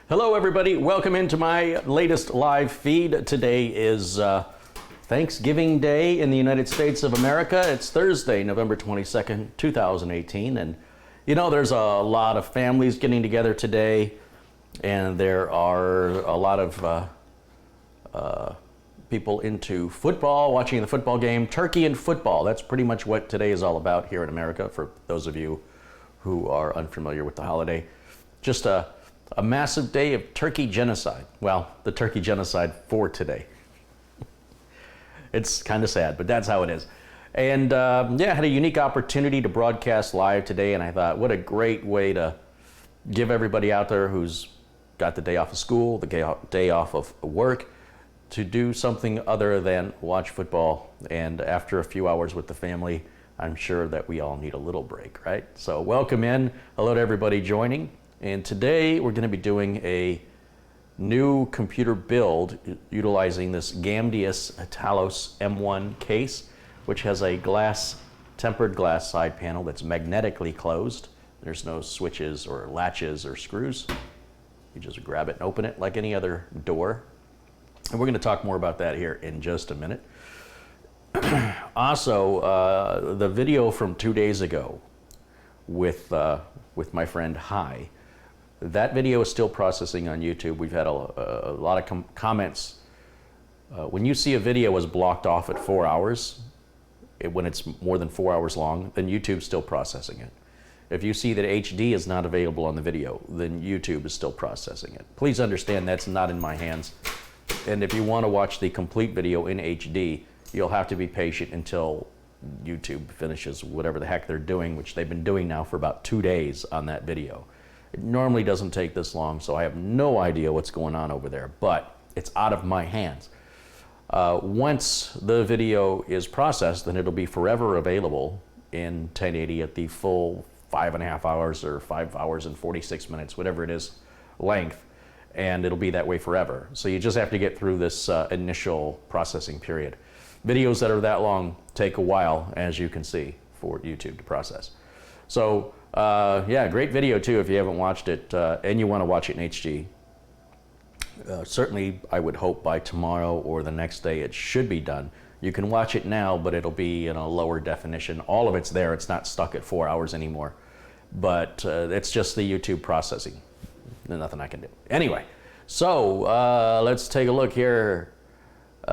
Hello everybody, welcome into my latest live feed. Today is Thanksgiving Day in the United States of America. It's Thursday, November 22nd, 2018, and you know there's a lot of families getting together today, and there are a lot of people into football, watching the football game. Turkey and football, that's pretty much what today is all about here in America, for those of you who are unfamiliar with the holiday. Just a massive day of turkey genocide. Well, the turkey genocide for today. It's kind of sad, but that's how it is. And yeah, I had a unique opportunity to broadcast live today, and I thought, what a great way to give everybody out there who's got the day off of school, the day off of work, to do something other than watch football. And after a few hours with the family, I'm sure that we all need a little break, right? So welcome in. Hello to everybody joining. And today we're going to be doing a new computer build utilizing this Gamdias Talos M1 case, which has a tempered glass side panel that's magnetically closed. There's no switches or latches or screws. You just grab it and open it like any other door. And we're going to talk more about that here in just a minute. Also, the video from 2 days ago with my friend Hi, that video is still processing on YouTube. We've had a lot of comments. When you see a video is blocked off at 4 hours, when it's more than 4 hours long, then YouTube's still processing it. If you see that HD is not available on the video, then YouTube is still processing it. Please understand that's not in my hands. And if you want to watch the complete video in HD, you'll have to be patient until YouTube finishes whatever the heck they're doing, which they've been doing now for about 2 days on that video. It normally doesn't take this long, so I have no idea what's going on over there, but it's out of my hands. Once the video is processed, then it'll be forever available in 1080 at the full 5.5 hours or 5 hours and 46 minutes, whatever it is, length, and it'll be that way forever. So you just have to get through this initial processing period. Videos that are that long take a while, as you can see, for YouTube to process. So yeah, great video too if you haven't watched it and you want to watch it in HD. Certainly, I would hope by tomorrow or the next day it should be done. You can watch it now, but it'll be in a lower definition. All of it's there. It's not stuck at 4 hours anymore. But it's just the YouTube processing. There's nothing I can do. Anyway, so let's take a look here. We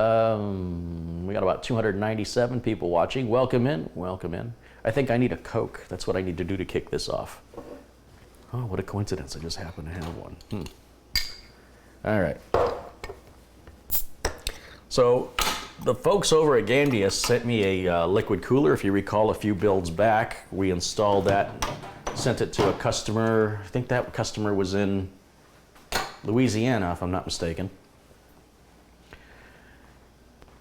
got about 297 people watching. Welcome in. Welcome in. I think I need a Coke. That's what I need to do to kick this off. Oh, what a coincidence. I just happen to have one. All right. So the folks over at Gamdias sent me a liquid cooler. If you recall, a few builds back, we installed that, sent it to a customer. I think that customer was in Louisiana, if I'm not mistaken.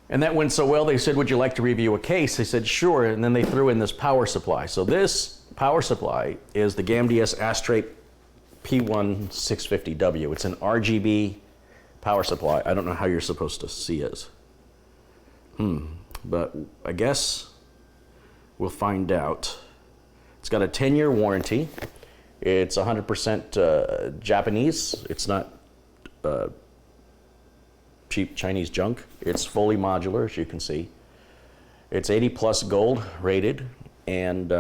And that went so well, they said, would you like to review a case? I said, sure, and then they threw in this power supply. So this power supply is the Gamdias Astrape P1-650w. It's an RGB power supply. I don't know how you're supposed to see it. But I guess we'll find out. It's got a 10-year warranty. It's 100% Japanese. It's not cheap Chinese junk. It's fully modular, as you can see. It's 80 plus gold rated, and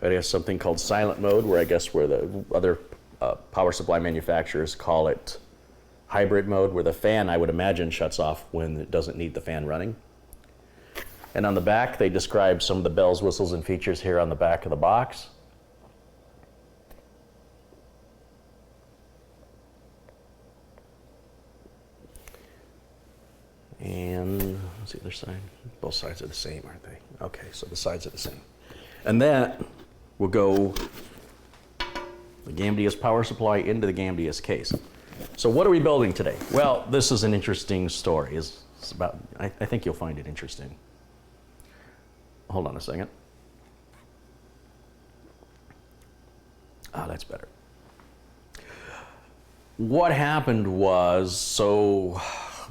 it has something called silent mode, where I guess where the other power supply manufacturers call it hybrid mode, where the fan, I would imagine, shuts off when it doesn't need the fan running. And on the back, they describe some of the bells, whistles, and features here on the back of the box. And what's the other side? Both sides are the same, aren't they? Okay, so the sides are the same. And that will go the Gamdias power supply into the Gamdias case. So what are we building today? Well, this is an interesting story. It's about, I think you'll find it interesting. Hold on a second. Ah, that's better. What happened was, so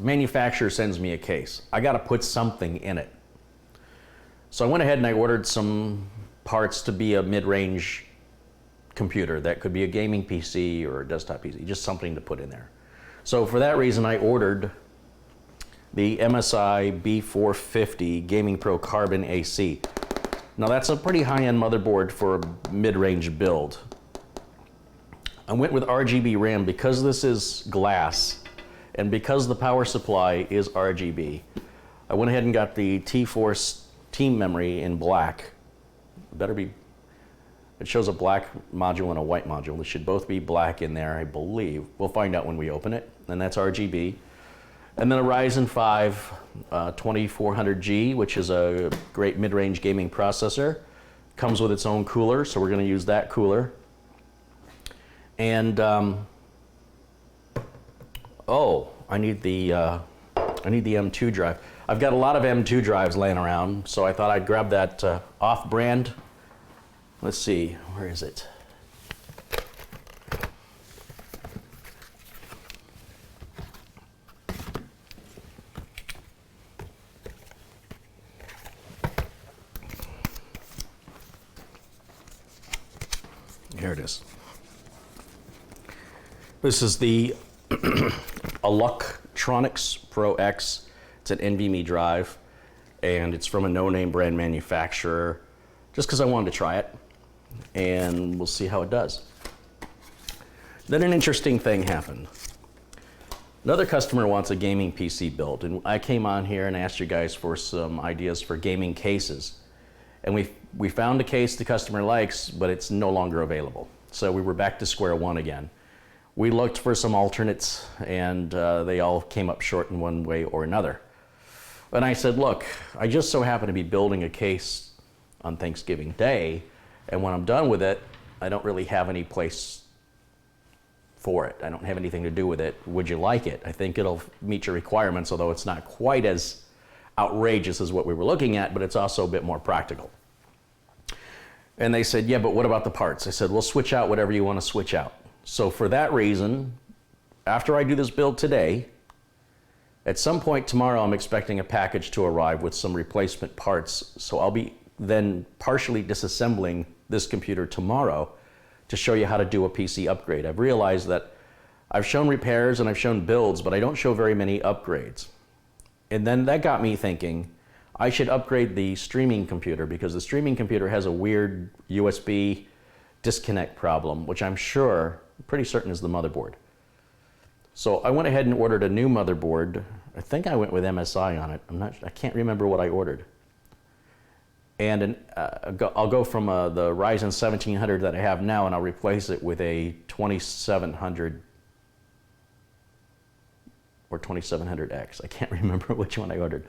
manufacturer sends me a case. I got to put something in it. So I went ahead and I ordered some parts to be a mid-range computer. That could be a gaming PC or a desktop PC, just something to put in there. So for that reason, I ordered the MSI B450 Gaming Pro Carbon AC. Now that's a pretty high-end motherboard for a mid-range build. I went with RGB RAM because this is glass and because the power supply is RGB. I went ahead and got the T-Force Team Memory in black. It shows a black module and a white module. They should both be black in there, I believe. We'll find out when we open it, and that's RGB. And then a Ryzen 5 2400G, which is a great mid-range gaming processor. Comes with its own cooler, so we're going to use that cooler. And I need the M.2 drive. I've got a lot of M.2 drives laying around, so I thought I'd grab that off-brand. Let's see, where is it? Here it is. This is the Eluktronics Pro X. It's an NVMe drive, and it's from a no-name brand manufacturer, just because I wanted to try it, and we'll see how it does. Then an interesting thing happened. Another customer wants a gaming PC build, and I came on here and asked you guys for some ideas for gaming cases. And we found a case the customer likes, but it's no longer available. So we were back to square one again. We looked for some alternates, and they all came up short in one way or another. And I said, look, I just so happen to be building a case on Thanksgiving Day, and when I'm done with it, I don't really have any place for it. I don't have anything to do with it. Would you like it? I think it'll meet your requirements, although it's not quite as outrageous as what we were looking at, but it's also a bit more practical. And they said, yeah, but what about the parts? I said, we'll switch out whatever you want to switch out. So for that reason, after I do this build today, at some point tomorrow, I'm expecting a package to arrive with some replacement parts. So I'll be then partially disassembling this computer tomorrow to show you how to do a PC upgrade. I've realized that I've shown repairs and I've shown builds, but I don't show very many upgrades. And then that got me thinking, I should upgrade the streaming computer because the streaming computer has a weird USB disconnect problem, which I'm pretty certain is the motherboard. So I went ahead and ordered a new motherboard. I think I went with MSI on it. I can't remember what I ordered. And I'll go from the Ryzen 1700 that I have now, and I'll replace it with a 2700 or 2700X. I can't remember which one I ordered.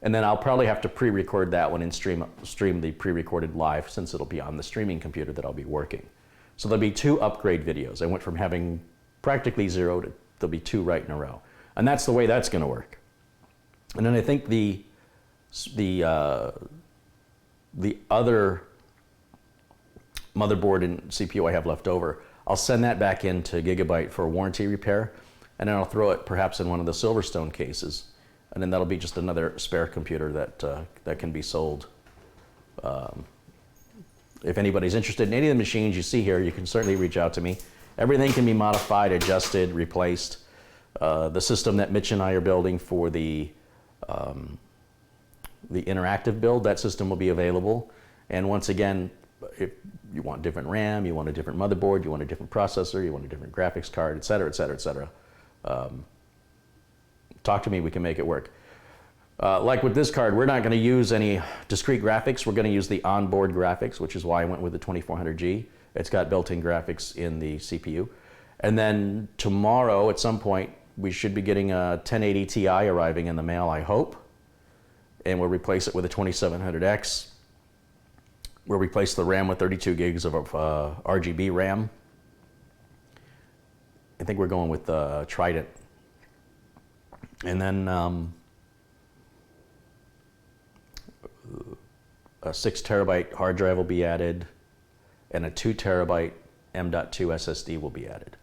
And then I'll probably have to pre-record that one and stream the pre-recorded live, since it'll be on the streaming computer that I'll be working. So there'll be 2 upgrade videos. I went from having practically 0 to there'll be 2 right in a row. And that's the way that's going to work. And then I think the other motherboard and CPU I have left over, I'll send that back into Gigabyte for warranty repair, and then I'll throw it perhaps in one of the Silverstone cases, and then that'll be just another spare computer that can be sold. If anybody's interested in any of the machines you see here, you can certainly reach out to me. Everything can be modified, adjusted, replaced. The system that Mitch and I are building for the interactive build, that system will be available. And once again, if you want different RAM, you want a different motherboard, you want a different processor, you want a different graphics card, et cetera, et cetera, et cetera, talk to me, we can make it work. Like with this card, we're not going to use any discrete graphics. We're going to use the onboard graphics, which is why I went with the 2400G. It's got built-in graphics in the CPU. And then tomorrow, at some point, we should be getting a 1080 Ti arriving in the mail, I hope. And we'll replace it with a 2700X. We'll replace the RAM with 32 gigs of RGB RAM. I think we're going with Trident. And then a 6 terabyte hard drive will be added, and a 2 terabyte M.2 SSD will be added.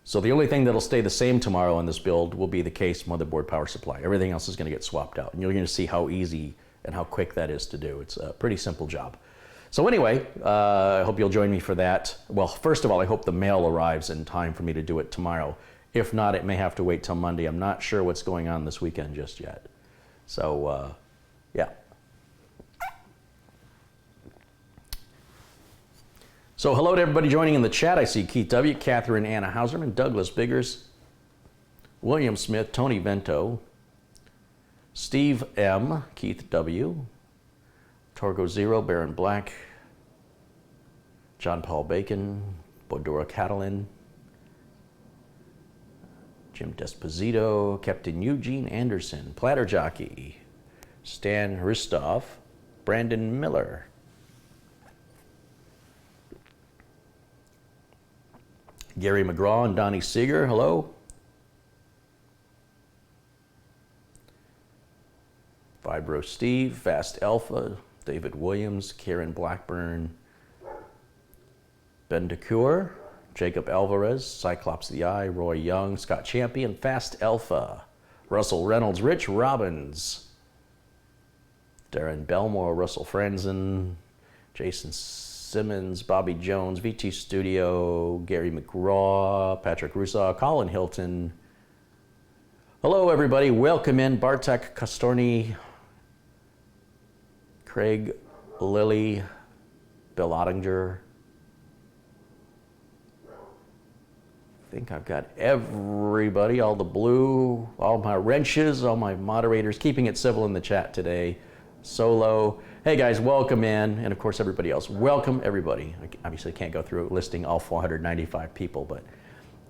So the only thing that'll stay the same tomorrow on this build will be the case, motherboard, power supply. Everything else is going to get swapped out. And you're going to see how easy and how quick that is to do. It's a pretty simple job. So anyway, I hope you'll join me for that. Well, first of all, I hope the mail arrives in time for me to do it tomorrow. If not, it may have to wait till Monday. I'm not sure what's going on this weekend just yet. So, yeah. So hello to everybody joining in the chat. I see Keith W., Catherine Anna Hauserman, Douglas Biggers, William Smith, Tony Vento, Steve M., Keith W., Torgo Zero, Baron Black, John Paul Bacon, Bodora Catalan, Jim Desposito, Captain Eugene Anderson, Platter Jockey, Stan Ristov, Brandon Miller, Gary McGraw and Donnie Seeger, hello. Vibro Steve, Fast Alpha, David Williams, Karen Blackburn, Ben DeCure, Jacob Alvarez, Cyclops the Eye, Roy Young, Scott Champion, Fast Alpha, Russell Reynolds, Rich Robbins, Darren Belmore, Russell Franzen, Jason Simmons, Bobby Jones, VT Studio, Gary McGraw, Patrick Russo, Colin Hilton. Hello everybody, welcome in Bartek Castorni, Craig Lilly, Bill Ottinger. I think I've got everybody, all the blue, all my wrenches, all my moderators, keeping it civil in the chat today. Solo. Hey guys, welcome in, and of course everybody else. Welcome everybody. I obviously can't go through listing all 495 people, but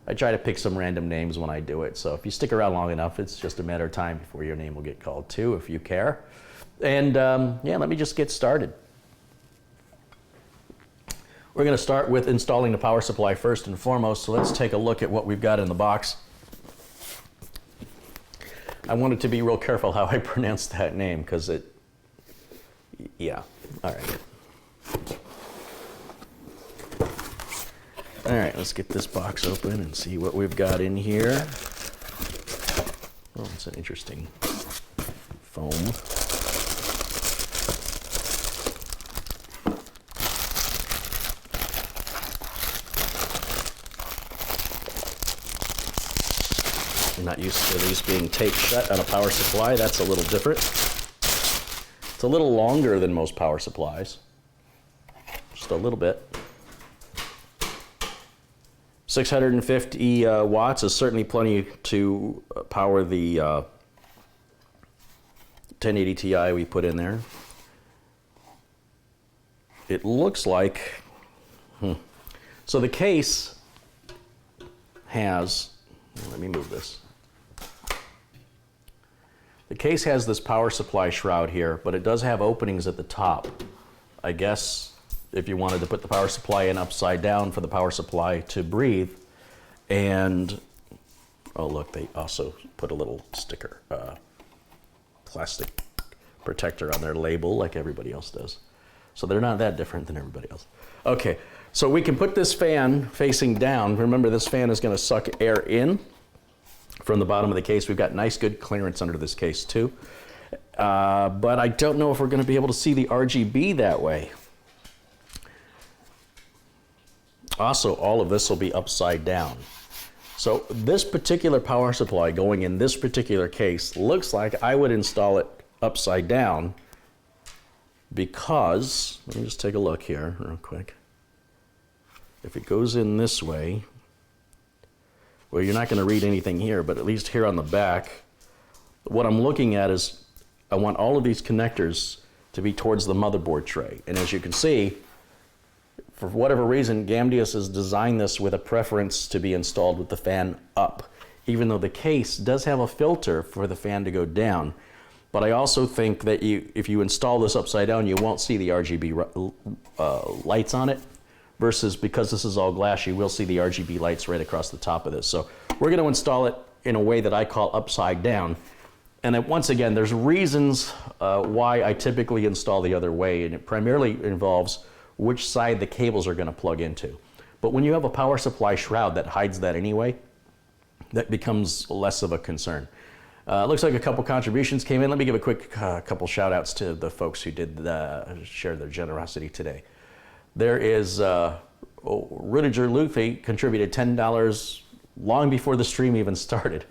I try to pick some random names when I do it. So if you stick around long enough, it's just a matter of time before your name will get called too, if you care. And yeah, let me just get started. We're going to start with installing the power supply first and foremost. So let's take a look at what we've got in the box. I wanted to be real careful how I pronounce that name because it, yeah, all right. All right, let's get this box open and see what we've got in here. Oh, it's an interesting foam. I'm not used to these being taped shut on a power supply. That's a little different. It's a little longer than most power supplies. Just a little bit. 650 watts is certainly plenty to power the 1080 Ti we put in there. It looks like, so the case has, let me move this. The case has this power supply shroud here, but it does have openings at the top. I guess if you wanted to put the power supply in upside down for the power supply to breathe. And, oh look, they also put a little sticker, plastic protector on their label like everybody else does. So they're not that different than everybody else. Okay, so we can put this fan facing down. Remember, this fan is going to suck air in from the bottom of the case. We've got nice good clearance under this case too. But I don't know if we're going to be able to see the RGB that way. Also, all of this will be upside down. So this particular power supply going in this particular case looks like I would install it upside down because, let me just take a look here real quick. If it goes in this way, well, you're not going to read anything here, but at least here on the back, what I'm looking at is I want all of these connectors to be towards the motherboard tray. And as you can see, for whatever reason, Gamdias has designed this with a preference to be installed with the fan up, even though the case does have a filter for the fan to go down. But I also think that if you install this upside down, you won't see the RGB lights on it, versus because this is all glass, you will see the RGB lights right across the top of this. So we're going to install it in a way that I call upside down. And once again, there's reasons why I typically install the other way, and it primarily involves which side the cables are going to plug into. But when you have a power supply shroud that hides that anyway, that becomes less of a concern. Looks like a couple contributions came in. Let me give a quick couple shout outs to the folks who did share their generosity today. There is Rudiger Luffy contributed $10 long before the stream even started.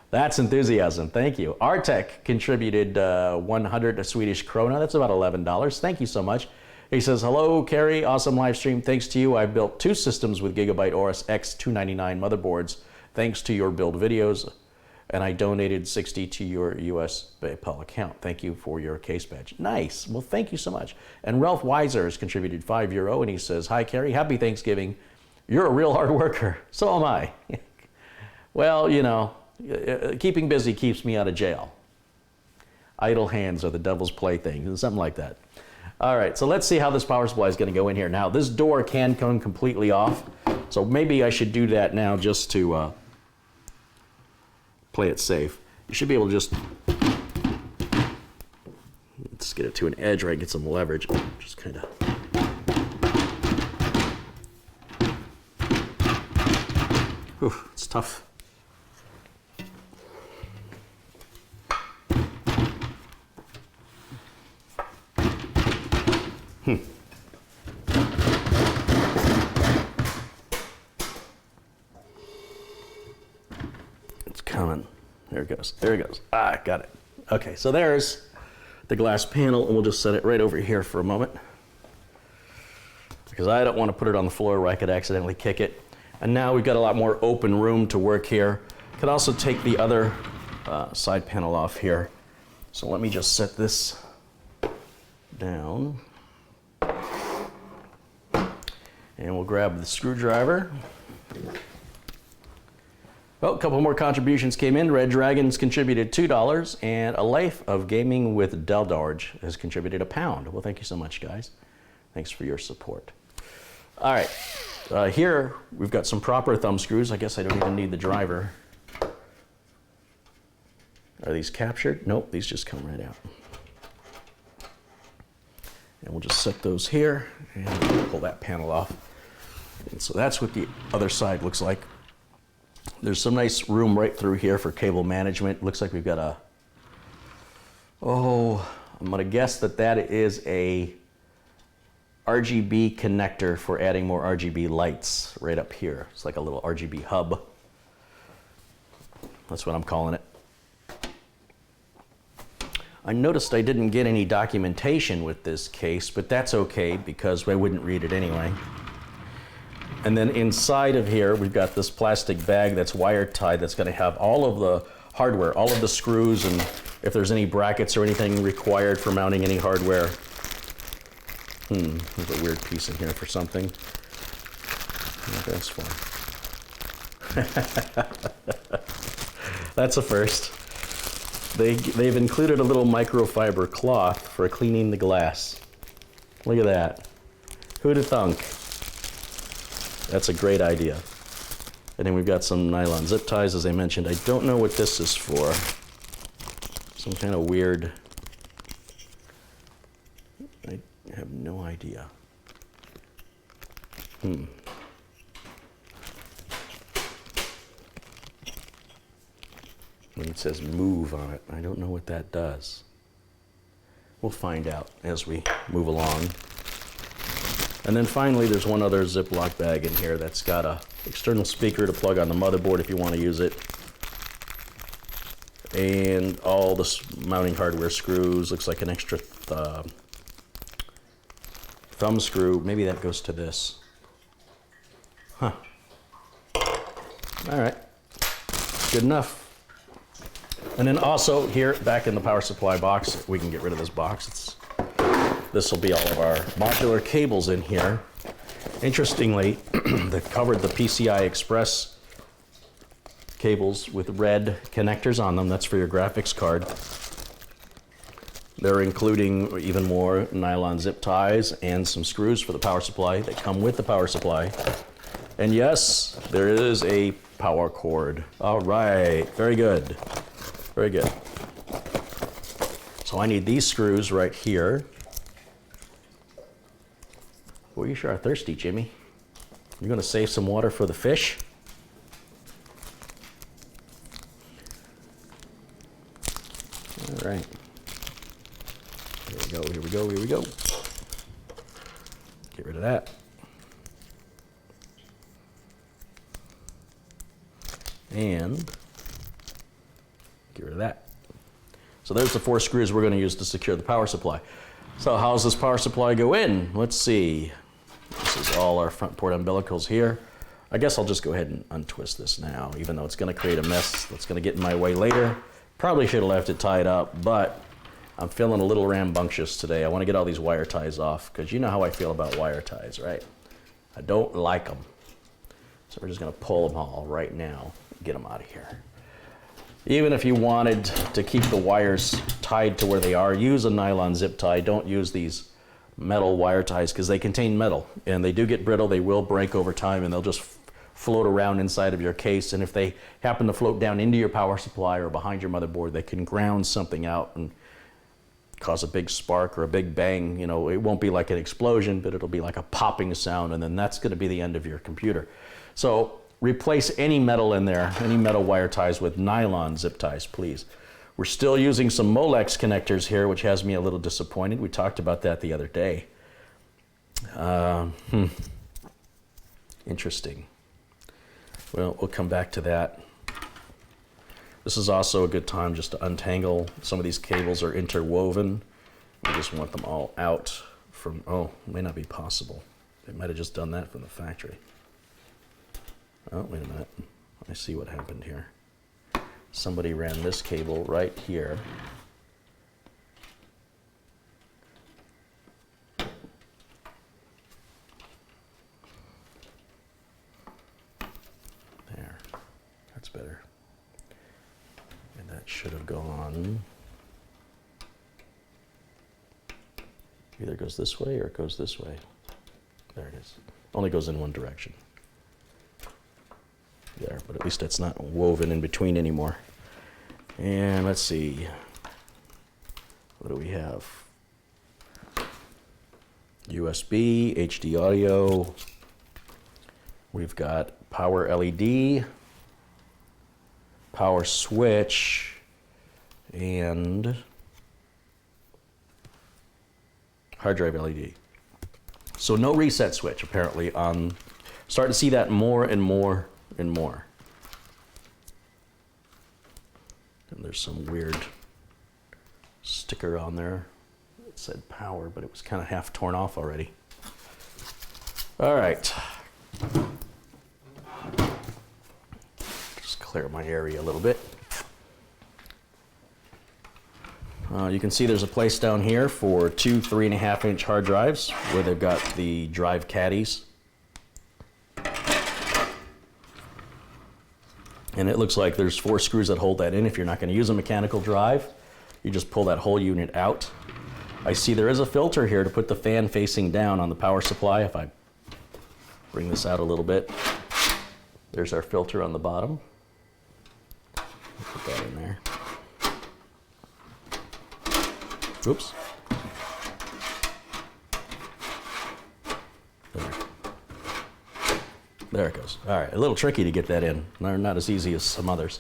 That's enthusiasm. Thank you. Artek contributed 100 Swedish krona. That's about $11. Thank you so much. He says, hello, Carey. Awesome live stream. Thanks to you, I've built 2 systems with Gigabyte Aorus X299 motherboards. Thanks to your build videos. And I donated 60 to your US PayPal account. Thank you for your case badge. Nice. Well, thank you so much. And Ralph Weiser has contributed €5, and he says, hi, Carey. Happy Thanksgiving. You're a real hard worker. So am I. Well, you know, keeping busy keeps me out of jail. Idle hands are the devil's plaything, something like that. All right, so let's see how this power supply is going to go in here. Now, this door can come completely off, so maybe I should do that now just to play it safe. You should be able to just, let's get it to an edge where I get some leverage. Just kind of. It's tough. It's coming. There it goes. There it goes. Ah, got it. Okay, so there's the glass panel, and we'll just set it right over here for a moment because I don't want to put it on the floor where I could accidentally kick it. And now we've got a lot more open room to work here. Could also take the other side panel off here. So let me just set this down. And we'll grab the screwdriver. Well, a couple more contributions came in. Red Dragons contributed $2, and A Life of Gaming with Deldorge has contributed £1. Well, thank you so much, guys. Thanks for your support. All right, here we've got some proper thumb screws. I guess I don't even need the driver. Are these captured? Nope, these just come right out. And we'll just set those here and pull that panel off. And so that's what the other side looks like. There's some nice room right through here for cable management. Looks like we've got a, I'm gonna guess that that is a RGB connector for adding more RGB lights right up here. It's like a little RGB hub. That's what I'm calling it. I noticed I didn't get any documentation with this case, but that's okay because I wouldn't read it anyway. And then inside of here, we've got this plastic bag that's wire tied that's going to have all of the hardware, all of the screws, and if there's any brackets or anything required for mounting any hardware. There's a weird piece in here for something. That's fine. That's a first. They've included a little microfiber cloth for cleaning the glass. Look at that. Who'd have thunk? That's a great idea. And then we've got some nylon zip ties, as I mentioned. I don't know what this is for. Some kind of weird, I have no idea. When it says move on it, I don't know what that does. We'll find out as we move along. And then finally, there's one other Ziploc bag in here that's got a external speaker to plug on the motherboard if you want to use it. And all the mounting hardware screws. Looks like an extra thumb screw. Maybe that goes to this. Huh. All right. Good enough. And then also here, back in the power supply box, we can get rid of this box. This will be all of our modular cables in here. Interestingly, they've covered the PCI Express cables with red connectors on them. That's for your graphics card. They're including even more nylon zip ties and some screws for the power supply that come with the power supply. And yes, there is a power cord. All right, very good. Very good. So I need these screws right here. Boy, you sure are thirsty, Jimmy. You're gonna save some water for the fish? here we go. Get rid of that. And get rid of that. So there's the 4 screws we're going to use to secure the power supply. So how does this power supply go in? Let's see. This is all our front port umbilicals here. I guess I'll just go ahead and untwist this now, even though it's going to create a mess that's going to get in my way later. Probably should have left it tied up, but I'm feeling a little rambunctious today. I want to get all these wire ties off, because you know how I feel about wire ties, right? I don't like them. So we're just going to pull them all right now and get them out of here. Even if you wanted to keep the wires tied to where they are, use a nylon zip tie. Don't use these metal wire ties, because they contain metal and they do get brittle. They will break over time, and they'll just float around inside of your case. And if they happen to float down into your power supply or behind your motherboard, they can ground something out and cause a big spark or a big bang. You know, it won't be like an explosion, but it'll be like a popping sound, and then that's going to be the end of your computer. So replace any metal in there, any metal wire ties, with nylon zip ties, please. We're still using some Molex connectors here, which has me a little disappointed. We talked about that the other day. Interesting. Well, we'll come back to that. This is also a good time just to untangle. Some of these cables are interwoven. We just want them all out from, oh, it may not be possible. They might have just done that from the factory. Oh, wait a minute. I see what happened here. Somebody ran this cable right here. There. That's better. And that should have gone. Either it goes this way or it goes this way. There it is. Only goes in one direction. There, but at least it's not woven in between anymore. And let's see, what do we have? USB, HD audio. We've got power LED, power switch, and hard drive LED. So no reset switch apparently on. Starting to see that more and more and more. And there's some weird sticker on there. It said power, but it was kind of half torn off already. All right. Just clear my area a little bit. You can see there's a place down here for 2 3.5-inch hard drives where they've got the drive caddies. And it looks like there's 4 screws that hold that in. If you're not going to use a mechanical drive, you just pull that whole unit out. I see there is a filter here to put the fan facing down on the power supply. If I bring this out a little bit, there's our filter on the bottom. Put that in there. Oops. There it goes. All right, a little tricky to get that in. Not as easy as some others.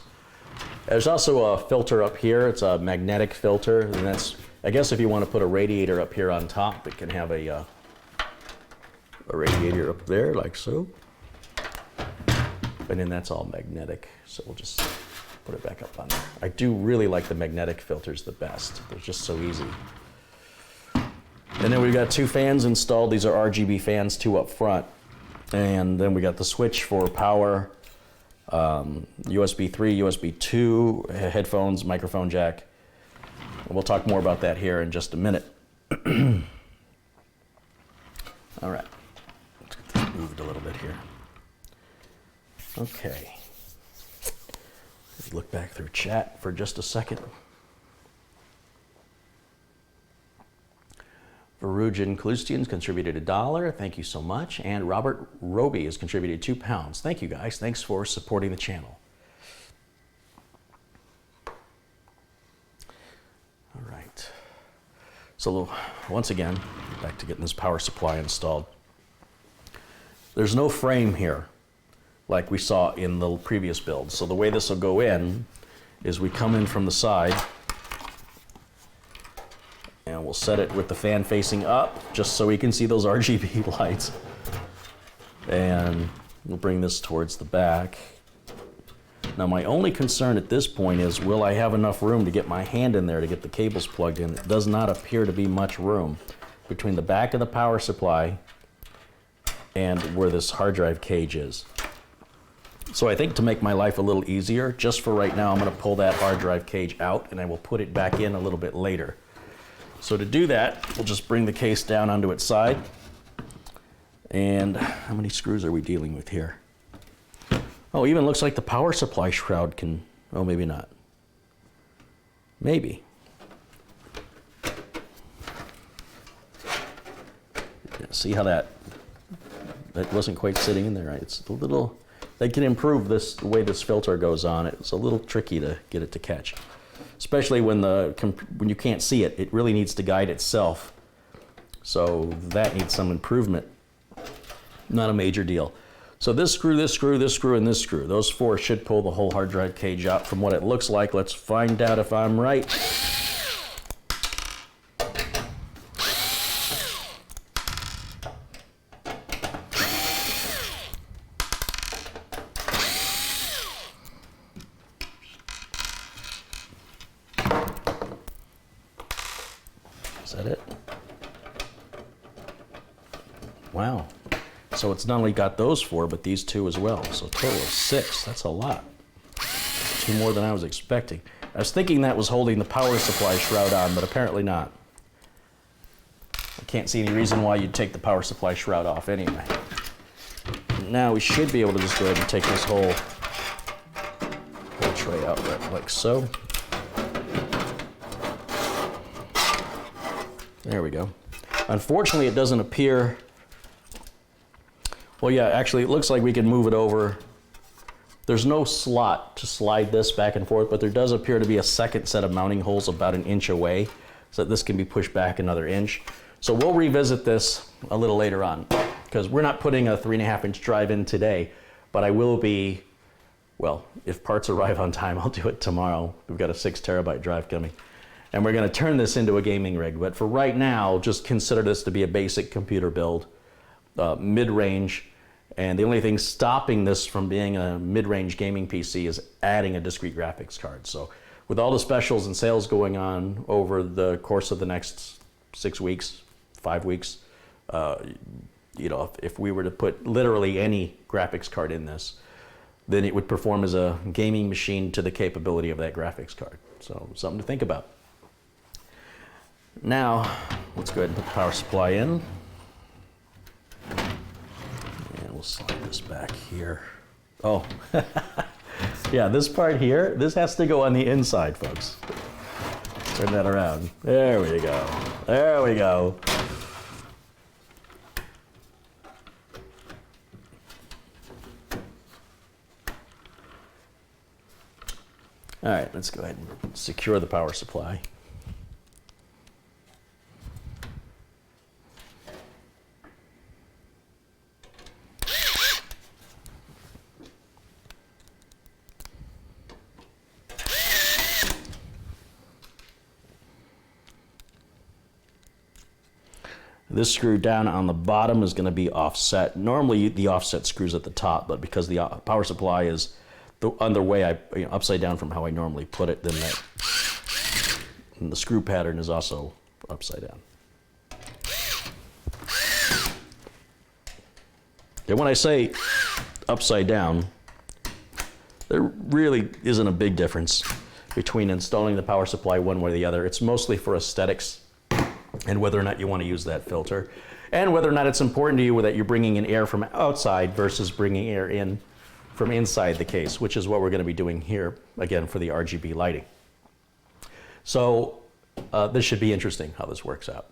There's also a filter up here. It's a magnetic filter, and that's, I guess if you want to put a radiator up here on top, it can have a radiator up there like so. And then that's all magnetic, so we'll just put it back up on there. I do really like the magnetic filters the best. They're just so easy. And then we've got 2 fans installed. These are RGB fans, 2 up front. And then we got the switch for power, USB 3, USB 2, headphones, microphone jack. And we'll talk more about that here in just a minute. All right, let's get this moved a little bit here. Okay. Let's look back through chat for just a second. Verujan Kalustians contributed $1. Thank you so much. And Robert Roby has contributed £2. Thank you guys. Thanks for supporting the channel. All right. So once again, back to getting this power supply installed. There's no frame here like we saw in the previous build. So the way this will go in is we come in from the side and we'll set it with the fan facing up, just so we can see those RGB lights. And we'll bring this towards the back. Now my only concern at this point is, will I have enough room to get my hand in there to get the cables plugged in? It does not appear to be much room between the back of the power supply and where this hard drive cage is. So I think to make my life a little easier, just for right now, I'm going to pull that hard drive cage out and I will put it back in a little bit later. So to do that, we'll just bring the case down onto its side. And how many screws are we dealing with here? Oh, even looks like the power supply shroud can, oh, maybe not. Maybe. Yeah, see how that wasn't quite sitting in there right? It's a little, they can improve this, the way this filter goes on. It's a little tricky to get it to catch. Especially when you can't see it, it really needs to guide itself. So that needs some improvement. Not a major deal. So this screw, this screw, this screw, and this screw. Those four should pull the whole hard drive cage out from what it looks like. Let's find out if I'm right. Is that it? Wow. So it's not only got those four, but these two as well. So a total of 6. That's a lot. 2 more than I was expecting. I was thinking that was holding the power supply shroud on, but apparently not. I can't see any reason why you'd take the power supply shroud off anyway. Now we should be able to just go ahead and take this whole tray out like so. There we go. Unfortunately, it doesn't appear. Well, yeah, actually, it looks like we can move it over. There's no slot to slide this back and forth, but there does appear to be a second set of mounting holes about 1 inch away, so that this can be pushed back another inch. So we'll revisit this a little later on, because we're not putting a 3.5-inch drive in today, but I will be, well, if parts arrive on time, I'll do it tomorrow. We've got a 6 terabyte drive coming. And we're going to turn this into a gaming rig, but for right now, just consider this to be a basic computer build. Mid-range, and the only thing stopping this from being a mid-range gaming PC is adding a discrete graphics card. So with all the specials and sales going on over the course of the next 6 weeks, 5 weeks, you know, if we were to put literally any graphics card in this, then it would perform as a gaming machine to the capability of that graphics card. So something to think about. Now, let's go ahead and put the power supply in. And we'll slide this back here. Oh, yeah, this part here, this has to go on the inside, folks. Turn that around. There we go. There we go. All right, let's go ahead and secure the power supply. This screw down on the bottom is going to be offset. Normally the offset screw's at the top, but because the power supply is on the way upside down from how I normally put it, then the screw pattern is also upside down. And when I say upside down, there really isn't a big difference between installing the power supply one way or the other. It's mostly for aesthetics and whether or not you want to use that filter, and whether or not it's important to you that you're bringing in air from outside versus bringing air in from inside the case, which is what we're going to be doing here, again, for the RGB lighting. So this should be interesting how this works out.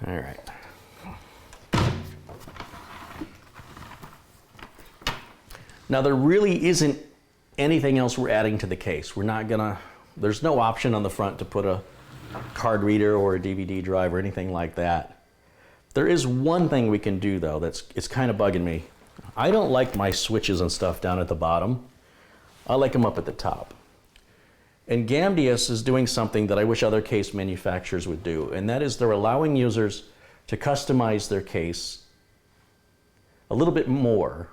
All right. Now there really isn't anything else we're adding to the case. We're not gonna, there's no option on the front to put a card reader or a DVD drive or anything like that. There is one thing we can do though it's kind of bugging me. I don't like my switches and stuff down at the bottom. I like them up at the top. And Gamdias is doing something that I wish other case manufacturers would do, and that is they're allowing users to customize their case a little bit more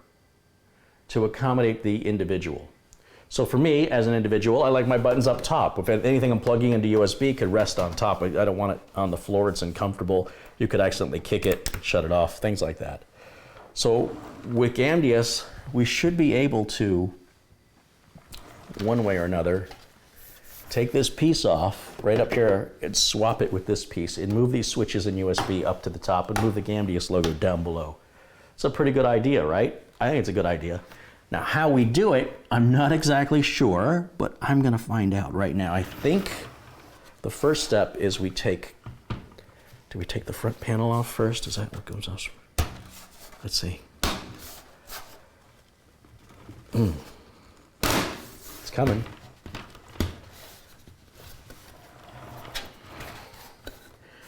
to accommodate the individual. So for me, as an individual, I like my buttons up top. If anything I'm plugging into USB could rest on top. I don't want it on the floor, it's uncomfortable. You could accidentally kick it, shut it off, things like that. So with Gamdias, we should be able to, one way or another, take this piece off right up here and swap it with this piece and move these switches in USB up to the top and move the Gamdias logo down below. It's a pretty good idea, right? I think it's a good idea. Now, how we do it, I'm not exactly sure, but I'm gonna find out right now. I think the first step is we take, do we take the front panel off first? Is that what goes off? Let's see. It's coming.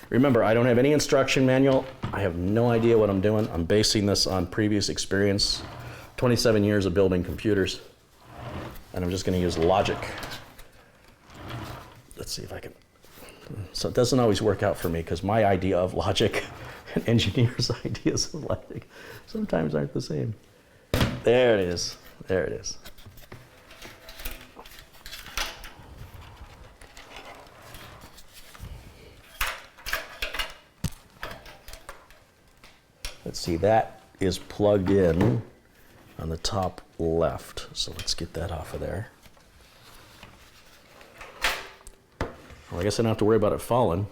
Remember, I don't have any instruction manual. I have no idea what I'm doing. I'm basing this on previous experience, 27 years of building computers, and I'm just going to use logic. Let's see if I can. So it doesn't always work out for me because my idea of logic and engineers' ideas of logic sometimes aren't the same. There it is. There it is. Let's see, that is plugged in on the top left. So let's get that off of there. Well, I guess I don't have to worry about it falling.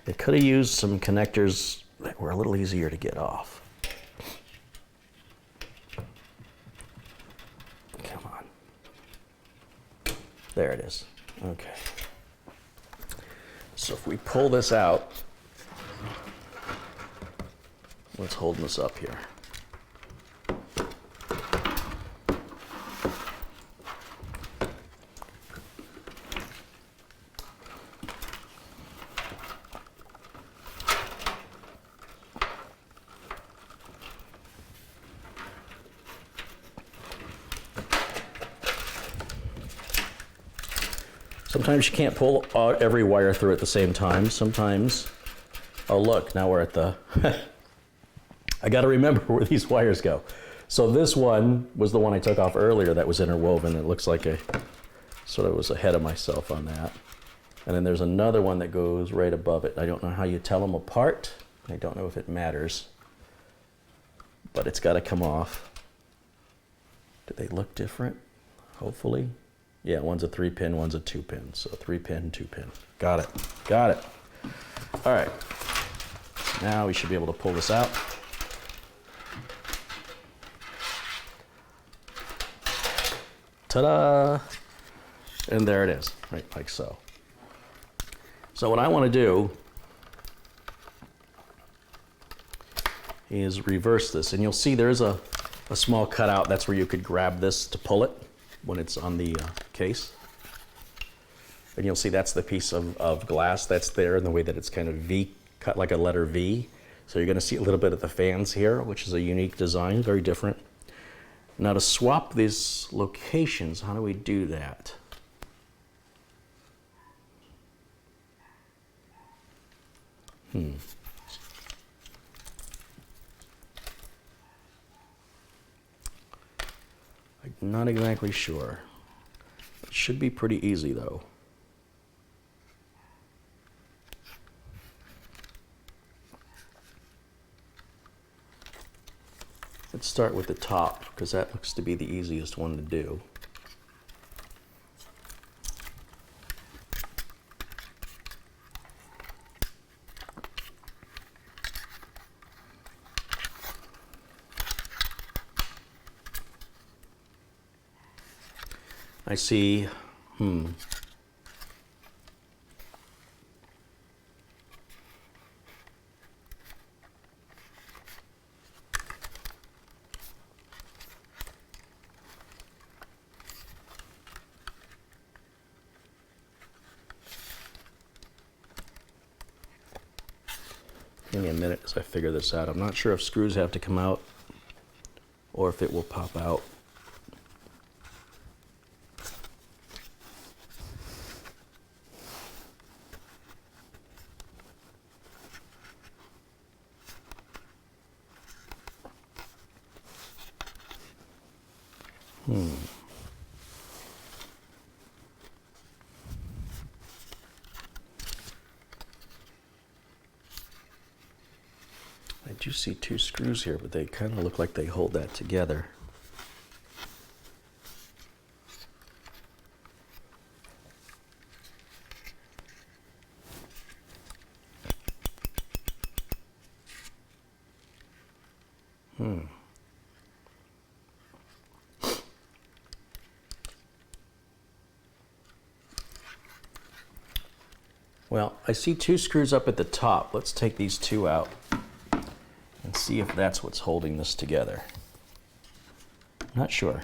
They could have used some connectors that were a little easier to get off. There it is. Okay. So if we pull this out, what's holding this up here? Sometimes you can't pull every wire through at the same time. Sometimes, oh look, now we're at the, I gotta remember where these wires go. So this one was the one I took off earlier that was interwoven. It looks like I sort of was ahead of myself on that. And then there's another one that goes right above it. I don't know how you tell them apart. I don't know if it matters, but it's gotta come off. Do they look different? Hopefully. Yeah, one's a 3-pin, one's a 2-pin. So 3-pin, 2-pin. Got it. Got it. All right. Now we should be able to pull this out. Ta-da! And there it is, right, like so. So what I want to do is reverse this. And you'll see there's a small cutout. That's where you could grab this to pull it when it's on the case. And you'll see that's the piece of glass that's there in the way that it's kind of V, cut like a letter V. So you're gonna see a little bit of the fans here, which is a unique design, very different. Now to swap these locations, how do we do that? I'm not exactly sure. It should be pretty easy though. Let's start with the top because that looks to be the easiest one to do. I see, Give me a minute as I figure this out. I'm not sure if screws have to come out or if it will pop out. I do see two screws here, but they kind of look like they hold that together. Well, I see two screws up at the top. Let's take these two out and see if that's what's holding this together. Not sure.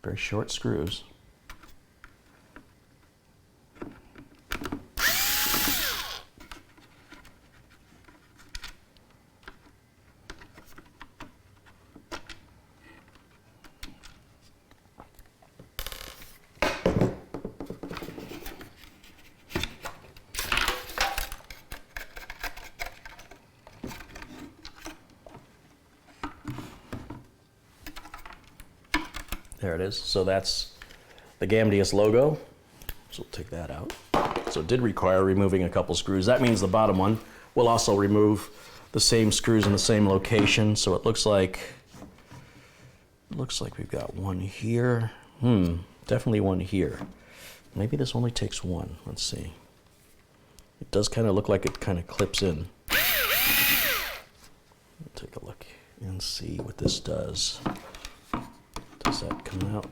Very short screws. There it is. So that's the Gamdias logo. So we'll take that out. So it did require removing a couple screws. That means the bottom one will also remove the same screws in the same location. So it looks like we've got one here. Definitely one here. Maybe this only takes one. Let's see. It does kind of look like it kind of clips in. Take a look and see what this does. Does that come out?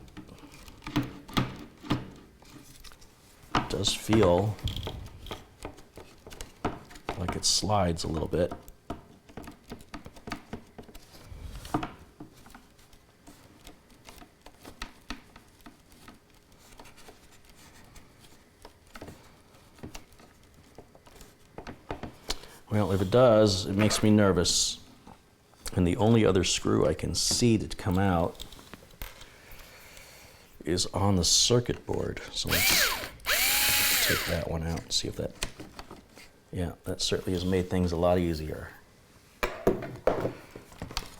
It does feel like it slides a little bit. Well, if it does, it makes me nervous. And the only other screw I can see to come out is on the circuit board. So let's take that one out and see if that, yeah, that certainly has made things a lot easier.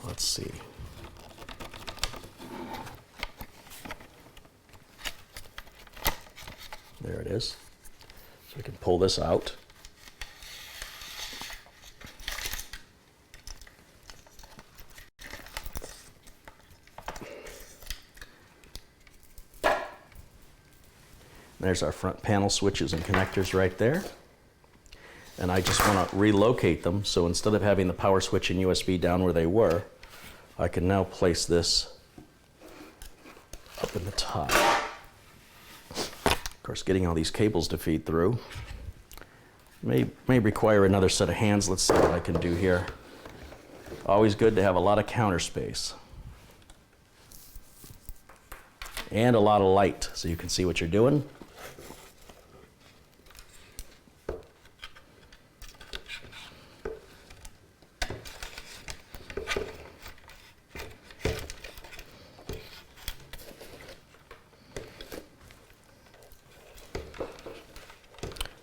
Let's see. There it is. So we can pull this out. There's our front panel switches and connectors right there. And I just want to relocate them, so instead of having the power switch and USB down where they were, I can now place this up in the top. Of course, getting all these cables to feed through may require another set of hands. Let's see what I can do here. Always good to have a lot of counter space. And a lot of light, so you can see what you're doing.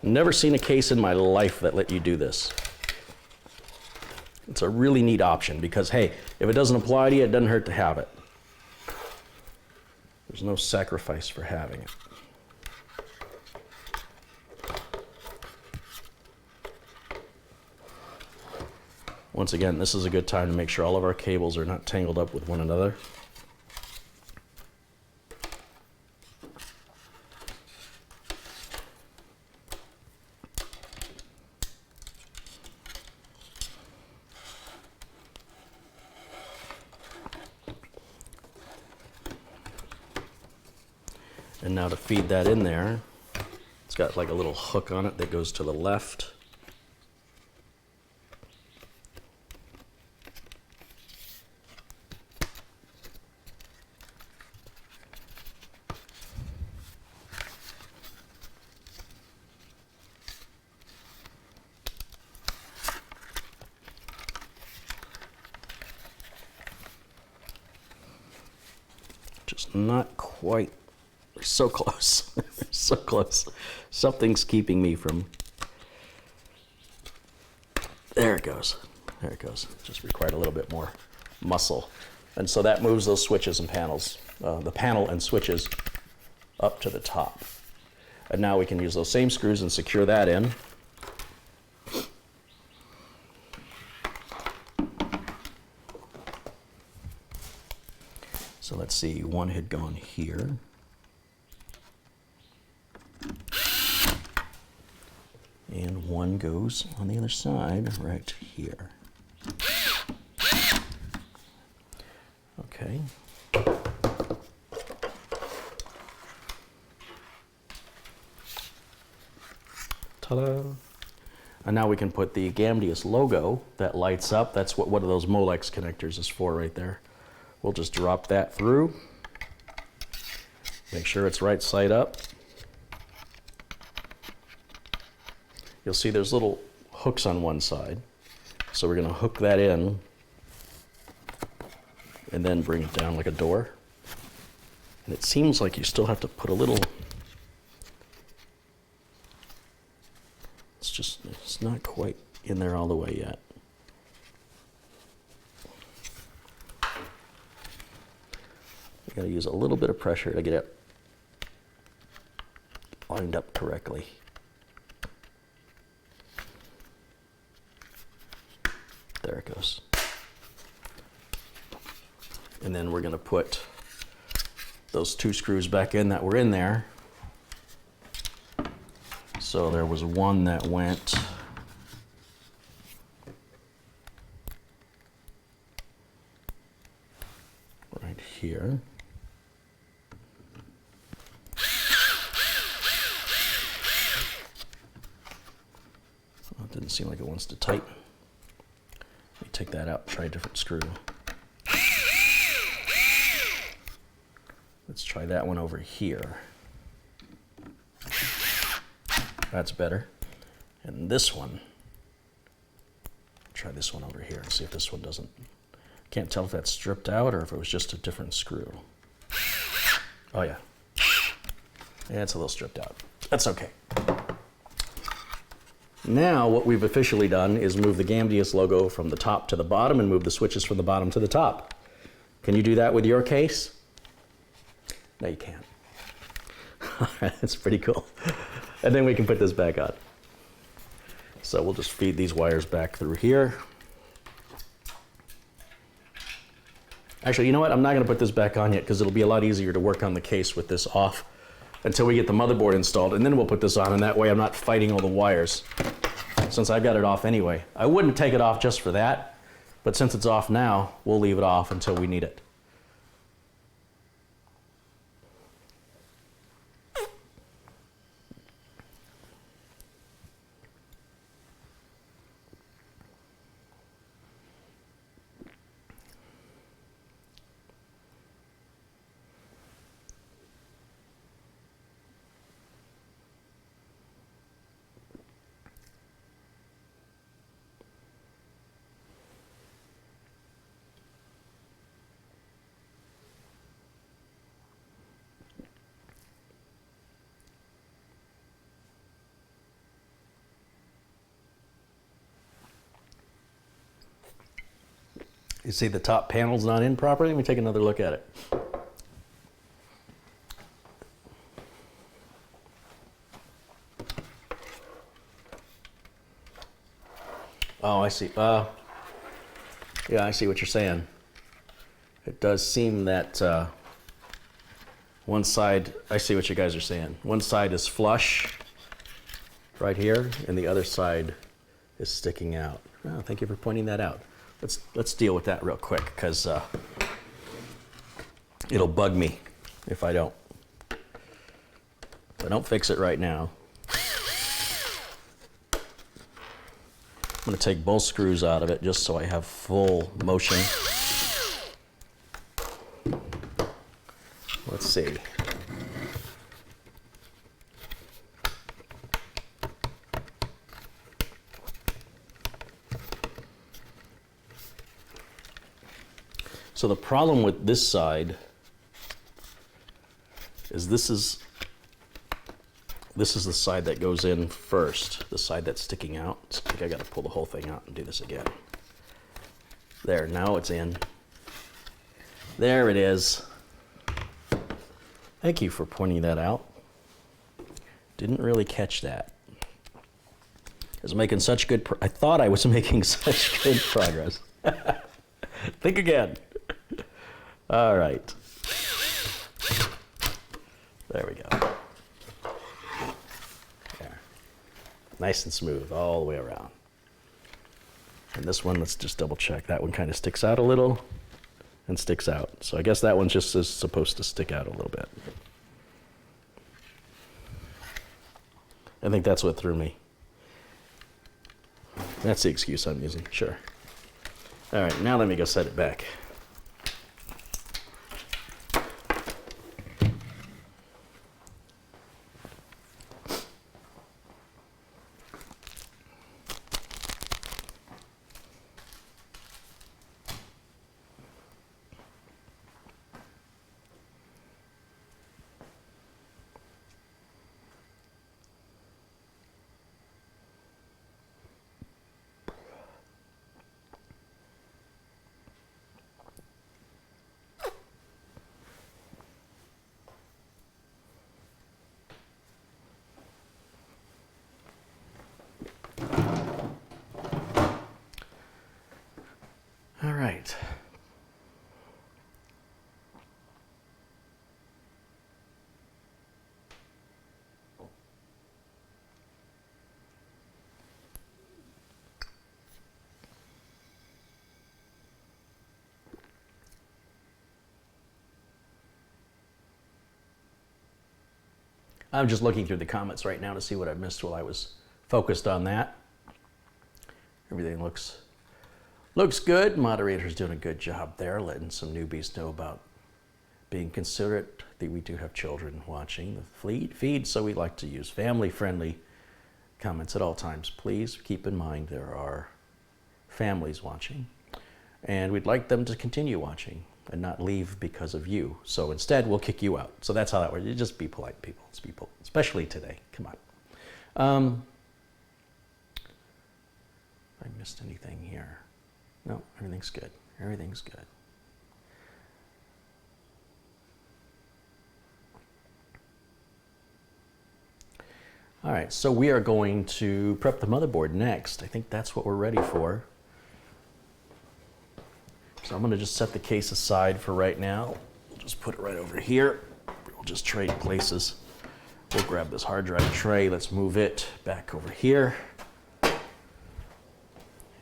Never seen a case in my life that let you do this. It's a really neat option because, hey, if it doesn't apply to you, it doesn't hurt to have it. There's no sacrifice for having it. Once again, this is a good time to make sure all of our cables are not tangled up with one another. And now to feed that in there, it's got like a little hook on it that goes to the left. Just not quite. We're so close. So close. Something's keeping me from. There it goes. There it goes. Just required a little bit more muscle. And so that moves those switches and panels, the panel and switches up to the top. And now we can use those same screws and secure that in. So let's see, one had gone here. And one goes on the other side right here. Okay. Ta-da! And now we can put the Gamdias logo that lights up. That's what one of those Molex connectors is for right there. We'll just drop that through. Make sure it's right side up. You'll see there's little hooks on one side. So we're going to hook that in and then bring it down like a door. And it seems like you still have to put a little, it's not quite in there all the way yet. You gotta use a little bit of pressure to get it lined up correctly. There it goes. And then we're going to put those two screws back in that were in there. So there was one that went right here. Well, it didn't seem like it wants to tighten. Let me take that out, try a different screw. Let's try that one over here. That's better. And this one, try this one over here and see if this one doesn't. Can't tell if that's stripped out or if it was just a different screw. Oh yeah. Yeah, it's a little stripped out. That's okay. Now what we've officially done is move the Gamdias logo from the top to the bottom and move the switches from the bottom to the top. Can you do that with your case? No, you can't. That's pretty cool. And then we can put this back on. So we'll just feed these wires back through here. Actually, you know what? I'm not going to put this back on yet because it'll be a lot easier to work on the case with this off until we get the motherboard installed, and then we'll put this on, and that way I'm not fighting all the wires since I've got it off anyway. I wouldn't take it off just for that, but since it's off now, we'll leave it off until we need it. You see the top panel's not in properly? Let me take another look at it. Oh, I see. Yeah, I see what you're saying. It does seem that one side, I see what you guys are saying. One side is flush right here, and the other side is sticking out. Oh, thank you for pointing that out. Let's deal with that real quick, because it'll bug me if I don't. If I don't fix it right now. I'm going to take both screws out of it just so I have full motion. Let's see. So the problem with this side is this is the side that goes in first, the side that's sticking out. So I think I got to pull the whole thing out and do this again. There, now it's in. There it is. Thank you for pointing that out. Didn't really catch that. I was making such good I thought I was making such good progress. Think again. All right. There we go. There. Nice and smooth all the way around. And this one, let's just double check. That one kind of sticks out a little and sticks out. So I guess that one just is supposed to stick out a little bit. I think that's what threw me. That's the excuse I'm using, sure. All right, now let me go set it back. All right. I'm just looking through the comments right now to see what I missed while I was focused on that. Everything looks good. Moderator's doing a good job there, letting some newbies know about being considerate. I think we do have children watching the feed, so we like to use family-friendly comments at all times. Please keep in mind there are families watching, and we'd like them to continue watching and not leave because of you. So instead, we'll kick you out. So that's how that works. You just be polite, people. Let's be polite, especially today. Come on. I missed anything here? No, everything's good. Everything's good. All right, so we are going to prep the motherboard next. I think that's what we're ready for. So I'm going to just set the case aside for right now. We'll just put it right over here. We'll just trade places. We'll grab this hard drive tray. Let's move it back over here.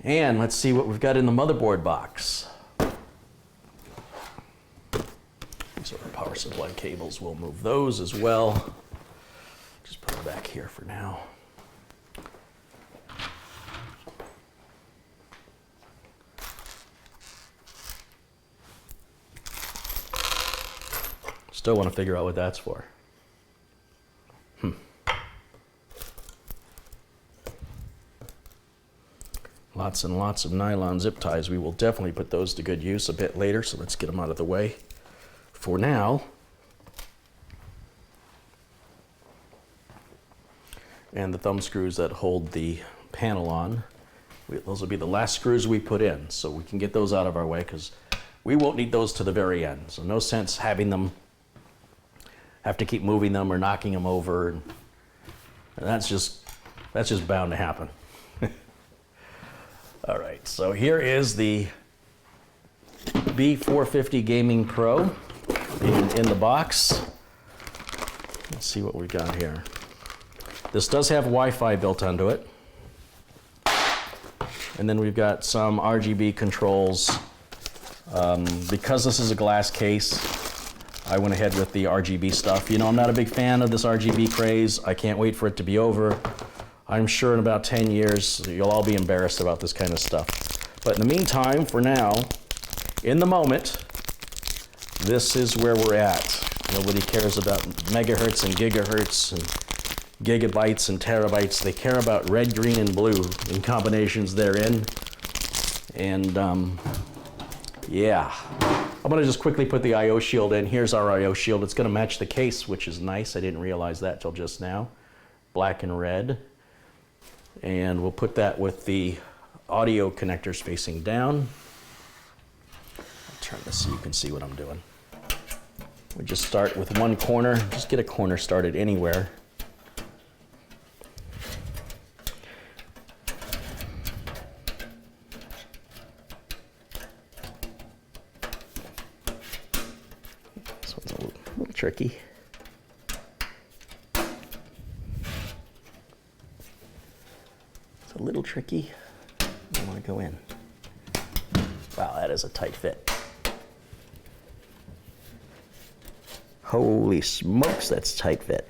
And let's see what we've got in the motherboard box. These are our power supply cables. We'll move those as well. Just put them back here for now. Still want to figure out what that's for. Lots and lots of nylon zip ties. We will definitely put those to good use a bit later, so let's get them out of the way for now. And the thumb screws that hold the panel on, those will be the last screws we put in, so we can get those out of our way because we won't need those to the very end. So no sense having them, have to keep moving them or knocking them over, and that's just bound to happen. All right, so here is the B450 Gaming Pro in the box. Let's see what we've got here. This does have Wi-Fi built onto it. And then we've got some RGB controls. Because this is a glass case, I went ahead with the RGB stuff. You know, I'm not a big fan of this RGB craze. I can't wait for it to be over. I'm sure in about 10 years, you'll all be embarrassed about this kind of stuff. But in the meantime, for now, in the moment, this is where we're at. Nobody cares about megahertz and gigahertz and gigabytes and terabytes. They care about red, green, and blue in combinations therein. And yeah, I'm gonna just quickly put the I/O shield in. Here's our I/O shield. It's gonna match the case, which is nice. I didn't realize that till just now. Black and red. And we'll put that with the audio connectors facing down. I'll turn this so you can see what I'm doing. We just start with one corner. Just get a corner started anywhere. This one's a little tricky. It's a little tricky. I want to go in. Wow, that is a tight fit. Holy smokes, that's tight fit.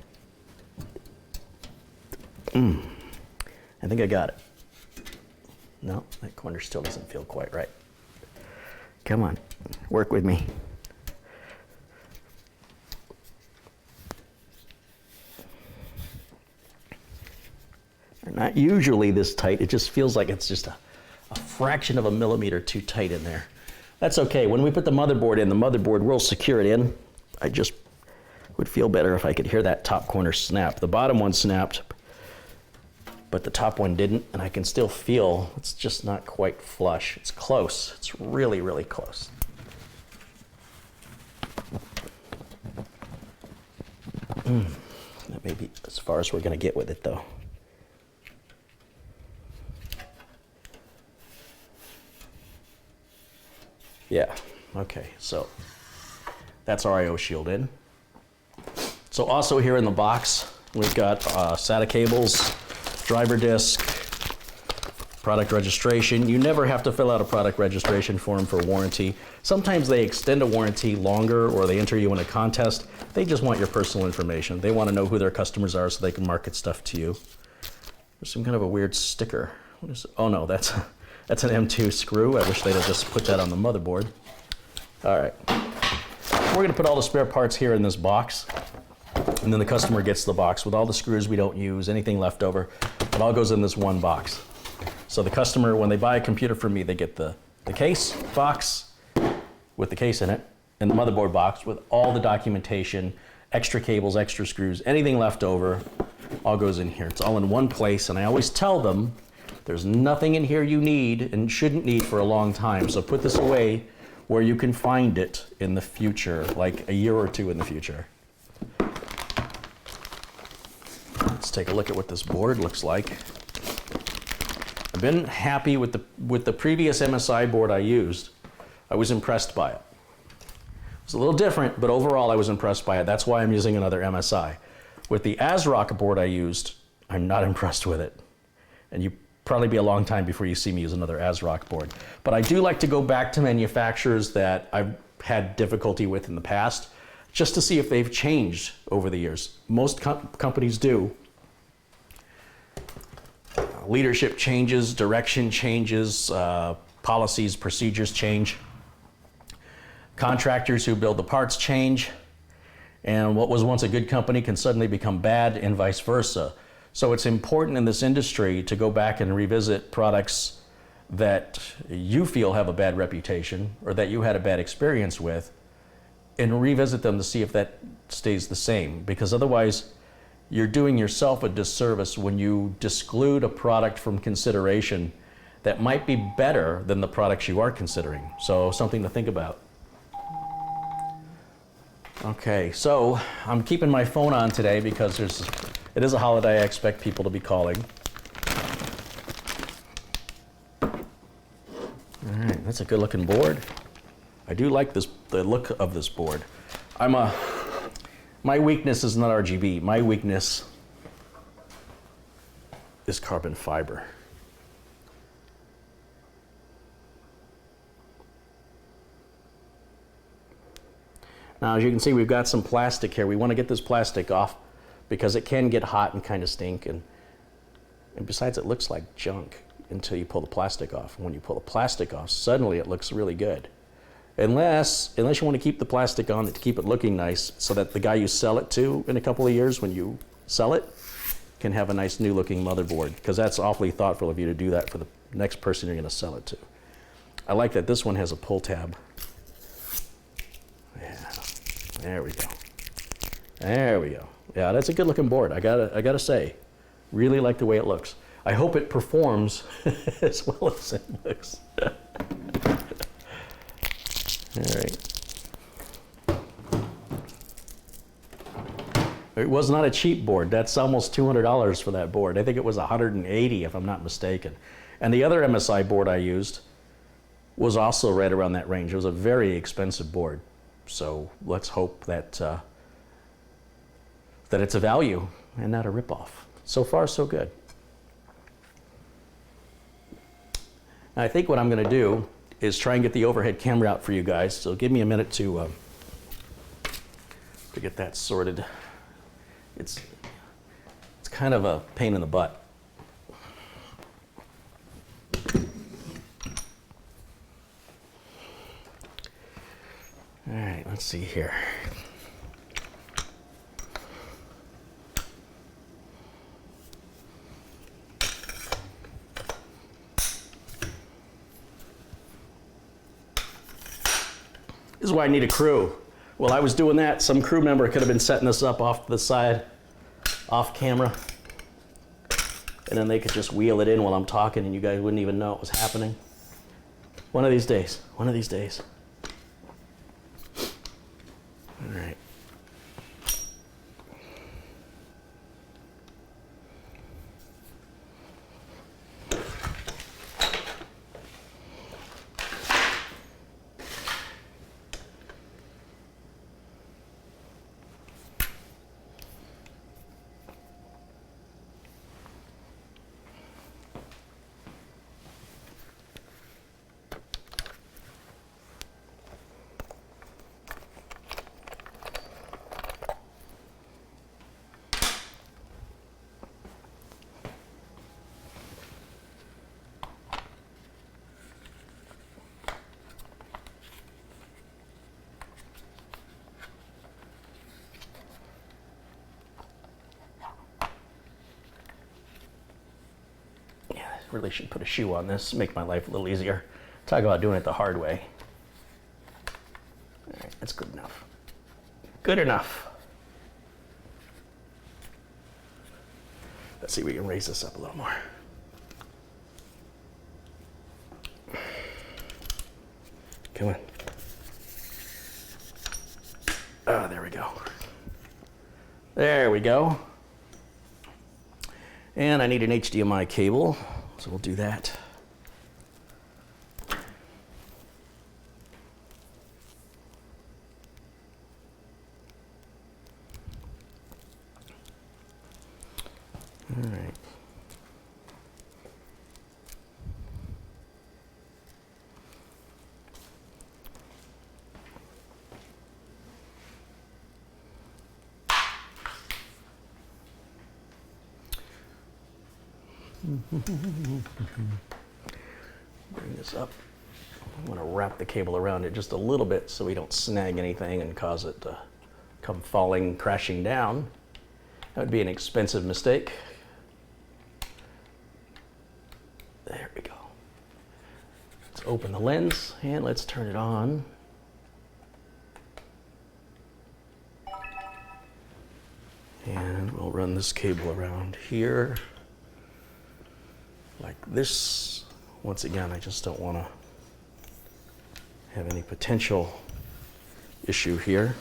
I think I got it. No, that corner still doesn't feel quite right. Come on, work with me. They're not usually this tight. It just feels like it's just a fraction of a millimeter too tight in there. That's okay. When we put the motherboard in, the motherboard will secure it in. I just would feel better if I could hear that top corner snap. The bottom one snapped, but the top one didn't, and I can still feel it's just not quite flush. It's close. It's really, really close. That may be as far as we're going to get with it, though. Yeah, okay, so that's our I/O shield in. So also here in the box, we've got SATA cables, driver disk, product registration. You never have to fill out a product registration form for warranty. Sometimes they extend a warranty longer or they enter you in a contest. They just want your personal information. They want to know who their customers are so they can market stuff to you. There's some kind of a weird sticker. What is it? Oh no, that's an M.2 screw. I wish they'd have just put that on the motherboard. All right. We're going to put all the spare parts here in this box, and then the customer gets the box with all the screws we don't use, anything left over. It all goes in this one box. So the customer, when they buy a computer from me, they get the case box with the case in it, and the motherboard box with all the documentation, extra cables, extra screws, anything left over, all goes in here. It's all in one place, and I always tell them, there's nothing in here you need and shouldn't need for a long time. So put this away where you can find it in the future, like a year or two in the future. Let's take a look at what this board looks like. I've been happy with the previous MSI board I used. I was impressed by it. It's a little different, but overall I was impressed by it. That's why I'm using another MSI. With the ASRock board I used, I'm not impressed with it. And you probably be a long time before you see me use another ASRock board. But I do like to go back to manufacturers that I've had difficulty with in the past, just to see if they've changed over the years. Most companies do. Leadership changes, direction changes, policies, procedures change. Contractors who build the parts change. And what was once a good company can suddenly become bad, and vice versa. So it's important in this industry to go back and revisit products that you feel have a bad reputation or that you had a bad experience with, and revisit them to see if that stays the same. Because otherwise, you're doing yourself a disservice when you disclude a product from consideration that might be better than the products you are considering. So something to think about. Okay, so I'm keeping my phone on today because it is a holiday. I expect people to be calling. All right, that's a good looking board. I do like the look of this board. My weakness is not RGB. My weakness is carbon fiber. Now, as you can see, we've got some plastic here. We want to get this plastic off because it can get hot and kind of stink. And besides, it looks like junk until you pull the plastic off. And when you pull the plastic off, suddenly it looks really good. Unless you want to keep the plastic on it to keep it looking nice so that the guy you sell it to in a couple of years when you sell it can have a nice new looking motherboard, because that's awfully thoughtful of you to do that for the next person you're going to sell it to. I like that this one has a pull tab. There we go. There we go. Yeah, that's a good looking board. I gotta say, really like the way it looks. I hope it performs as well as it looks. All right. It was not a cheap board. That's almost $200 for that board. I think it was $180 if I'm not mistaken. And the other MSI board I used was also right around that range. It was a very expensive board. So let's hope that that it's a value and not a ripoff. So far, so good. Now, I think what I'm going to do is try and get the overhead camera out for you guys. So give me a minute to get that sorted. It's kind of a pain in the butt. All right, let's see here. This is why I need a crew. While I was doing that, some crew member could have been setting this up off to the side, off camera, and then they could just wheel it in while I'm talking and you guys wouldn't even know it was happening. One of these days, one of these days. All right. Really should put a shoe on this, make my life a little easier. Talk about doing it the hard way. All right, that's good enough. Good enough. Let's see if we can raise this up a little more. Come on. Oh, there we go. There we go. And I need an HDMI cable. So we'll do that. All right. Bring this up. I'm going to wrap the cable around it just a little bit so we don't snag anything and cause it to come falling, crashing down. That would be an expensive mistake. There we go. Let's open the lens and let's turn it on. And we'll run this cable around here like this. Once again, I just don't want to have any potential issue here.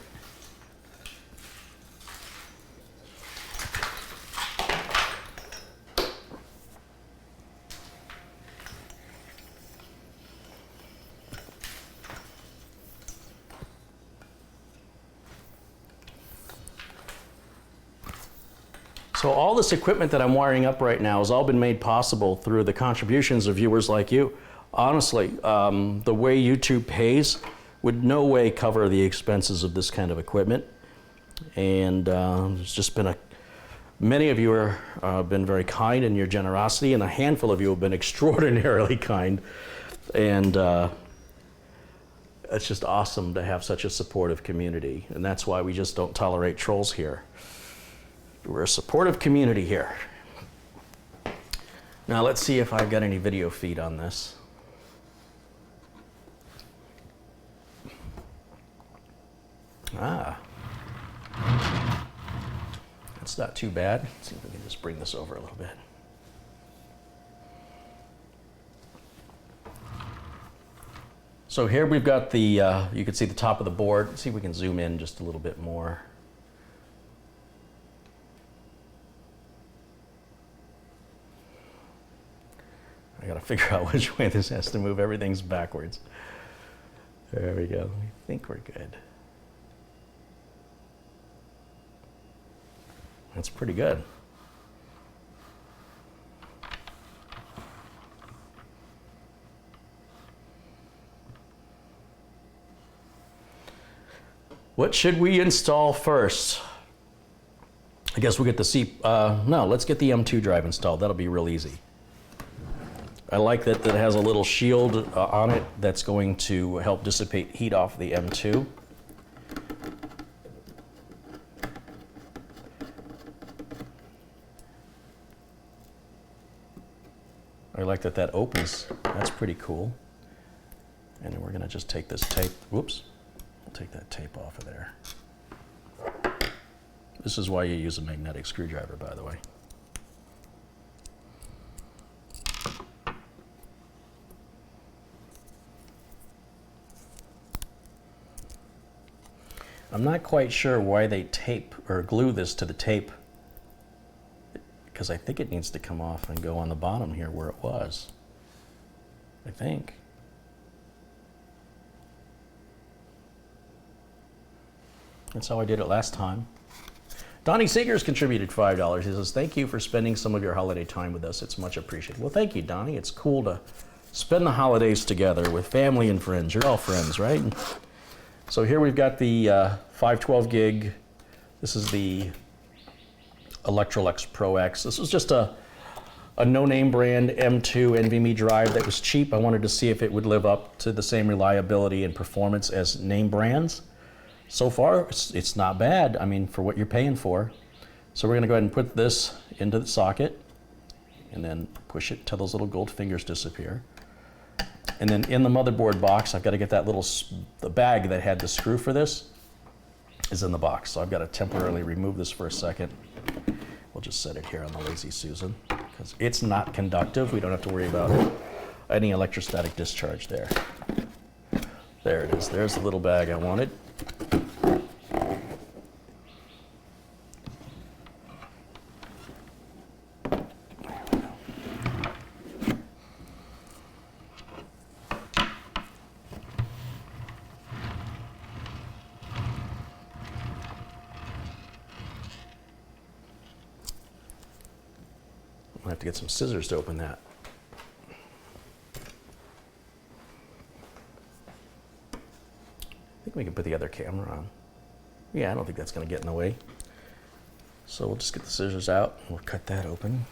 So all this equipment that I'm wiring up right now has all been made possible through the contributions of viewers like you. Honestly, the way YouTube pays would no way cover the expenses of this kind of equipment. And there's just been many of you have been very kind in your generosity, and a handful of you have been extraordinarily kind. And it's just awesome to have such a supportive community. And that's why we just don't tolerate trolls here. We're a supportive community here. Now let's see if I've got any video feed on this. Ah, not too bad. Let's see if we can just bring this over a little bit. So here we've got the, you can see the top of the board. Let's see if we can zoom in just a little bit more. I gotta figure out which way this has to move. Everything's backwards. There we go. I think we're good. That's pretty good. What should we install first? I guess we'll get the no, let's get the M.2 drive installed. That'll be real easy. I like that it has a little shield on it that's going to help dissipate heat off the M.2. I like that that opens. That's pretty cool. And then we're going to just take this tape. Whoops. We'll take that tape off of there. This is why you use a magnetic screwdriver, by the way. I'm not quite sure why they tape or glue this to the tape, because I think it needs to come off and go on the bottom here where it was. I think. That's how I did it last time. Donnie Seegers contributed $5. He says, thank you for spending some of your holiday time with us. It's much appreciated. Well, thank you, Donnie. It's cool to spend the holidays together with family and friends. You're all friends, right? So here we've got the 512 gig. This is the Eluktro Pro X. This was just a no-name brand M.2 NVMe drive that was cheap. I wanted to see if it would live up to the same reliability and performance as name brands. So far, it's not bad. I mean, for what you're paying for. So we're gonna go ahead and put this into the socket and then push it till those little gold fingers disappear. And then in the motherboard box, I've got to get that little, the bag that had the screw for this is in the box. So I've got to temporarily remove this for a second. We'll just set it here on the Lazy Susan because it's not conductive. We don't have to worry about any electrostatic discharge there. There it is. There's the little bag I wanted. I have to get some scissors to open that. I think we can put the other camera on. Yeah, I don't think that's going to get in the way. So we'll just get the scissors out and we'll cut that open.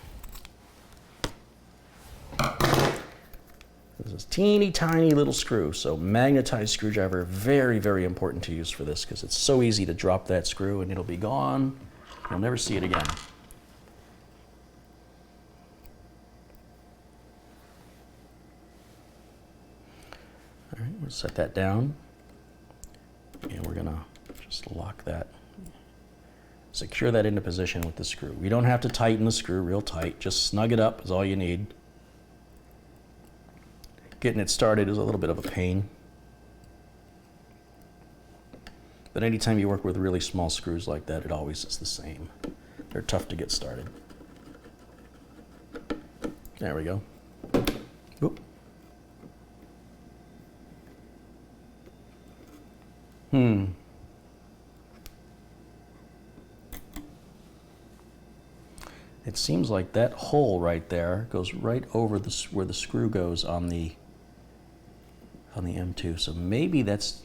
This is teeny tiny little screw, so magnetized screwdriver, very, very important to use for this because it's so easy to drop that screw and it'll be gone. You'll never see it again. All right, we'll set that down and we're gonna just lock that, secure that into position with the screw. We don't have to tighten the screw real tight, just snug it up is all you need. Getting it started is a little bit of a pain. But anytime you work with really small screws like that, it always is the same. They're tough to get started. There we go. Oop. It seems like that hole right there goes right over where the screw goes on the M.2. So maybe that's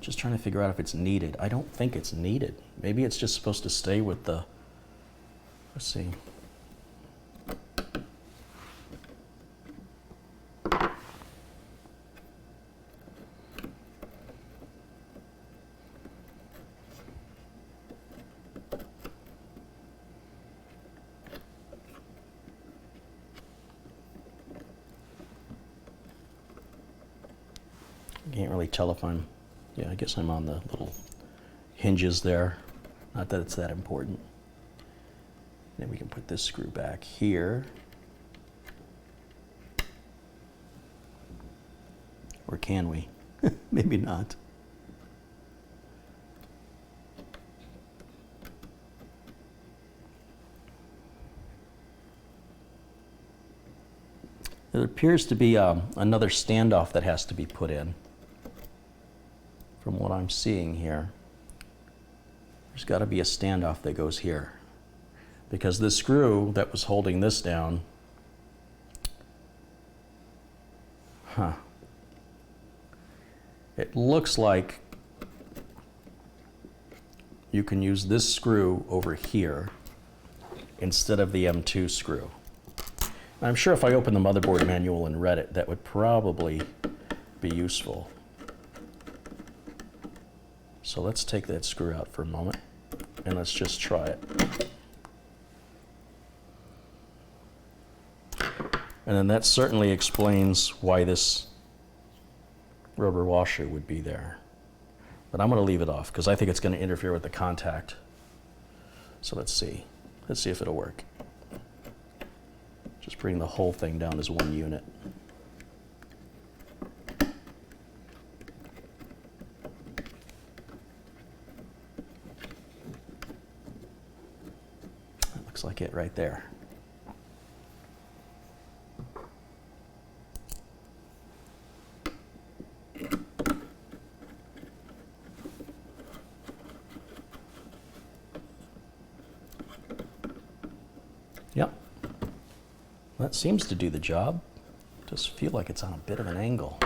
just trying to figure out if it's needed. I don't think it's needed. Maybe it's just supposed to stay with the, let's see. Can't really tell if yeah, I guess I'm on the little hinges there. Not that it's that important. Then we can put this screw back here. Or can we? Maybe not. There appears to be another standoff that has to be put in. From what I'm seeing here, there's got to be a standoff that goes here. Because this screw that was holding this down, it looks like you can use this screw over here instead of the M2 screw. I'm sure if I open the motherboard manual and read it, that would probably be useful. So let's take that screw out for a moment and let's just try it. And then that certainly explains why this rubber washer would be there. But I'm going to leave it off because I think it's going to interfere with the contact. So let's see. Let's see if it'll work. Just bring the whole thing down as one unit. That looks like it right there. Yep. That seems to do the job. Just feel like it's on a bit of an angle.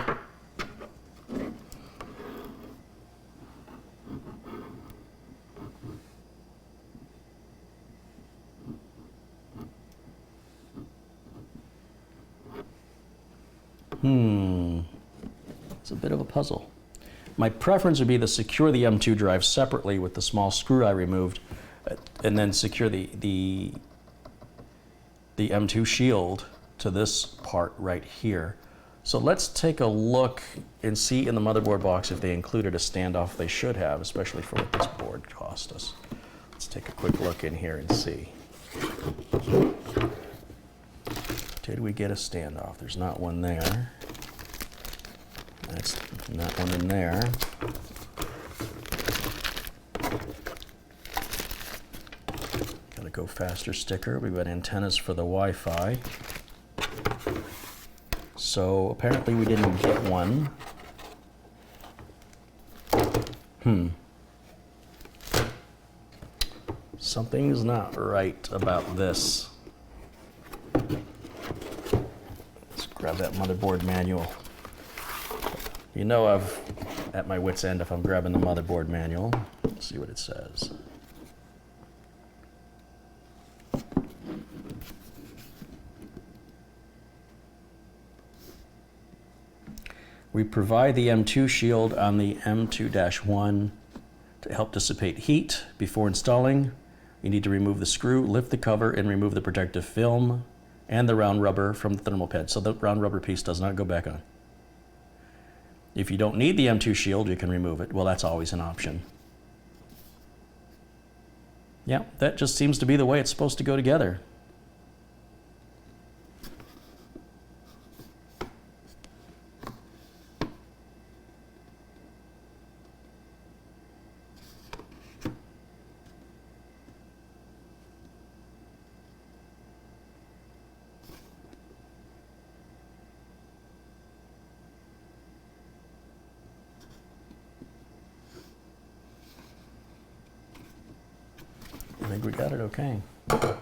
It's a bit of a puzzle. My preference would be to secure the M2 drive separately with the small screw I removed, and then secure the M2 shield to this part right here. So let's take a look and see in the motherboard box if they included a standoff. They should have, especially for what this board cost us. Let's take a quick look in here and see. Did we get a standoff? There's not one there. That's not one in there. Gotta go faster sticker. We've got antennas for the Wi-Fi. So apparently we didn't get one. Something's not right about this. Let's grab that motherboard manual. You know I've at my wit's end if I'm grabbing the motherboard manual. Let's see what it says. We provide the M2 shield on the M2-1 to help dissipate heat. Before installing, you need to remove the screw, lift the cover, and remove the protective film and the round rubber from the thermal pad. So the round rubber piece does not go back on. If you don't need the M2 shield, you can remove it. Well, that's always an option. Yeah, that just seems to be the way it's supposed to go together. I think we got it okay. I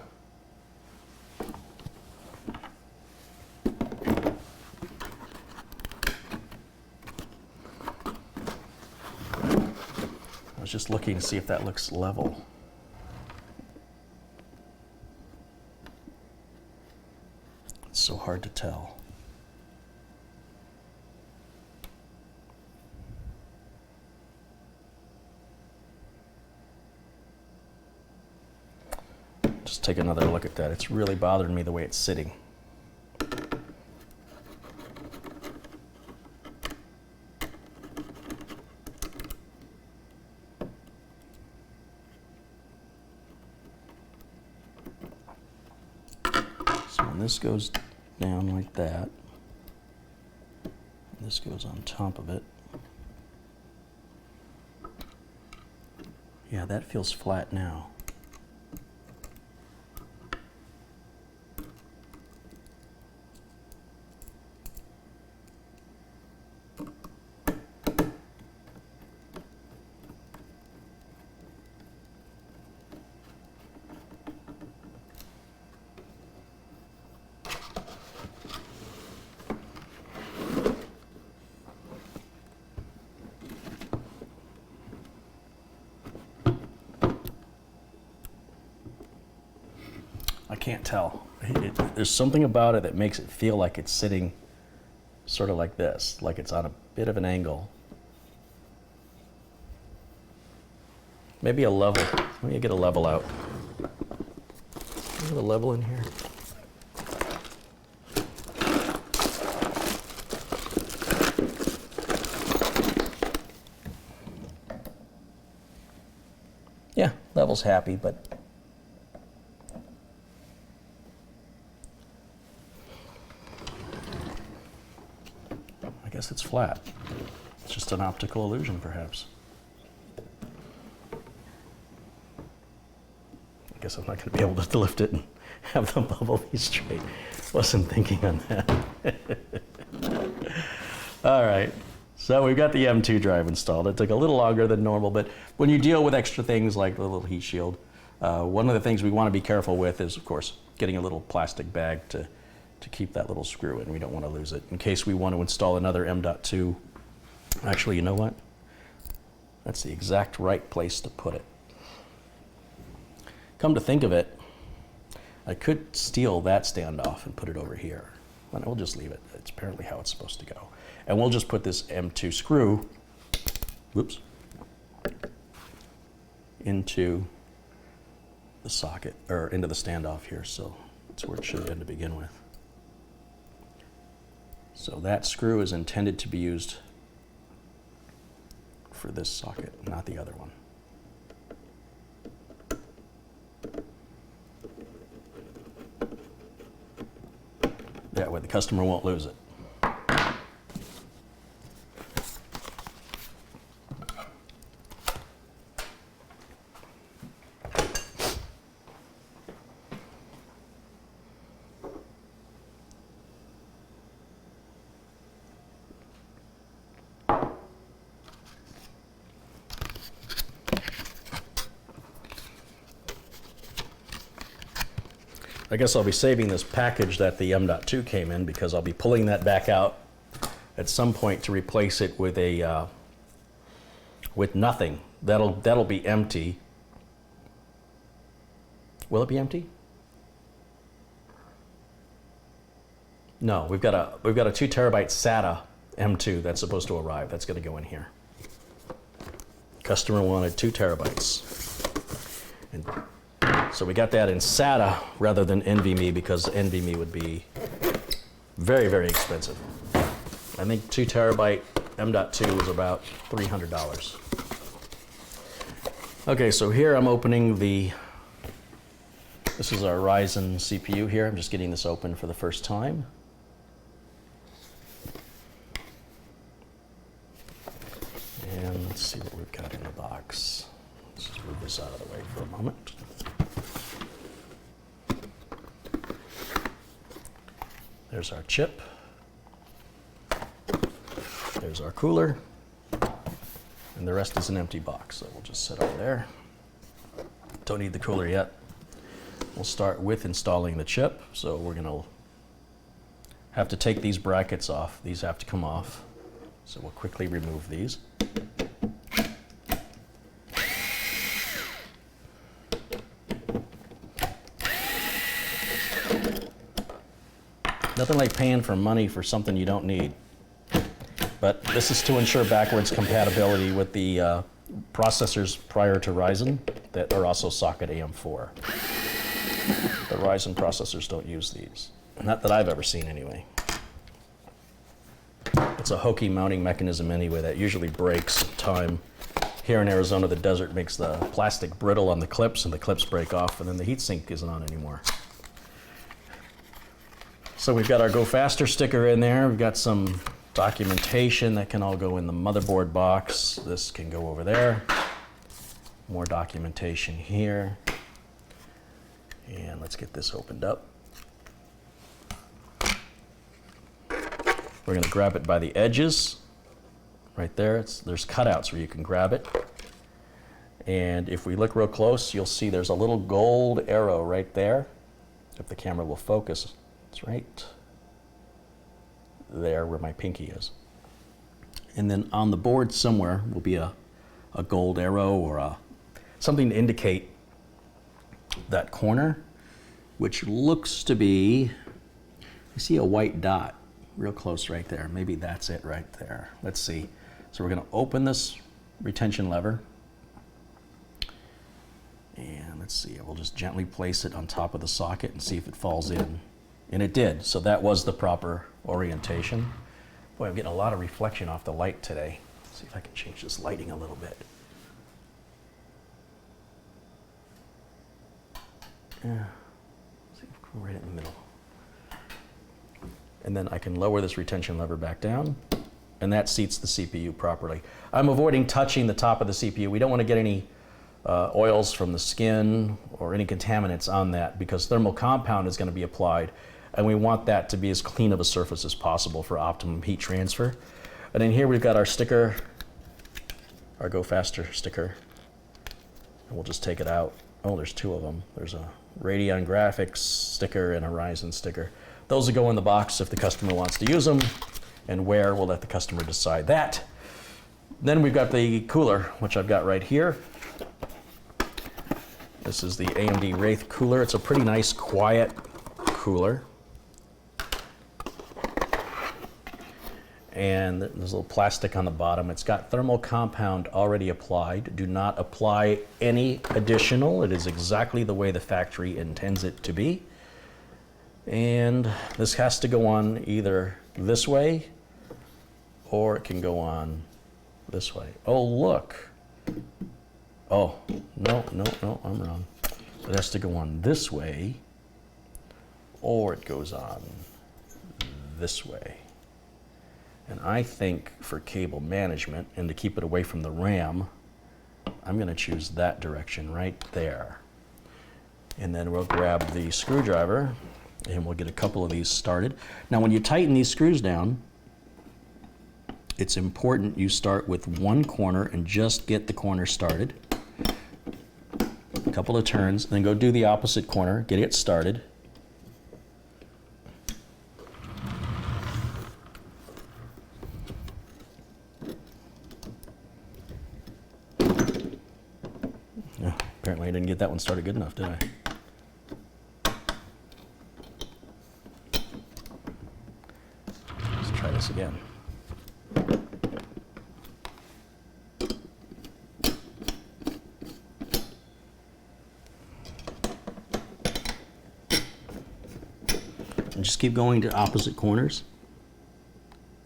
was just looking to see if that looks level. It's so hard to tell. Just take another look at that. It's really bothering me the way it's sitting. this goes down like that. This goes on top of it. Yeah, that feels flat now. I can't tell. There's something about it that makes it feel like it's sitting sort of like this, like it's on a bit of an angle. Maybe a level. Let me get a level out. Is there a level in here? Yeah, level's happy, but I guess it's flat. It's just an optical illusion, perhaps. I guess I'm not going to be able to lift it and have the bubble be straight. Wasn't thinking on that. All right, so we've got the M.2 drive installed. It took a little longer than normal, but when you deal with extra things like the little heat shield, one of the things we want to be careful with is, of course, getting a little plastic bag to keep that little screw in. We don't want to lose it in case we want to install another M.2. Actually, you know what? That's the exact right place to put it. Come to think of it, I could steal that stand off and put it over here. But we'll just leave it. It's apparently how it's supposed to go. And we'll just put this M.2 screw, whoops, into the socket, or into the standoff here. So that's where it should end to begin with. So that screw is intended to be used for this socket, not the other one. That way the customer won't lose it. I guess I'll be saving this package that the M.2 came in because I'll be pulling that back out at some point to replace it with a with nothing. That'll be empty. Will it be empty? No, we've got a 2 terabyte SATA M.2 that's supposed to arrive. That's going to go in here. Customer wanted 2 terabytes. And so we got that in SATA rather than NVMe because NVMe would be very, very expensive. I think 2 terabyte M.2 was about $300. Okay, so here I'm opening this is our RYZEN CPU here. I'm just getting this open for the first time. And let's see what we've got in the box. Let's just move this out of the way for a moment. There's our chip. There's our cooler. And the rest is an empty box, so we'll just set over there. Don't need the cooler yet. We'll start with installing the chip. So we're going to have to take these brackets off. These have to come off. So we'll quickly remove these. Nothing like paying for money for something you don't need. But this is to ensure backwards compatibility with the processors prior to RYZEN that are also socket AM4. The RYZEN processors don't use these. Not that I've ever seen anyway. It's a hokey mounting mechanism anyway that usually breaks time. Here in Arizona, the desert makes the plastic brittle on the clips and the clips break off and then the heatsink isn't on anymore. So we've got our Go Faster sticker in there. We've got some documentation that can all go in the motherboard box. This can go over there. More documentation here. And let's get this opened up. We're going to grab it by the edges. Right there, there's cutouts where you can grab it. And if we look real close, you'll see there's a little gold arrow right there. If the camera will focus, it's right there where my pinky is. And then on the board somewhere will be a gold arrow or something to indicate that corner, which looks to be, you see a white dot real close right there. Maybe that's it right there. Let's see. So we're going to open this retention lever. And let's see, we'll just gently place it on top of the socket and see if it falls in. And it did, so that was the proper orientation. Boy, I'm getting a lot of reflection off the light today. Let's see if I can change this lighting a little bit. Yeah, let's see if we're right in the middle. And then I can lower this retention lever back down, and that seats the CPU properly. I'm avoiding touching the top of the CPU. We don't want to get any oils from the skin or any contaminants on that because thermal compound is going to be applied, and we want that to be as clean of a surface as possible for optimum heat transfer. And then here we've got our sticker, our Go Faster sticker, and we'll just take it out. Oh, there's two of them. There's a Radeon graphics sticker and a RYZEN sticker. Those will go in the box if the customer wants to use them, and where we'll let the customer decide that. Then we've got the cooler, which I've got right here. This is the AMD Wraith cooler. It's a pretty nice, quiet cooler. And there's a little plastic on the bottom. It's got thermal compound already applied. Do not apply any additional. It is exactly the way the factory intends it to be. And this has to go on either this way or it can go on this way. Oh, look. Oh, no, I'm wrong. It has to go on this way, or it goes on this way. And I think for cable management and to keep it away from the RAM, I'm going to choose that direction right there. And then we'll grab the screwdriver and we'll get a couple of these started. Now, when you tighten these screws down, it's important you start with one corner and just get the corner started. A couple of turns, then go do the opposite corner, get it started. Oh, apparently I didn't get that one started good enough, did I? Let's try this again. Just keep going to opposite corners.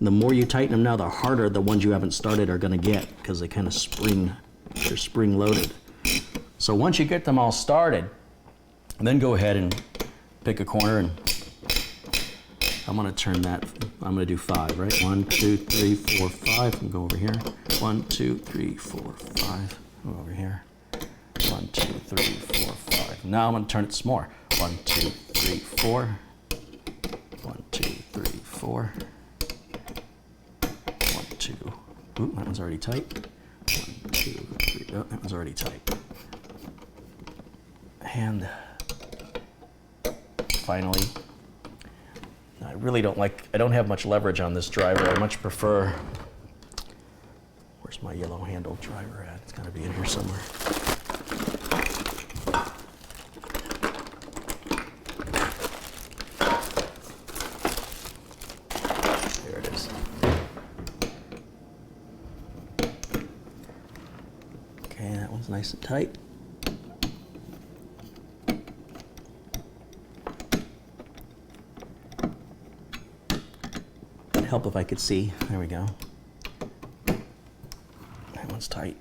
The more you tighten them now, the harder the ones you haven't started are going to get because they kind of they're spring loaded. So once you get them all started, then go ahead and pick a corner, and I'm going to turn that, I'm going to do 5, right? 1, 2, 3, 4, 5, and go over here. 1, 2, 3, 4, 5, go over here. 1, 2, 3, 4, 5. Now I'm going to turn it some more. 1, 2, 3, 4. 1, 2, 3, 4. 1, 2. Ooh, that one's already tight. 1, 2, 3. Oh, that one's already tight. And finally, I really don't I don't have much leverage on this driver. I much prefer, where's my yellow handled driver at? It's got to be in here somewhere. Nice and tight. It'd help if I could see. There we go. That one's tight.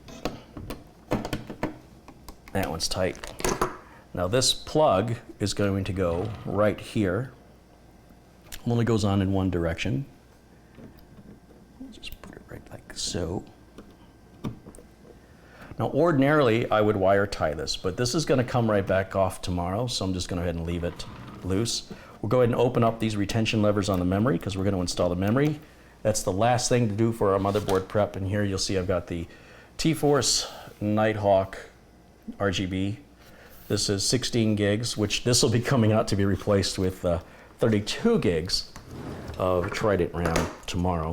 That one's tight. Now this plug is going to go right here. only goes on in one direction. Just put it right like so. Now, ordinarily, I would wire tie this, but this is going to come right back off tomorrow, so I'm just going to go ahead and leave it loose. We'll go ahead and open up these retention levers on the memory because we're going to install the memory. That's the last thing to do for our motherboard prep, and here you'll see I've got the T-Force Nighthawk RGB. This is 16 gigs, which this will be coming out to be replaced with 32 gigs of Trident RAM tomorrow.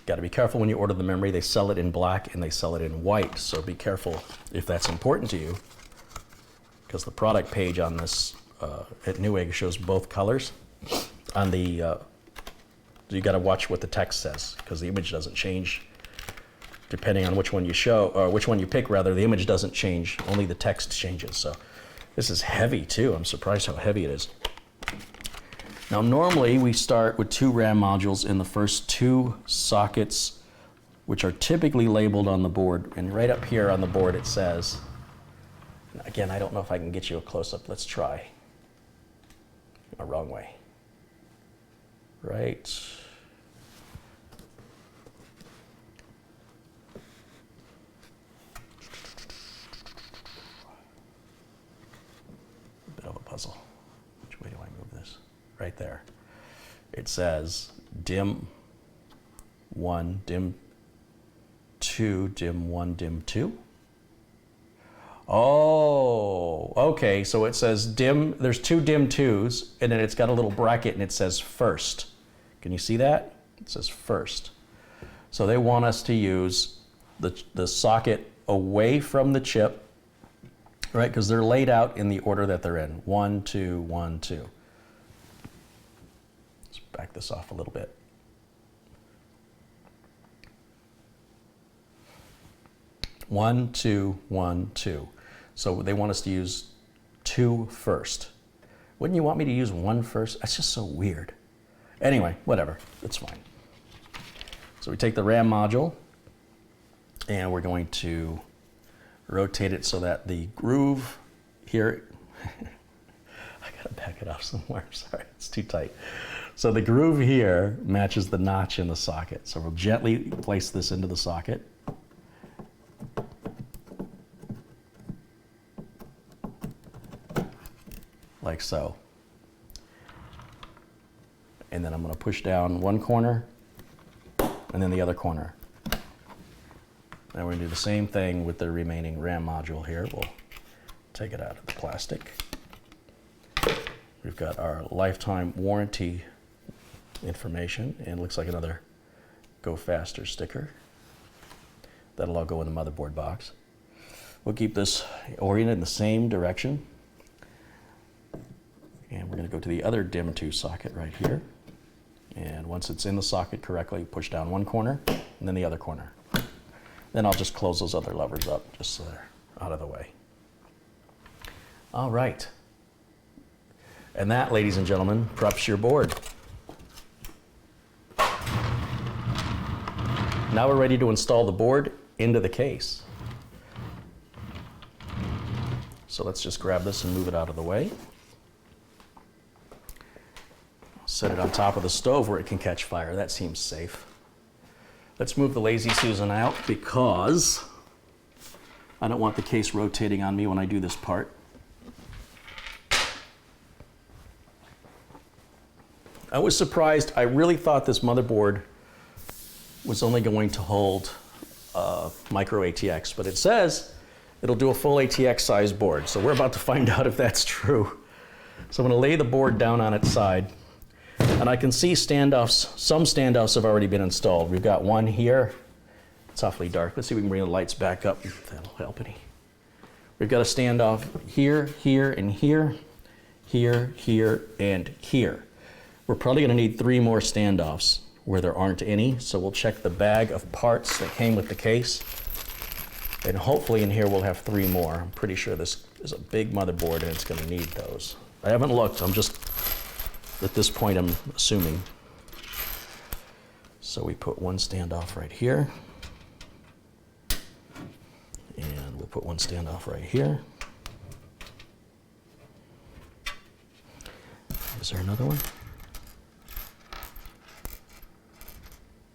Got to be careful when you order the memory. They sell it in black and they sell it in white, so be careful if that's important to you, because the product page on this at Newegg shows both colors. On the you got to watch what the text says, because the image doesn't change depending on which one you show, or which one you pick rather. The image doesn't change, only the text changes. So this is heavy too. I'm surprised how heavy it is. Now, normally we start with 2 RAM modules in the first 2 sockets, which are typically labeled on the board. And right up here on the board it says, again, I don't know if I can get you a close-up. Let's try. Oh, wrong way. Right. A bit of a puzzle. Which way do I move this? Right there. It says DIMM 1, DIMM 2, DIMM 1, DIMM 2. Oh, okay, so it says DIMM, there's 2 DIMM 2s, and then it's got a little bracket and it says first. Can you see that? It says first. So they want us to use the socket away from the chip, right? Because they're laid out in the order that they're in. 1, 2, 1, 2. Back this off a little bit. One, two, 1, 2. So they want us to use 2 first. Wouldn't you want me to use 1 first? That's just so weird. Anyway, whatever, it's fine. So we take the RAM module and we're going to rotate it so that the groove here, I gotta back it off somewhere, sorry, it's too tight. So the groove here matches the notch in the socket. So we'll gently place this into the socket. Like so. And then I'm going to push down one corner and then the other corner. Now we're going to do the same thing with the remaining RAM module here. We'll take it out of the plastic. We've got our lifetime warranty information, and it looks like another Go Faster sticker. That'll all go in the motherboard box. We'll keep this oriented in the same direction. And we're going to go to the other DIMM 2 socket right here. And once it's in the socket correctly, push down one corner and then the other corner. Then I'll just close those other levers up just so they're out of the way. All right. And that, ladies and gentlemen, preps your board. Now we're ready to install the board into the case. So let's just grab this and move it out of the way. Set it on top of the stove where it can catch fire. That seems safe. Let's move the Lazy Susan out because I don't want the case rotating on me when I do this part. I was surprised. I really thought this motherboard was only going to hold micro ATX, but it says it'll do a full ATX size board. So we're about to find out if that's true. So I'm going to lay the board down on its side, and I can see standoffs. Some standoffs have already been installed. We've got one here. It's awfully dark. Let's see if we can bring the lights back up. That'll help any. We've got a standoff here, here, and here, here, here, and here. We're probably going to need 3 more standoffs where there aren't any, so we'll check the bag of parts that came with the case, and hopefully in here we'll have 3 more. I'm pretty sure this is a big motherboard and it's going to need those. I haven't looked, I'm just, at this point I'm assuming. So we put one standoff right here. And we'll put one standoff right here. Is there another one?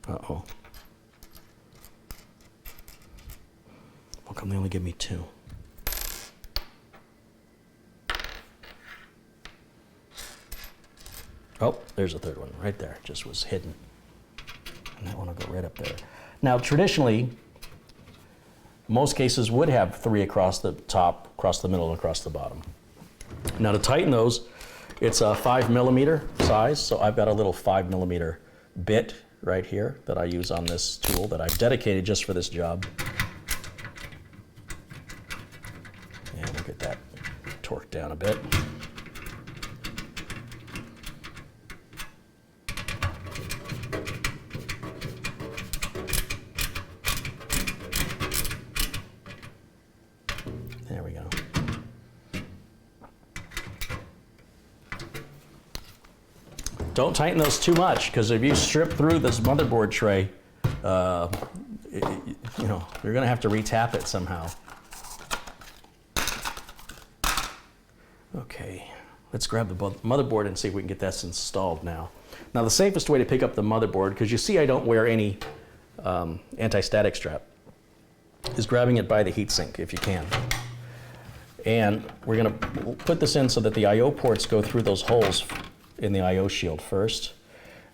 Uh-oh. How come they only give me two? Oh, there's a third one right there. Just was hidden. And that one will go right up there. Now, traditionally, most cases would have three across the top, across the middle, and across the bottom. Now, to tighten those, it's a 5mm size, so I've got a little 5mm bit right here that I use on this tool that I've dedicated just for this job. And we'll get that torqued down a bit. There we go. Don't tighten those too much, because if you strip through this motherboard tray, you know, you're going to have to retap it somehow. Okay, let's grab the motherboard and see if we can get this installed now. Now, the safest way to pick up the motherboard, because you see I don't wear any anti-static strap, is grabbing it by the heatsink if you can. And we're going to put this in so that the I/O ports go through those holes in the I/O shield first.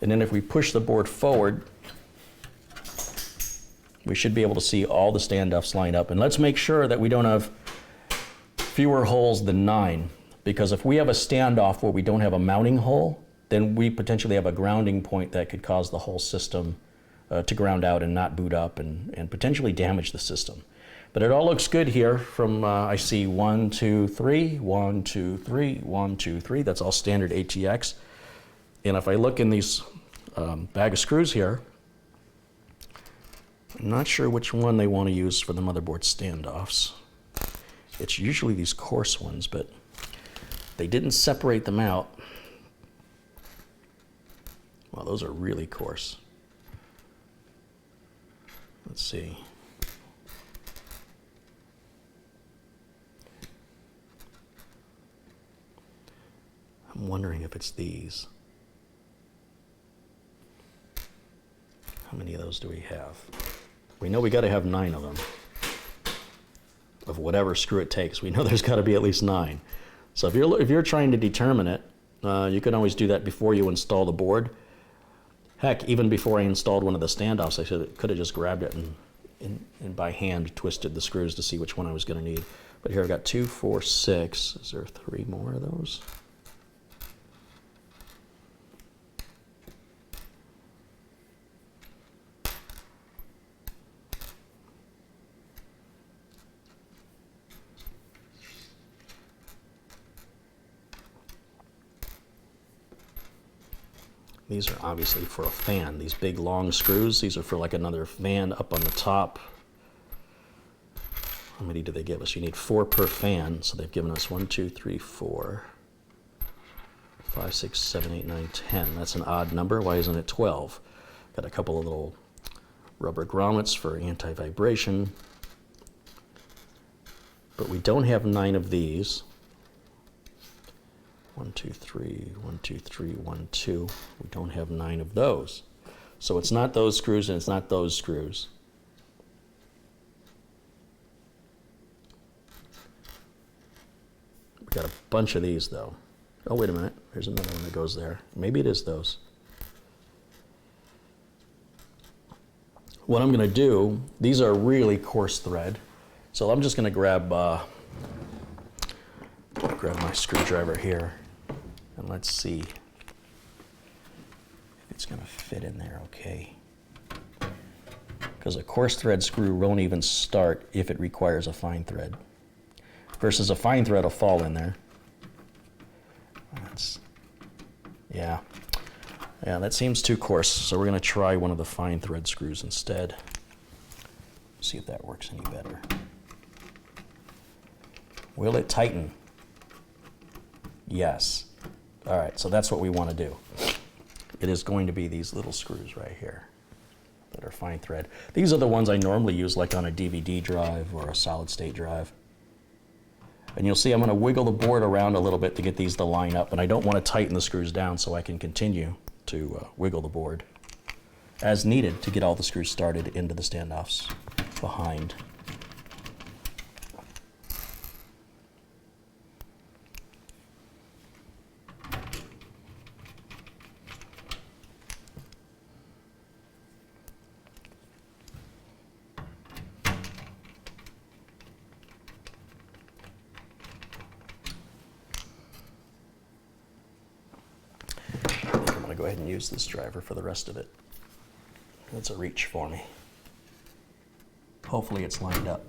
And then if we push the board forward, we should be able to see all the standoffs line up. And let's make sure that we don't have fewer holes than 9, because if we have a standoff where we don't have a mounting hole, then we potentially have a grounding point that could cause the whole system to ground out and not boot up and potentially damage the system. But it all looks good here from, I see 1, 2, 3, 1, 2, 3, 1, 2, 3. That's all standard ATX. And if I look in these bag of screws here, I'm not sure which one they want to use for the motherboard standoffs. It's usually these coarse ones, but they didn't separate them out. Well, those are really coarse. Let's see. I'm wondering if it's these. How many of those do we have? We know we got to have 9 of them. Of whatever screw it takes. We know there's got to be at least 9. So if you're trying to determine it, you can always do that before you install the board. Heck, even before I installed one of the standoffs, I could have just grabbed it and by hand twisted the screws to see which one I was going to need. But here I've got 2, 4, 6. Is there 3 more of those? These are obviously for a fan. These big long screws, these are for like another fan up on the top. How many do they give us? You need 4 per fan, so they've given us 1, 2, 3, 4, 5, 6, 7, 8, 9, 10. That's an odd number. Why isn't it 12? Got a couple of little rubber grommets for anti-vibration. But we don't have 9 of these. 1, 2, 3, 1, 2, 3, 1, 2. We don't have 9 of those. So it's not those screws and it's not those screws. We got a bunch of these though. Oh, wait a minute. There's another one that goes there. Maybe it is those. What I'm going to do, these are really coarse thread. So I'm just going to grab my screwdriver here. And let's see if it's going to fit in there okay. Because a coarse thread screw won't even start if it requires a fine thread. Versus a fine thread will fall in there. Yeah, that seems too coarse. So we're going to try one of the fine thread screws instead. See if that works any better. Will it tighten? Yes. All right, so that's what we want to do. It is going to be these little screws right here. that are fine thread. These are the ones I normally use like on a DVD drive or a solid state drive. And you'll see I'm going to wiggle the board around a little bit to get these to line up, and I don't want to tighten the screws down so I can continue to wiggle the board as needed to get all the screws started into the standoffs behind. Go ahead and use this driver for the rest of it. That's a reach for me. Hopefully it's lined up.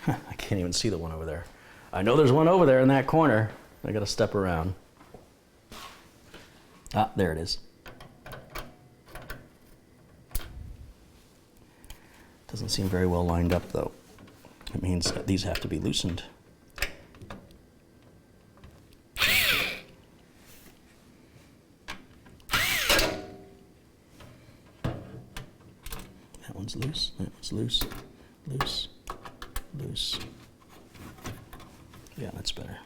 I can't even see the one over there. I know there's one over there in that corner. I gotta step around. Ah, there it is. Doesn't seem very well lined up though. It means that these have to be loosened. That one's loose, that one's loose, loose, loose. Yeah, that's better.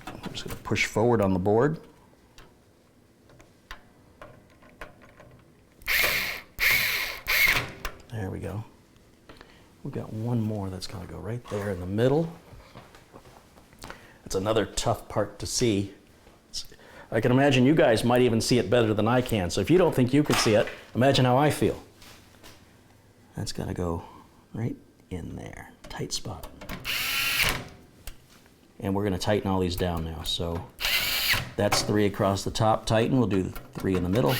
I'm just gonna push forward on the board. There we go. We've got one more that's going to go right there in the middle. It's another tough part to see. I can imagine you guys might even see it better than I can. So if you don't think you can see it, imagine how I feel. That's got to go right in there. Tight spot. And we're going to tighten all these down now. So that's 3 across the top. Tighten. We'll do 3 in the middle.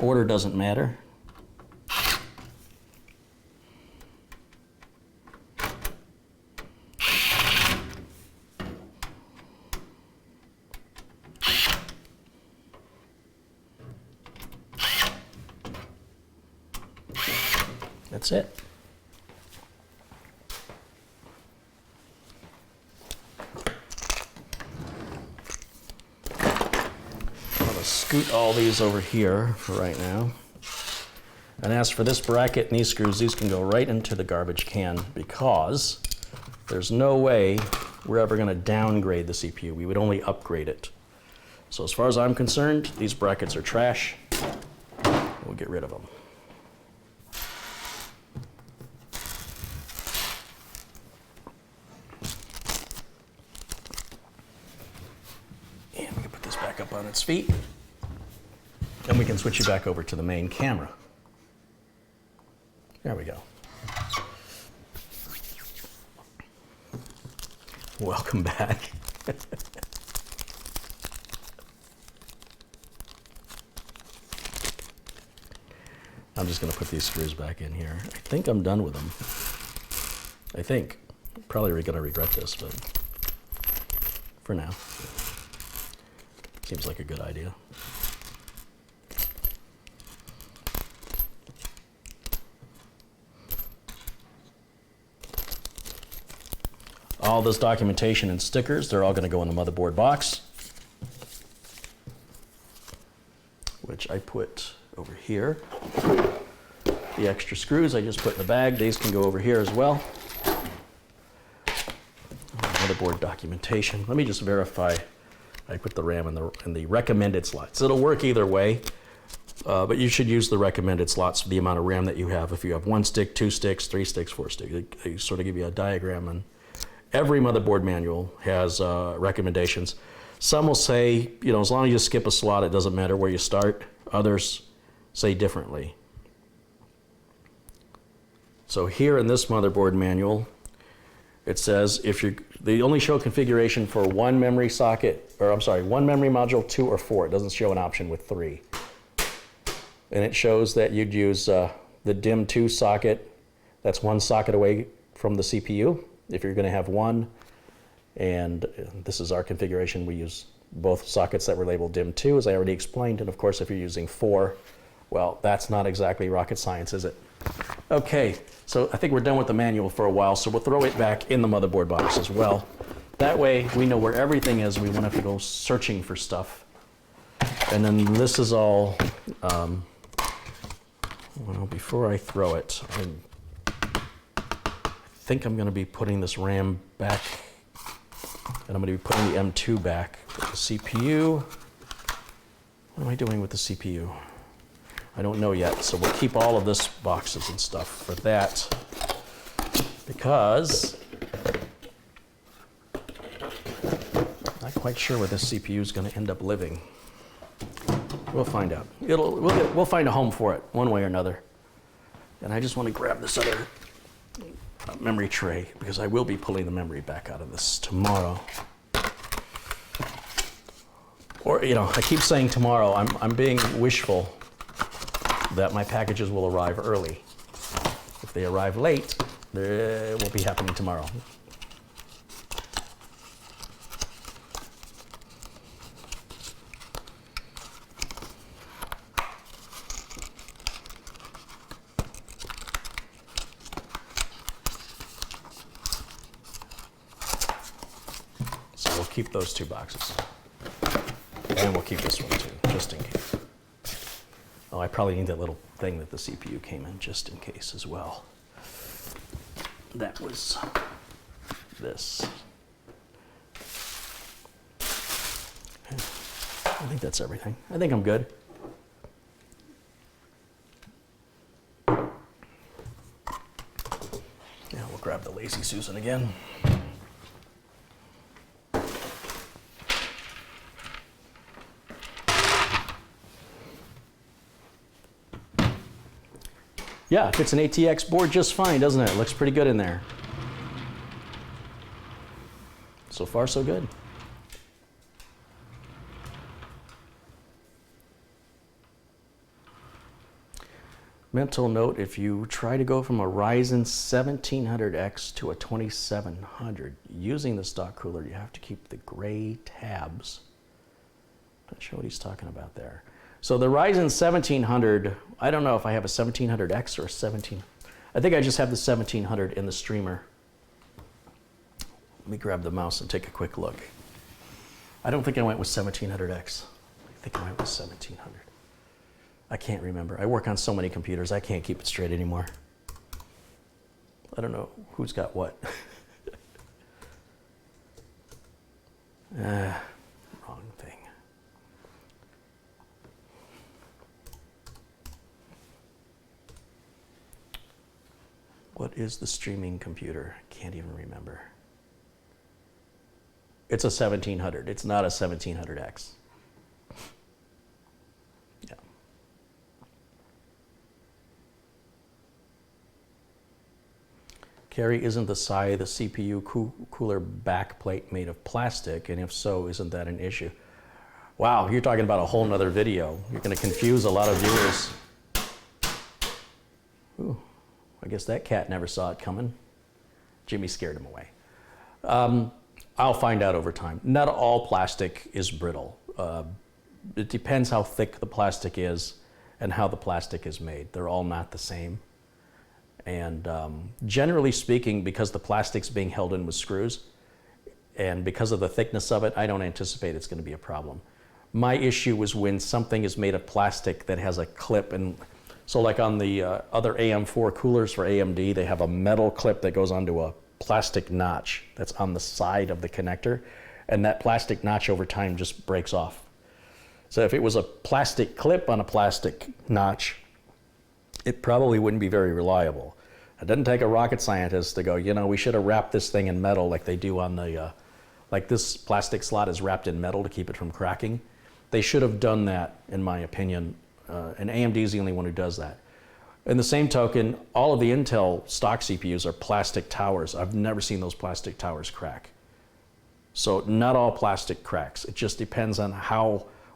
Order doesn't matter. That's it. I'm going to scoot all these over here for right now. And as for this bracket and these screws, these can go right into the garbage can because there's no way we're ever going to downgrade the CPU. We would only upgrade it. So as far as I'm concerned, these brackets are trash. We'll get rid of them. On its feet, and we can switch you back over to the main camera. There we go. Welcome back. I'm just going to put these screws back in here. I think I'm done with them. I think. Probably going to regret this, but for now. Seems like a good idea. All this documentation and stickers, they're all going to go in the motherboard box, which I put over here. The extra screws I just put in the bag. These can go over here as well. Motherboard documentation. Let me just verify. I put the RAM in the recommended slots. It'll work either way, but you should use the recommended slots for the amount of RAM that you have. If you have 1 stick, 2 sticks, 3 sticks, 4 sticks, they sort of give you a diagram. And every motherboard manual has recommendations. Some will say, you know, as long as you skip a slot, it doesn't matter where you start. Others say differently. So here in this motherboard manual, it says they only show configuration for 1 memory socket, or I'm sorry, 1 memory module, 2 or 4. It doesn't show an option with 3. And it shows that you'd use the M.2 socket. That's 1 socket away from the CPU, if you're going to have 1. And this is our configuration. We use both sockets that were labeled M.2, as I already explained. And of course, if you're using 4, Well, that's not exactly rocket science, is it? Okay, so I think we're done with the manual for a while, so we'll throw it back in the motherboard box as well. That way we know where everything is. We won't have to go searching for stuff. And then this is all, well, before I throw it, I think I'm going to be putting this RAM back, and I'm going to be putting the M.2 back. The CPU, what am I doing with the CPU? I don't know yet, so we'll keep all of this boxes and stuff for that, because I'm not quite sure where this CPU is going to end up living. We'll find out. We'll find a home for it one way or another. And I just want to grab this other memory tray because I will be pulling the memory back out of this tomorrow. Or, you know, I keep saying tomorrow. I'm being wishful that my packages will arrive early. If they arrive late, it won't be happening tomorrow. Keep those two boxes. And we'll keep this one too, just in case. Oh, I probably need that little thing that the CPU came in just in case as well. That was this. I think that's everything. I think I'm good. Yeah, we'll grab the Lazy Susan again. Yeah, it fits an ATX board just fine, doesn't it? It looks pretty good in there. So far, so good. Mental note, if you try to go from a RYZEN 1700X to a 2700 using the stock cooler, you have to keep the gray tabs. Not sure what he's talking about there. So the RYZEN 1700, I don't know if I have a 1700X or a 17. I think I just have the 1700 in the streamer. Let me grab the mouse and take a quick look. I don't think I went with 1700X. I think I went with 1700. I can't remember. I work on so many computers, I can't keep it straight anymore. I don't know who's got what. Wrong thing. What is the streaming computer? Can't even remember. It's a 1700. It's not a 1700X. Yeah. Carey, isn't the side the CPU cooler backplate made of plastic? And if so, isn't that an issue? Wow, you're talking about a whole nother video. You're going to confuse a lot of viewers. Ooh. I guess that cat never saw it coming. Jimmy scared him away. I'll find out over time. Not all plastic is brittle. It depends how thick the plastic is and how the plastic is made. They're all not the same. And generally speaking, because the plastic's being held in with screws, and because of the thickness of it, I don't anticipate it's going to be a problem. My issue is when something is made of plastic that has a clip, and so like on the other AM4 coolers for AMD, they have a metal clip that goes onto a plastic notch that's on the side of the connector, and that plastic notch over time just breaks off. So if it was a plastic clip on a plastic notch, it probably wouldn't be very reliable. It doesn't take a rocket scientist to go, you know, we should have wrapped this thing in metal like they do on the, like this plastic slot is wrapped in metal to keep it from cracking. They should have done that, in my opinion. And AMD is the only one who does that. In the same token, all of the Intel stock CPUs are plastic towers. I've never seen those plastic towers crack. So not all plastic cracks. It just depends on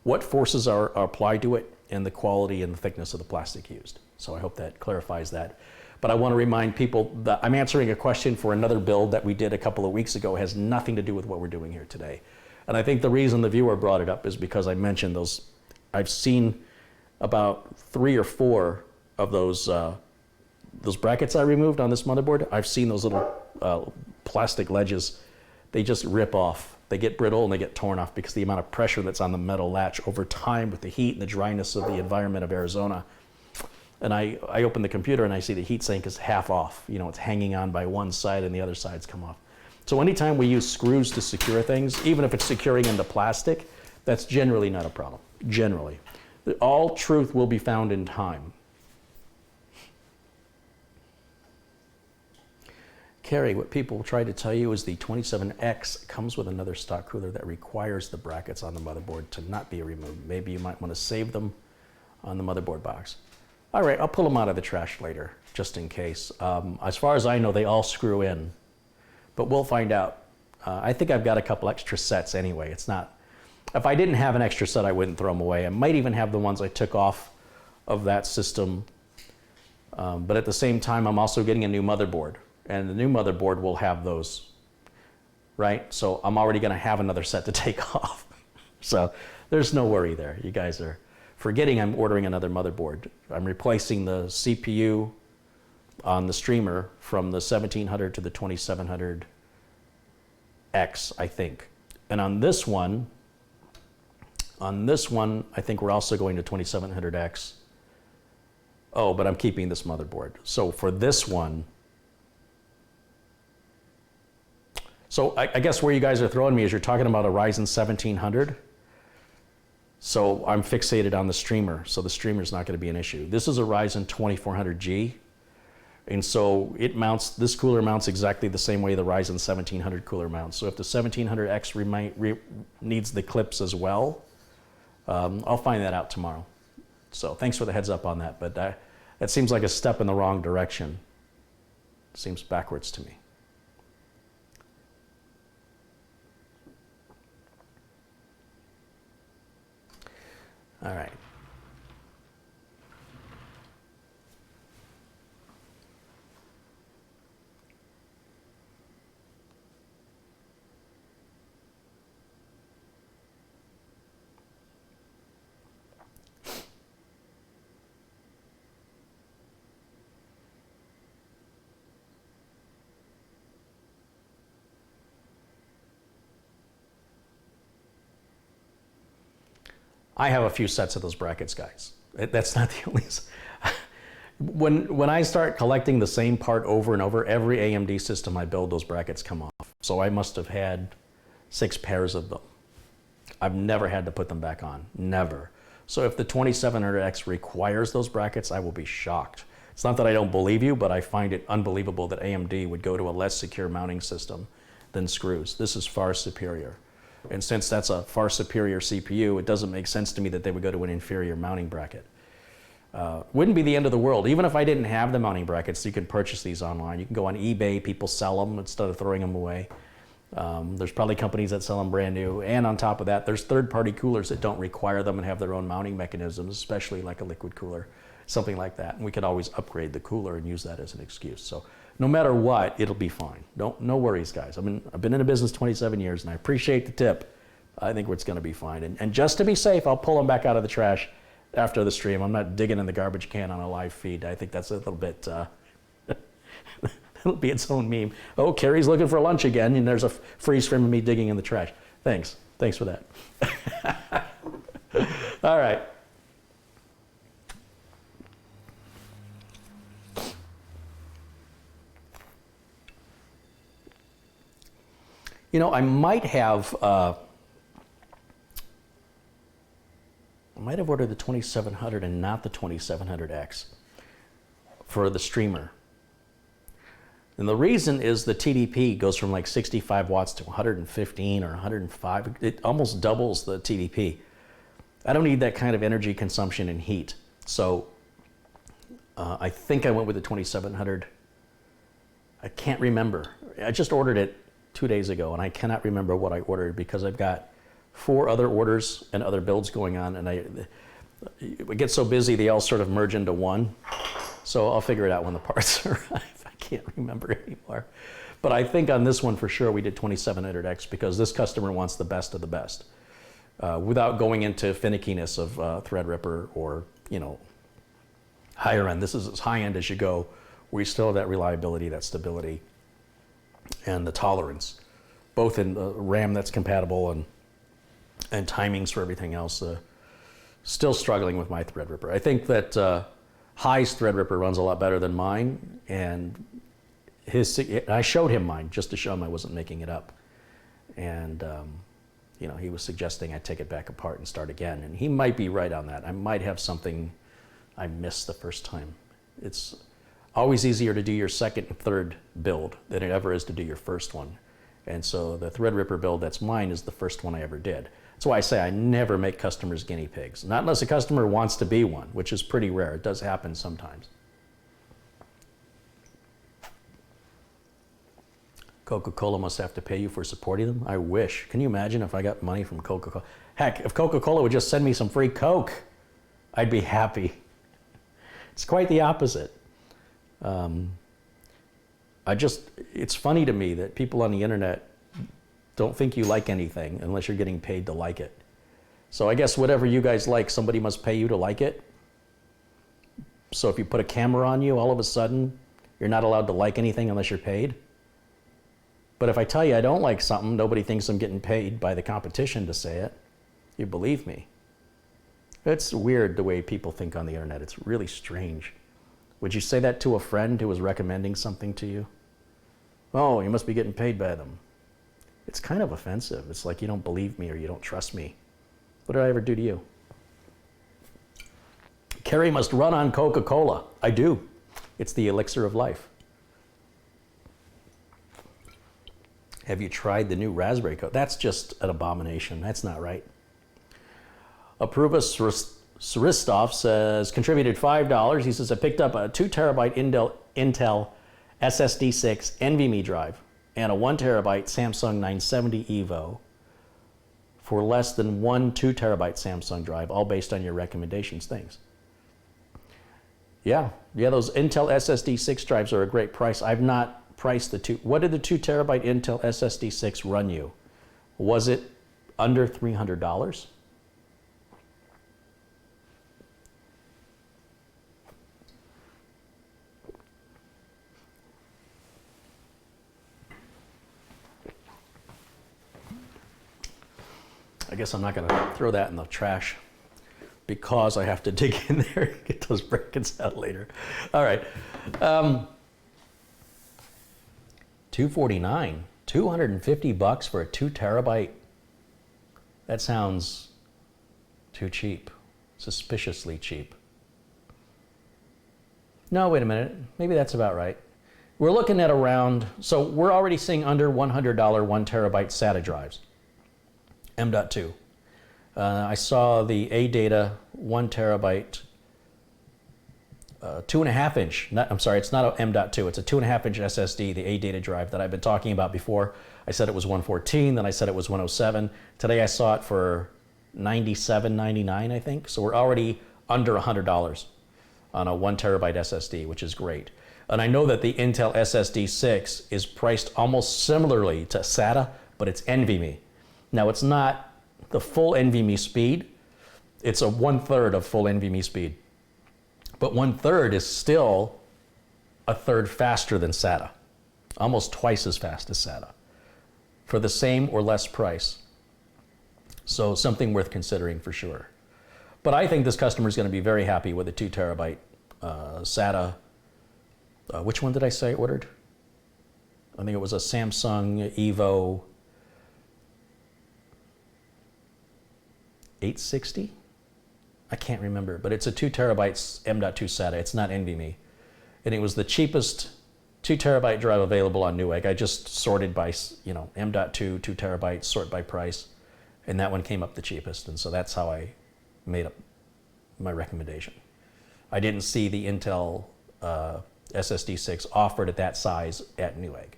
what forces are applied to it and the quality and the thickness of the plastic used. So I hope that clarifies that. But I want to remind people that I'm answering a question for another build that we did a couple of weeks ago. It has nothing to do with what we're doing here today. And I think the reason the viewer brought it up is because I mentioned those. I've seen about 3 or 4 of those brackets I removed on this motherboard. I've seen those little plastic ledges. They just rip off. They get brittle and they get torn off because the amount of pressure that's on the metal latch over time with the heat and the dryness of the environment of Arizona. And I open the computer and I see the heat sink is half off. You know, it's hanging on by one side and the other side's come off. So anytime we use screws to secure things, even if it's securing into plastic, that's generally not a problem, generally. All truth will be found in time. Carey, what people try to tell you is the 27X comes with another stock cooler that requires the brackets on the motherboard to not be removed. Maybe you might want to save them on the motherboard box. All right, I'll pull them out of the trash later, just in case. As far as I know, they all screw in, but we'll find out. I think I've got a couple extra sets anyway. It's not, if I didn't have an extra set, I wouldn't throw them away. I might even have the ones I took off of that system. But at the same time, I'm also getting a new motherboard, and the new motherboard will have those, right? So I'm already gonna have another set to take off. So there's no worry there. You guys are forgetting I'm ordering another motherboard. I'm replacing the CPU on the streamer from the 1700 to the 2700X, I think. And on this one, I think we're also going to 2700X. Oh, but I'm keeping this motherboard. So for this one, so I guess where you guys are throwing me is you're talking about a Ryzen 1700. So I'm fixated on the streamer, so the streamer's not going to be an issue. This is a Ryzen 2400G, and so it mounts, this cooler mounts exactly the same way the Ryzen 1700 cooler mounts. So if the 1700X needs the clips as well, I'll find that out tomorrow. So thanks for the heads up on that, but that seems like a step in the wrong direction. Seems backwards to me. All right. I have a few sets of those brackets, guys. That's not the only. When I start collecting the same part over and over, every AMD system I build, those brackets come off. So I must have had 6 pairs of them. I've never had to put them back on, never. So if the 2700X requires those brackets, I will be shocked. It's not that I don't believe you, but I find it unbelievable that AMD would go to a less secure mounting system than screws. This is far superior. And since that's a far superior CPU, it doesn't make sense to me that they would go to an inferior mounting bracket. Wouldn't be the end of the world. Even if I didn't have the mounting brackets, you can purchase these online. You can go on eBay, people sell them instead of throwing them away. There's probably companies that sell them brand new. And on top of that, there's third-party coolers that don't require them and have their own mounting mechanisms, especially like a liquid cooler, something like that. And we could always upgrade the cooler and use that as an excuse. So no matter what, it'll be fine. No worries, guys. I've been in the business 27 years, and I appreciate the tip. I think it's going to be fine. And just to be safe, I'll pull them back out of the trash after the stream. I'm not digging in the garbage can on a live feed. I think that's a little bit, it'll be its own meme. Oh, Carey's looking for lunch again, and there's a freeze frame of me digging in the trash. Thanks for that. All right. You know, I might have ordered the 2700 and not the 2700X for the streamer. And the reason is the TDP goes from like 65 watts to 115 or 105. It almost doubles the TDP. I don't need that kind of energy consumption and heat. So I think I went with the 2700. I can't remember. I just ordered it 2 days ago, and I cannot remember what I ordered because I've got 4 other orders and other builds going on, and it gets so busy they all sort of merge into one. So I'll figure it out when the parts arrive. I can't remember anymore. But I think on this one for sure we did 2700X because this customer wants the best of the best without going into finickiness of Threadripper or you know, higher end. This is as high end as you go, where you still have that reliability, that stability, and the tolerance, both in RAM that's compatible and timings for everything else. Still struggling with my Threadripper. I think that High's Threadripper runs a lot better than mine, and I showed him mine just to show him I wasn't making it up. And you know, he was suggesting I take it back apart and start again, and he might be right on that. I might have something I missed the first time. It's always easier to do your second and third build than it ever is to do your first one. And so the Threadripper build that's mine is the first one I ever did. That's why I say I never make customers guinea pigs. Not unless a customer wants to be one, which is pretty rare. It does happen sometimes. Coca-Cola must have to pay you for supporting them? I wish. Can you imagine if I got money from Coca-Cola? Heck, if Coca-Cola would just send me some free Coke, I'd be happy. It's quite the opposite. It's funny to me that people on the internet don't think you like anything unless you're getting paid to like it. So I guess whatever you guys like, somebody must pay you to like it. So if you put a camera on you, all of a sudden, you're not allowed to like anything unless you're paid. But if I tell you I don't like something, nobody thinks I'm getting paid by the competition to say it. You believe me. It's weird the way people think on the internet. It's really strange. Would you say that to a friend who was recommending something to you? Oh, you must be getting paid by them. It's kind of offensive. It's like you don't believe me or you don't trust me. What did I ever do to you? Carey must run on Coca-Cola. I do. It's the elixir of life. Have you tried the new Raspberry Code? That's just an abomination. That's not right. Apruva Suristov says, contributed $5. He says, I picked up a 2 terabyte Intel SSD 6 NVMe drive and a 1 terabyte Samsung 970 EVO for less than one 2 terabyte Samsung drive, all based on your recommendations. Thanks. Yeah, those Intel SSD 6 drives are a great price. I've not priced the two. What did the 2 terabyte Intel SSD 6 run you? Was it under $300? I guess I'm not going to throw that in the trash because I have to dig in there and get those brackets out later. All right. $249, $250 for a 2 terabyte. That sounds too cheap, suspiciously cheap. No, wait a minute. Maybe that's about right. We're looking at around, so we're already seeing under $100 1 terabyte SATA drives. M.2. I saw the ADATA 1 terabyte 2.5 inch, it's not an M.2, it's a 2.5 inch SSD, the ADATA drive that I've been talking about before. I said it was 114, then I said it was 107. Today I saw it for $97.99, I think. So we're already under $100 on a 1 terabyte SSD, which is great. And I know that the Intel SSD 6 is priced almost similarly to SATA, but it's NVMe. Now it's not the full NVMe speed, it's a 1/3 of full NVMe speed. But 1/3 is still a third faster than SATA, almost twice as fast as SATA, for the same or less price. So something worth considering for sure. But I think this customer is going to be very happy with a 2 terabyte SATA. Which one did I say ordered? I think it was a Samsung Evo 860. I can't remember, but it's a 2 terabytes M.2 SATA. It's not NVMe. And it was the cheapest 2 terabyte drive available on Newegg. I just sorted by, M.2, 2 terabytes, sort by price. And that one came up the cheapest. And so that's how I made up my recommendation. I didn't see the Intel SSD 6 offered at that size at Newegg.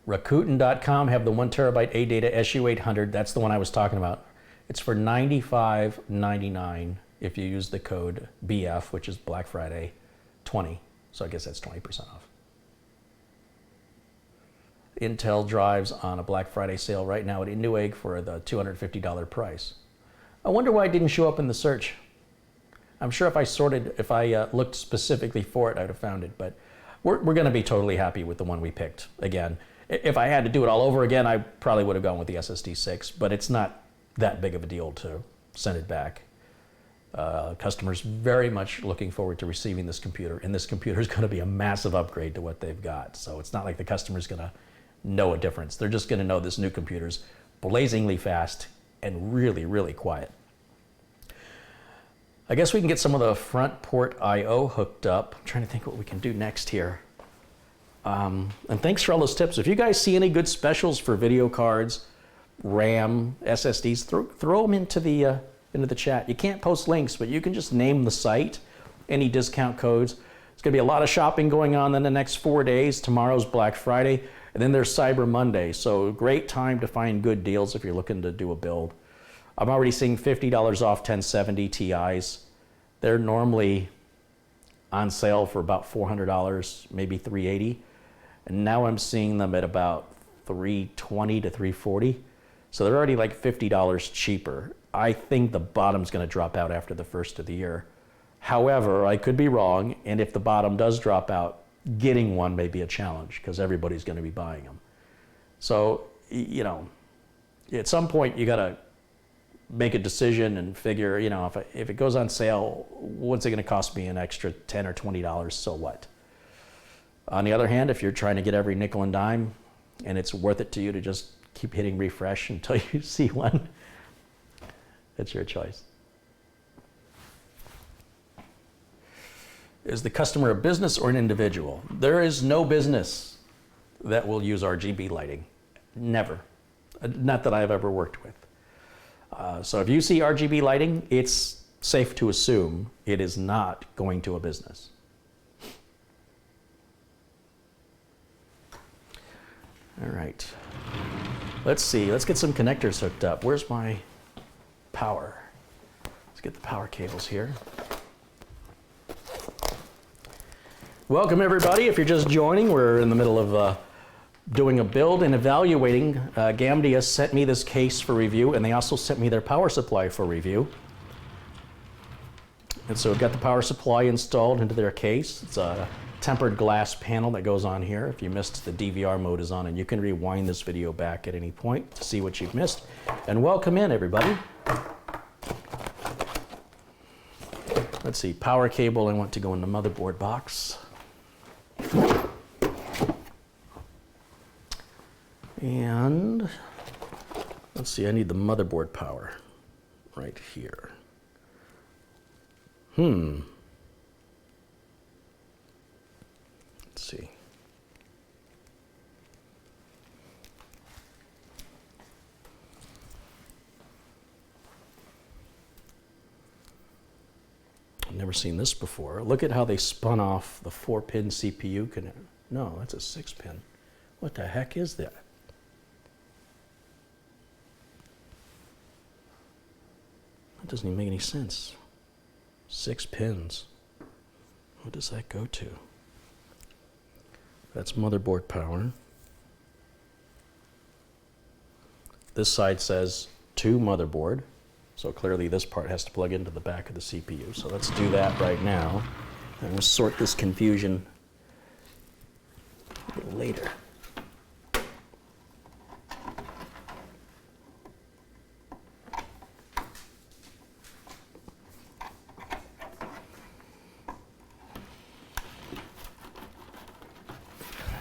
Rakuten.com have the 1 terabyte ADATA SU800. That's the one I was talking about. It's for $95.99 if you use the code BF, which is Black Friday 20. So I guess that's 20% off. Intel drives on a Black Friday sale right now at Newegg for the $250 price. I wonder why it didn't show up in the search. I'm sure if I looked specifically for it, I'd have found it, but we're going to be totally happy with the one we picked. Again, if I had to do it all over again, I probably would have gone with the SSD 6, but it's not that big of a deal to send it back. Customers very much looking forward to receiving this computer, and this computer is going to be a massive upgrade to what they've got. So it's not like the customer's going to know a difference. They're just going to know this new computer's blazingly fast and really, really quiet. I guess we can get some of the front port I/O hooked up. I'm trying to think what we can do next here. And thanks for all those tips. If you guys see any good specials for video cards, RAM, SSDs, throw them into the chat. You can't post links, but you can just name the site, any discount codes. There's going to be a lot of shopping going on in the next 4 days. Tomorrow's Black Friday, and then there's Cyber Monday. So great time to find good deals if you're looking to do a build. I'm already seeing $50 off 1070 Ti's. They're normally on sale for about $400, maybe $380. And now I'm seeing them at about $320 to $340. So they're already like $50 cheaper. I think the bottom's going to drop out after the first of the year. However, I could be wrong, and if the bottom does drop out, getting one may be a challenge because everybody's going to be buying them. So, you know, at some point you got to make a decision and figure, you know, if it goes on sale, what's it going to cost me an extra $10 or $20? So what? On the other hand, if you're trying to get every nickel and dime and it's worth it to you to just keep hitting refresh until you see one, it's your choice. Is the customer a business or an individual? There is no business that will use RGB lighting. Never. Not that I've ever worked with. So if you see RGB lighting, it's safe to assume it is not going to a business. All right. Let's see. Let's get some connectors hooked up. Where's my power? Let's get the power cables here. Welcome everybody. If you're just joining, we're in the middle of doing a build and evaluating. Gamdias sent me this case for review, and they also sent me their power supply for review. And so we've got the power supply installed into their case. It's a tempered glass panel that goes on here. If you missed, the DVR mode is on, and you can rewind this video back at any point to see what you've missed. And welcome in, everybody. Let's see, power cable I want to go in the motherboard box. And let's see, I need the motherboard power right here. Let's see. I've never seen this before. Look at how they spun off the 4-pin CPU connector. No, that's a 6-pin. What the heck is that? That doesn't even make any sense. 6 pins. What does that go to? That's motherboard power. This side says to motherboard. So clearly this part has to plug into the back of the CPU. So let's do that right now. And we'll sort this confusion a little later.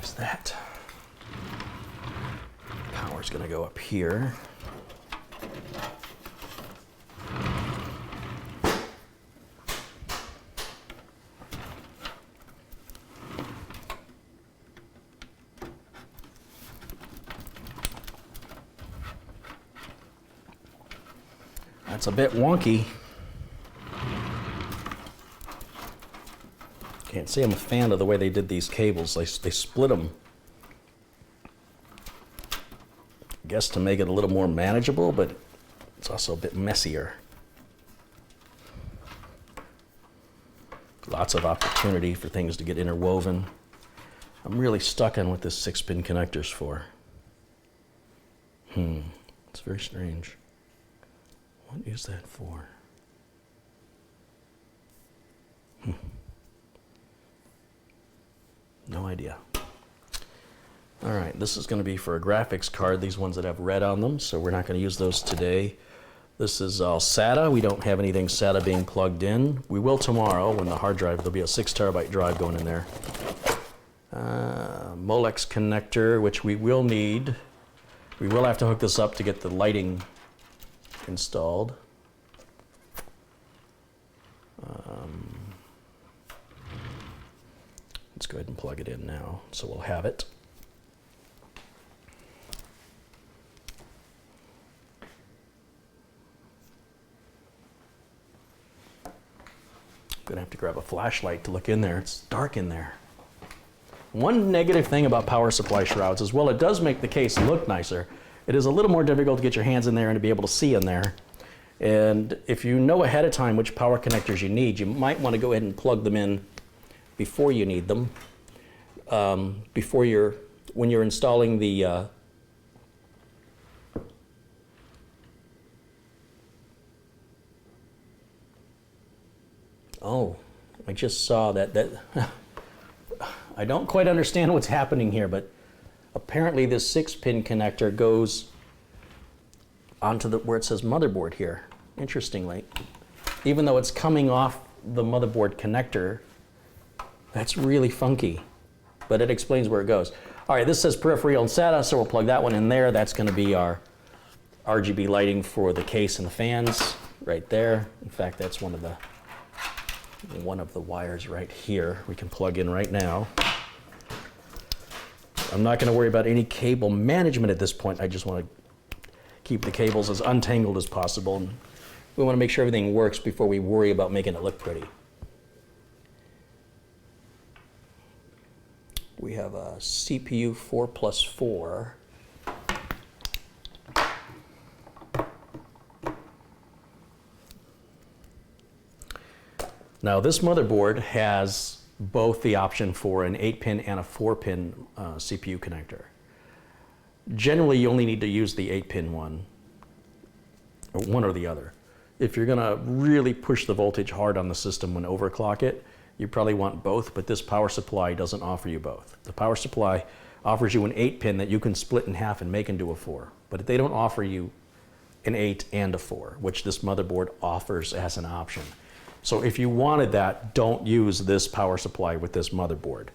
There's that. Power's going to go up here. That's a bit wonky. Can't say I'm a fan of the way they did these cables. They split them. I guess to make it a little more manageable, but it's also a bit messier. Lots of opportunity for things to get interwoven. I'm really stuck on what this 6-pin connector's for. It's very strange. What is that for? No idea. All right, this is going to be for a graphics card, these ones that have red on them, so we're not going to use those today. This is all SATA. We don't have anything SATA being plugged in. We will tomorrow when the hard drive, there'll be a 6 terabyte drive going in there. Molex connector, which we will need. We will have to hook this up to get the lighting installed. Let's go ahead and plug it in now, so we'll have it. I'm gonna have to grab a flashlight to look in there. It's dark in there. One negative thing about power supply shrouds is, well, it does make the case look nicer. It is a little more difficult to get your hands in there and to be able to see in there. And if you know ahead of time which power connectors you need, you might want to go ahead and plug them in before you need them. When you're installing the oh, I just saw that I don't quite understand what's happening here, but apparently this 6-pin connector goes onto where it says motherboard here. Interestingly, even though it's coming off the motherboard connector, that's really funky, but it explains where it goes. All right, this says peripheral and SATA, so we'll plug that one in there. That's going to be our RGB lighting for the case and the fans right there. In fact, that's one of the wires right here we can plug in right now. I'm not going to worry about any cable management at this point. I just want to keep the cables as untangled as possible. And we want to make sure everything works before we worry about making it look pretty. We have a CPU 4+4. Now this motherboard has both the option for an 8-pin and a 4-pin CPU connector. Generally, you only need to use the 8-pin one, or one or the other. If you're gonna really push the voltage hard on the system when overclock it, you probably want both, but this power supply doesn't offer you both. The power supply offers you an 8-pin that you can split in half and make into a 4, but they don't offer you an 8 and a 4, which this motherboard offers as an option. So if you wanted that, don't use this power supply with this motherboard.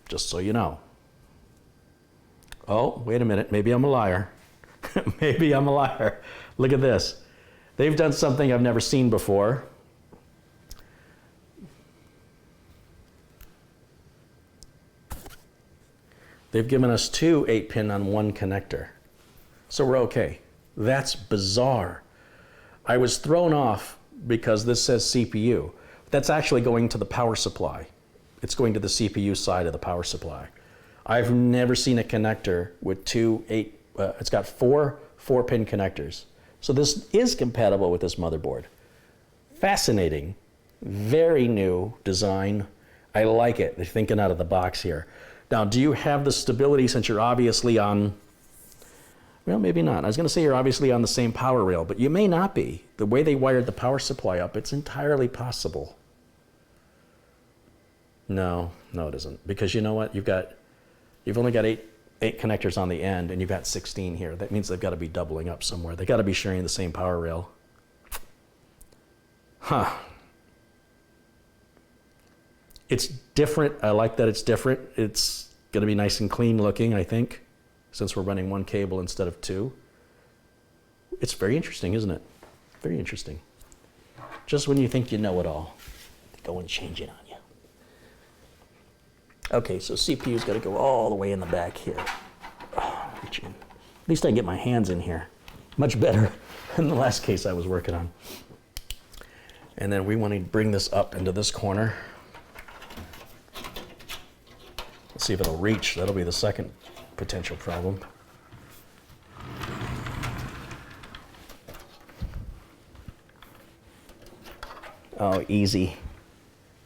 Just so you know. Oh, wait a minute, maybe I'm a liar. Maybe I'm a liar. Look at this. They've done something I've never seen before. They've given us 2 8-pin on one connector. So we're okay. That's bizarre. I was thrown off because this says CPU. That's actually going to the power supply. It's going to the CPU side of the power supply. I've never seen a connector with it's got 4 4-pin connectors. So this is compatible with this motherboard. Fascinating, very new design. I like it. They're thinking out of the box here. Now, do you have the stability since you're obviously on, well, maybe not. I was going to say you're obviously on the same power rail, but you may not be. The way they wired the power supply up, it's entirely possible. No, it isn't. Because you know what? You've only got eight connectors on the end, and you've got 16 here. That means they've got to be doubling up somewhere. They've got to be sharing the same power rail. Huh. It's different. I like that it's different. It's going to be nice and clean looking, I think, since we're running 1 cable instead of 2. It's very interesting, isn't it? Very interesting. Just when you think you know it all, they go and change it on you. Okay, so CPU's got to go all the way in the back here. Oh, reach in. At least I can get my hands in here. Much better than the last case I was working on. And then we want to bring this up into this corner. Let's see if it'll reach. That'll be the second potential problem. Oh, easy.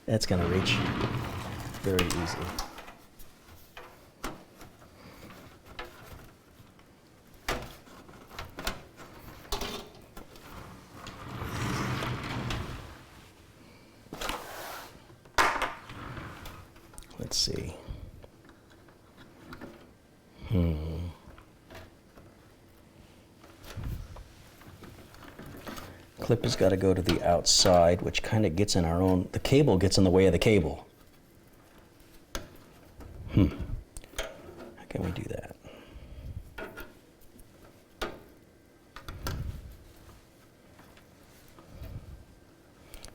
That's gonna reach. Very easy. Let's see. Clip has got to go to the outside, which kind of gets in our own, the cable gets in the way of the cable. How can we do that?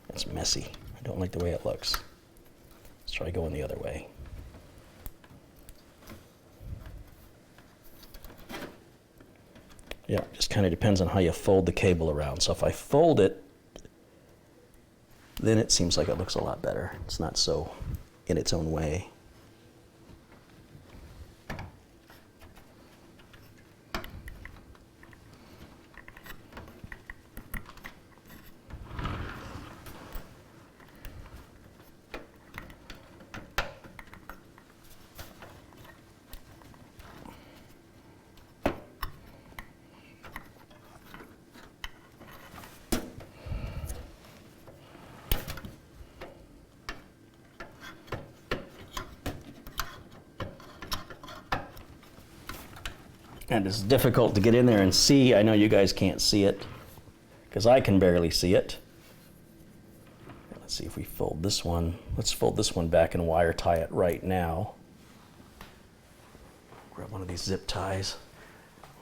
That's messy. I don't like the way it looks. Let's try going the other way. Yeah, it just kind of depends on how you fold the cable around. So if I fold it, then it seems like it looks a lot better. It's not so in its own way. And it's difficult to get in there and see. I know you guys can't see it because I can barely see it. Let's see if we fold this one. Let's fold this one back and wire tie it right now. Grab one of these zip ties.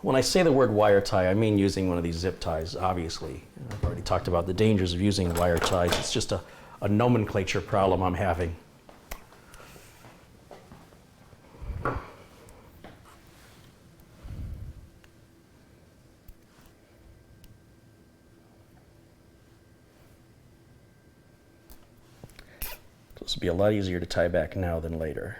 When I say the word wire tie, I mean using one of these zip ties, obviously. I've already talked about the dangers of using wire ties. It's just a nomenclature problem I'm having. This will be a lot easier to tie back now than later.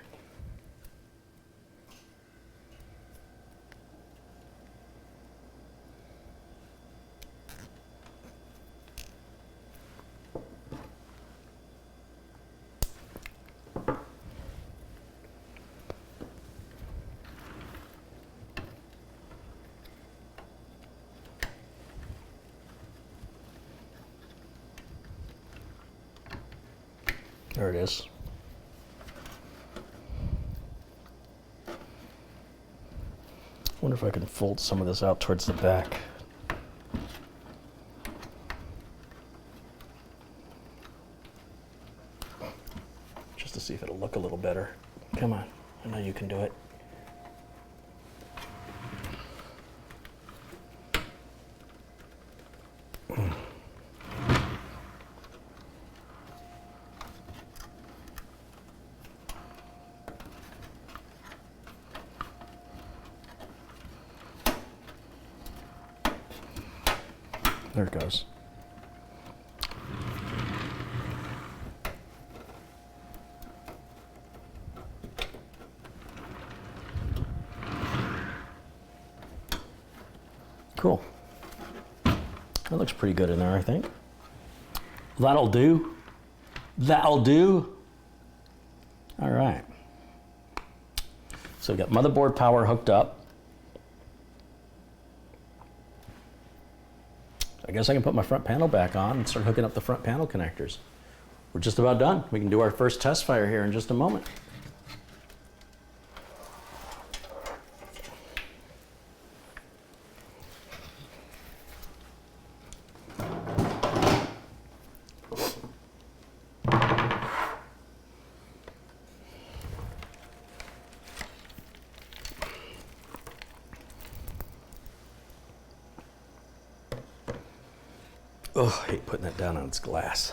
There it is. I wonder if I can fold some of this out towards the back. Just to see if it'll look a little better. Come on, I know you can do it. There it goes. Cool. That looks pretty good in there, I think. That'll do. That'll do. All right. So we've got motherboard power hooked up. I guess I can put my front panel back on and start hooking up the front panel connectors. We're just about done. We can do our first test fire here in just a moment. Oh, I hate putting that down on its glass.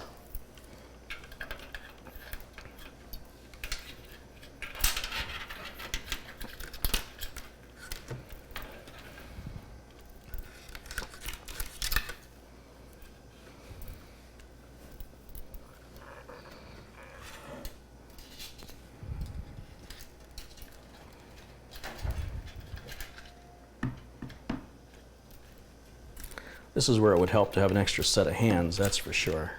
This is where it would help to have an extra set of hands, that's for sure.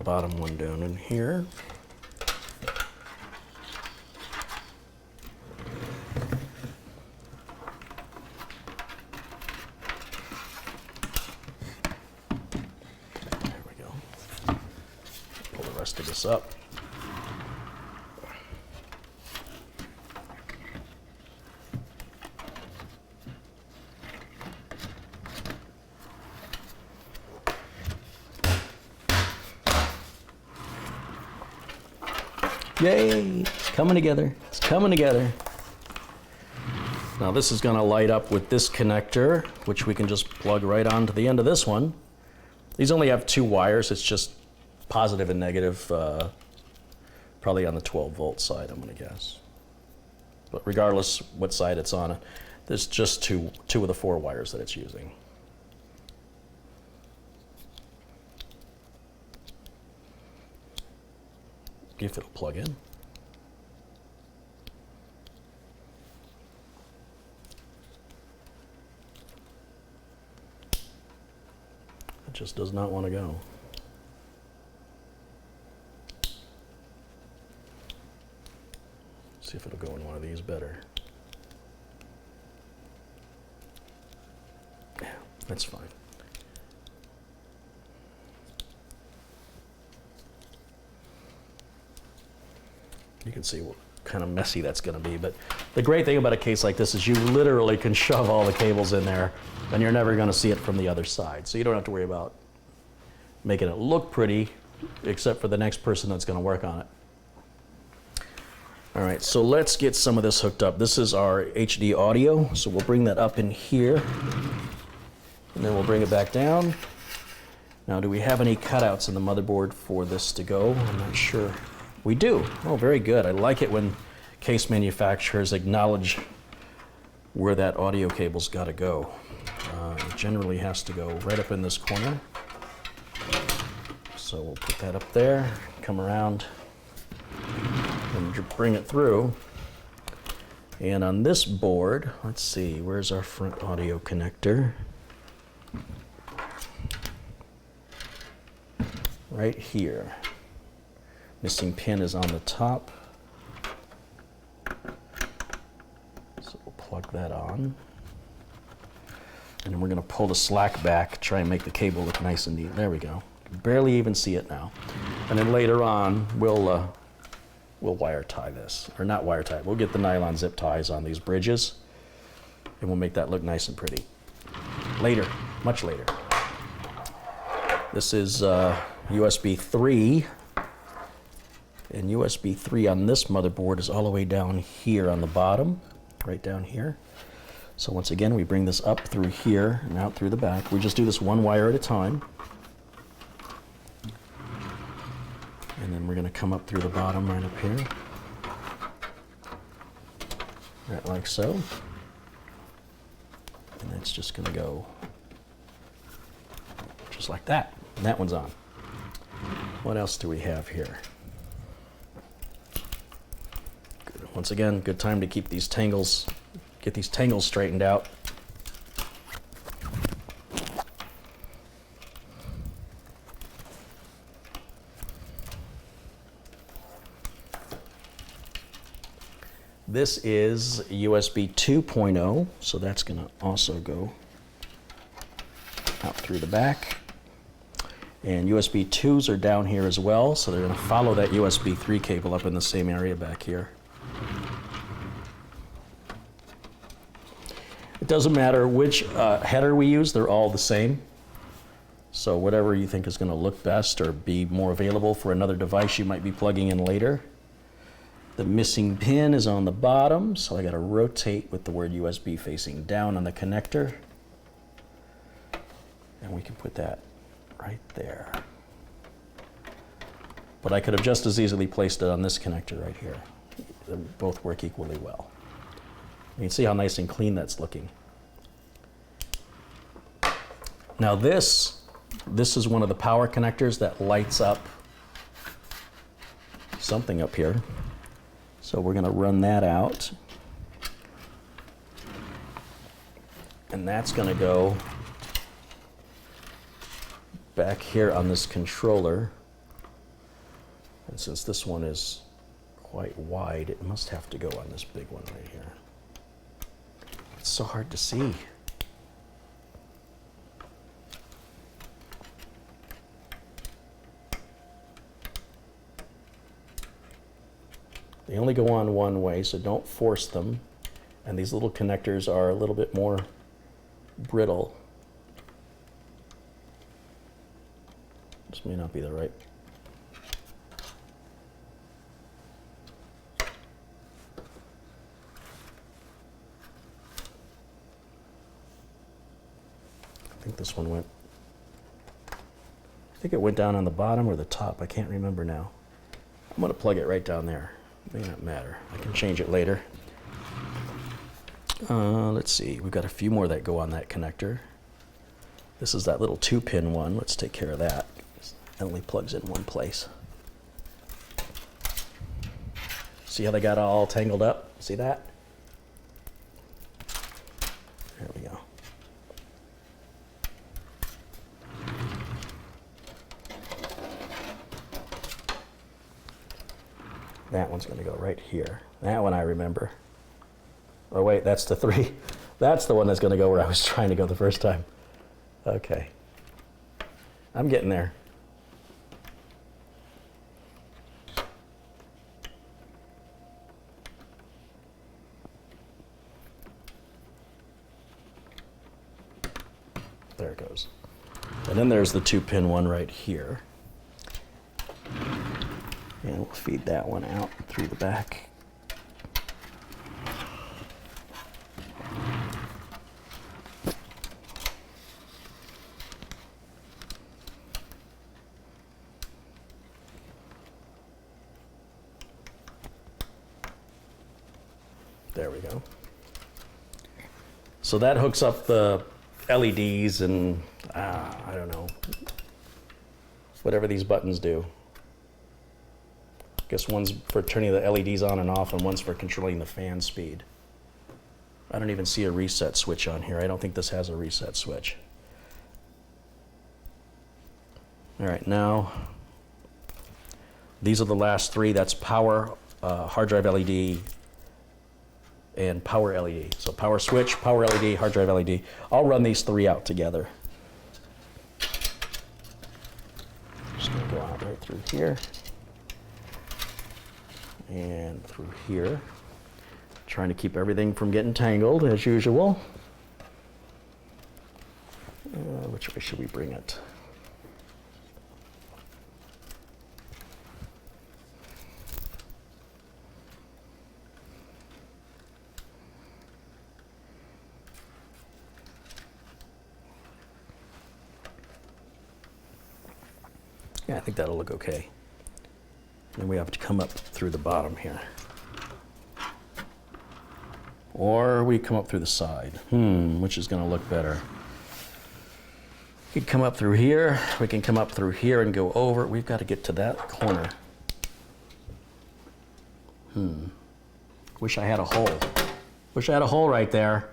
bottom one down in here. There we go. Pull the rest of this up. Yay, it's coming together, it's coming together. Now this is gonna light up with this connector, which we can just plug right onto the end of this one. These only have 2 wires, it's just positive and negative, probably on the 12-volt side, I'm gonna guess. But regardless what side it's on, there's just two of the 4 wires that it's using. If it'll plug in. It just does not want to go. See if it'll go in one of these better. Yeah, that's fine. You can see what kind of messy that's going to be, but the great thing about a case like this is you literally can shove all the cables in there and you're never going to see it from the other side. So you don't have to worry about making it look pretty, except for the next person that's going to work on it. All right, so let's get some of this hooked up. This is our HD audio, so we'll bring that up in here, and then we'll bring it back down. Now, do we have any cutouts in the motherboard for this to go? I'm not sure. We do. Oh, very good. I like it when case manufacturers acknowledge where that audio cable's got to go. It generally has to go right up in this corner. So we'll put that up there, come around, and bring it through. And on this board, let's see, where's our front audio connector? Right here. Missing pin is on the top. So we'll plug that on. And then we're going to pull the slack back, try and make the cable look nice and neat. There we go. Barely even see it now. And then later on, we'll wire tie this. Or not wire tie, we'll get the nylon zip ties on these bridges. And we'll make that look nice and pretty. Later, much later. This is USB 3. And USB 3 on this motherboard is all the way down here on the bottom, right down here. So once again, we bring this up through here and out through the back. We just do this one wire at a time. And then we're going to come up through the bottom right up here. Right like so. And that's just going to go just like that. And that one's on. What else do we have here? Once again, good time to keep these tangles, get these tangles straightened out. This is USB 2.0, so that's going to also go out through the back. And USB 2s are down here as well, so they're going to follow that USB 3 cable up in the same area back here. It doesn't matter which header we use, they're all the same. So whatever you think is going to look best or be more available for another device you might be plugging in later. The missing pin is on the bottom, so I got to rotate with the word USB facing down on the connector. And we can put that right there. But I could have just as easily placed it on this connector right here. They both work equally well. You can see how nice and clean that's looking. Now this is one of the power connectors that lights up something up here. So we're going to run that out. And that's going to go back here on this controller. And since this one is quite wide, it must have to go on this big one right here. It's so hard to see. They only go on one way, so don't force them. And these little connectors are a little bit more brittle. This may not be the right. I think this one went. I think it went down on the bottom or the top. I can't remember now. I'm going to plug it right down there. It may not matter. I can change it later. Let's see. We've got a few more that go on that connector. This is that little 2-pin one. Let's take care of that. It only plugs in one place. See how they got all tangled up? See that? There we go. That one's going to go right here. That one I remember. Oh wait, that's the 3. That's the one that's going to go where I was trying to go the first time. Okay. I'm getting there. There it goes. And then there's the 2-pin one right here. And we'll feed that one out through the back. There we go. So that hooks up the LEDs and, I don't know, whatever these buttons do. I guess one's for turning the LEDs on and off, and one's for controlling the fan speed. I don't even see a reset switch on here. I don't think this has a reset switch. All right, now, these are the last 3. That's power, hard drive LED, and power LED. So power switch, power LED, hard drive LED. I'll run these 3 out together. Just gonna go out right through here. And through here. Trying to keep everything from getting tangled as usual. Which way should we bring it? Yeah, I think that'll look okay. And we have to come up through the bottom here. Or we come up through the side. Which is going to look better? We can come up through here. We can come up through here and go over. We've got to get to that corner. Wish I had a hole. Wish I had a hole right there.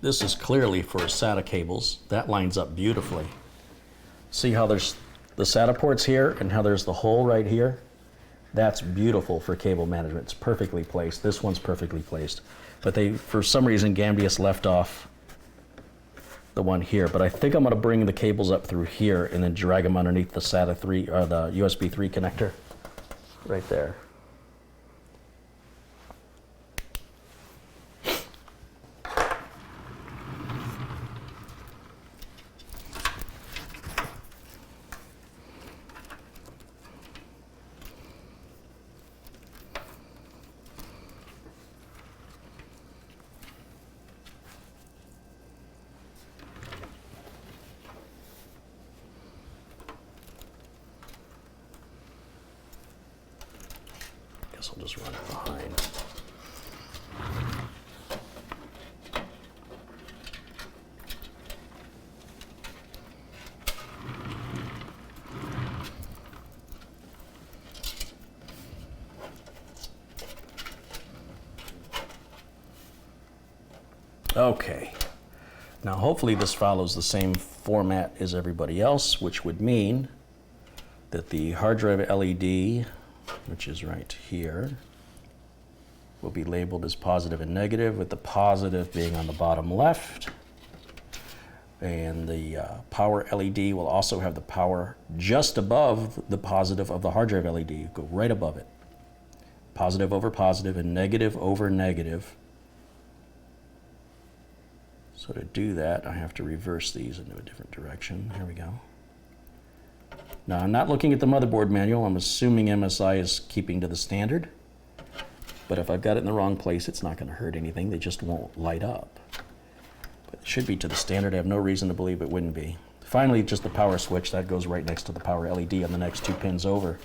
This is clearly for SATA cables. That lines up beautifully. See how there's the SATA ports here and how there's the hole right here? That's beautiful for cable management. It's perfectly placed. This one's perfectly placed. But they, for some reason, Gamdias left off the one here. But I think I'm going to bring the cables up through here and then drag them underneath the SATA 3 or the USB 3 connector right there. I'll just run it behind. Okay, Now hopefully this follows the same format as everybody else, which would mean that the hard drive LED, which is right here, will be labeled as positive and negative, with the positive being on the bottom left. And the power LED will also have the power just above the positive of the hard drive LED. Go right above it. Positive over positive and negative over negative. So to do that, I have to reverse these into a different direction. Here we go. Now I'm not looking at the motherboard manual. I'm assuming MSI is keeping to the standard. But if I've got it in the wrong place, it's not going to hurt anything. They just won't light up. But it should be to the standard. I have no reason to believe it wouldn't be. Finally, just the power switch. That goes right next to the power LED on the next 2 pins over.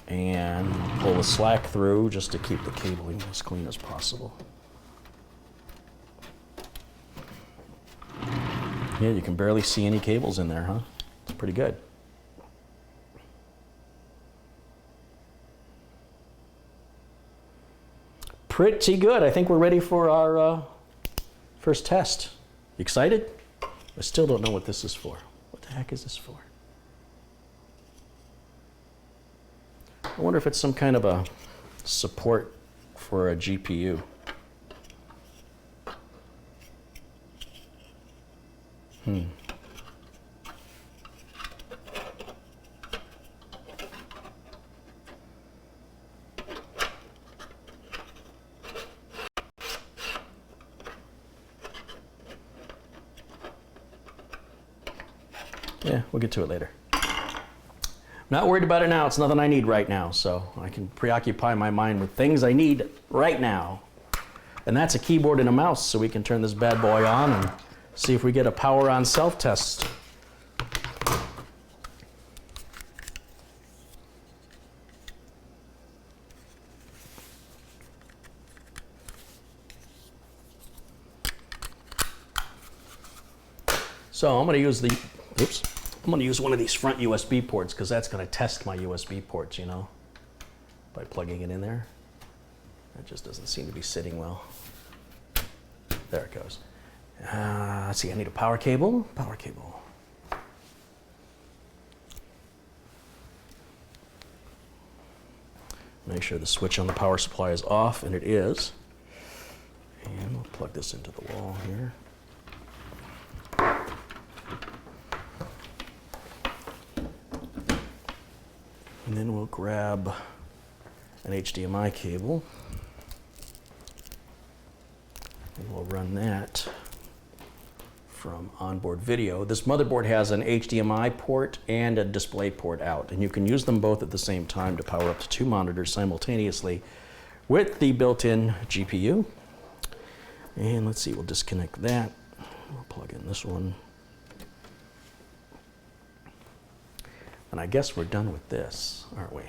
And pull the slack through just to keep the cabling as clean as possible. Yeah, you can barely see any cables in there, huh? It's pretty good. Pretty good. I think we're ready for our first test. You excited? I still don't know what this is for. What the heck is this for? I wonder if it's some kind of a support for a GPU. Yeah, we'll get to it later. Not worried about it now. It's nothing I need right now, so I can preoccupy my mind with things I need right now. And that's a keyboard and a mouse, so we can turn this bad boy on and see if we get a power on self-test. So I'm going to use the, I'm going to use one of these front USB ports because that's going to test my USB ports, you know, by plugging it in there. That just doesn't seem to be sitting well. There it goes. Let's see, I need a power cable. Power cable. Make sure the switch on the power supply is off, and it is. And we'll plug this into the wall here. And then we'll grab an HDMI cable. And we'll run that from onboard video. This motherboard has an HDMI port and a display port out, and you can use them both at the same time to power up to 2 monitors simultaneously with the built-in GPU. And let's see, we'll disconnect that. We'll plug in this one. And I guess we're done with this, aren't we?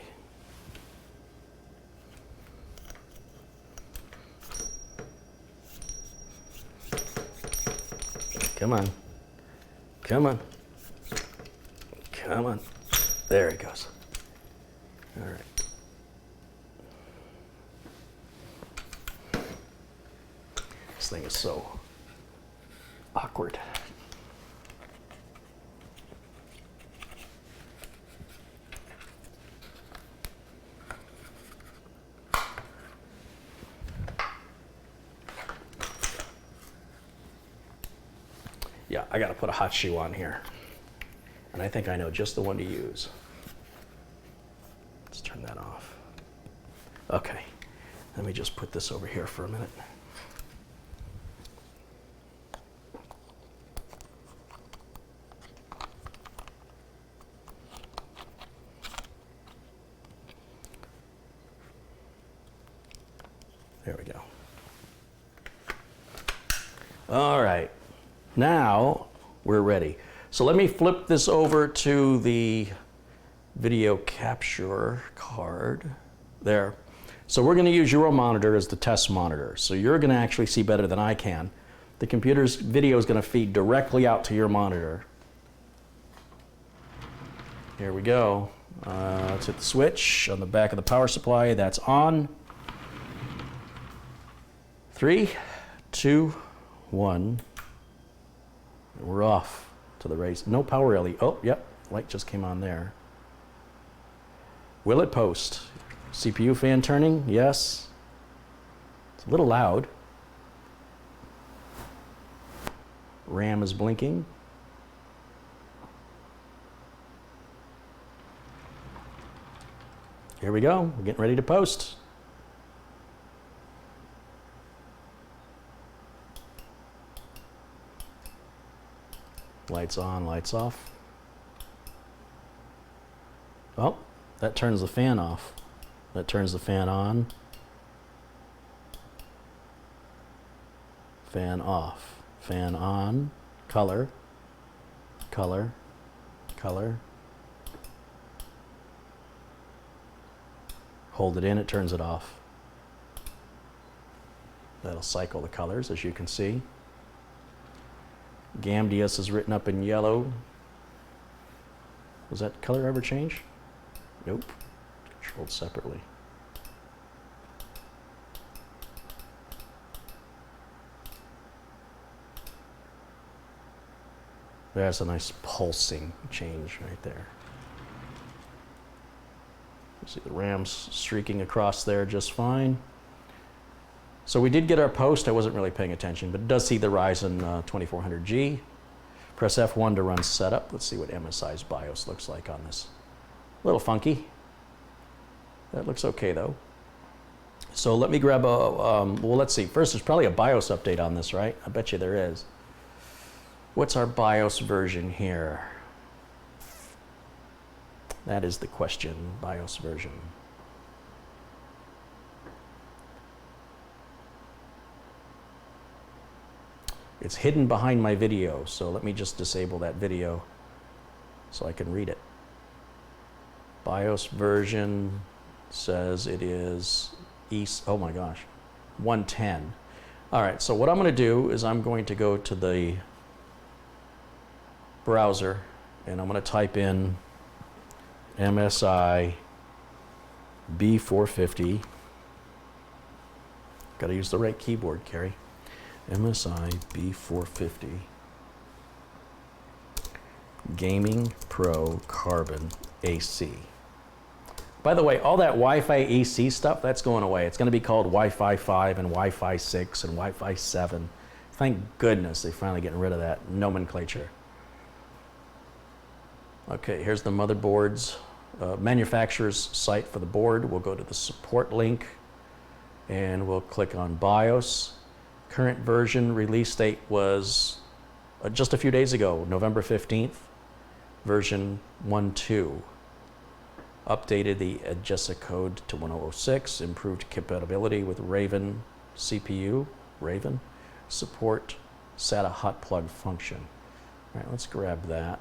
Come on. Come on. Come on. There it goes. All right. This thing is so awkward. Yeah, I gotta put a hot shoe on here. And I think I know just the one to use. Let's turn that off. Okay, let me just put this over here for a minute. There we go. All right. Now we're ready. So let me flip this over to the video capture card there. So we're going to use your monitor as the test monitor. So you're going to actually see better than I can. The computer's video is going to feed directly out to your monitor. Here we go. Let's hit the switch on the back of the power supply. That's on. 3, 2, 1. We're off to the race. No power LED. Oh, yep, light just came on there. Will it post? CPU fan turning? Yes. It's a little loud. RAM is blinking. Here we go. We're getting ready to post. Lights on, lights off. Oh, that turns the fan off. That turns the fan on. Fan off. Fan on. Color. Color. Color. Hold it in, it turns it off. That'll cycle the colors, as you can see. Gamdias is written up in yellow. Was that color ever change? Nope. Controlled separately. There's a nice pulsing change right there. You see the RAM's streaking across there just fine. So we did get our post. I wasn't really paying attention, but it does see the RYZEN 2400G. Press F1 to run setup. Let's see what MSI's BIOS looks like on this. A little funky. That looks okay though. So let me grab a, well, let's see. First, there's probably a BIOS update on this, right? I bet you there is. What's our BIOS version here? That is the question, BIOS version. It's hidden behind my video, so let me just disable that video so I can read it. BIOS version says it is oh my gosh, 110. All right, so what I'm going to do is I'm going to go to the browser and I'm going to type in MSI B450. Got to use the right keyboard, Carey. MSI B450 Gaming Pro Carbon AC. By the way, all that Wi-Fi AC stuff, that's going away. It's going to be called Wi-Fi 5 and Wi-Fi 6 and Wi-Fi 7. Thank goodness they're finally getting rid of that nomenclature. Okay, here's the motherboard's manufacturer's site for the board. We'll go to the support link and we'll click on BIOS. Current version release date was just a few days ago, November 15th, version 1.2. Updated the EJSA code to 1006, improved compatibility with Raven CPU, Raven, support SATA hot plug function. All right, let's grab that.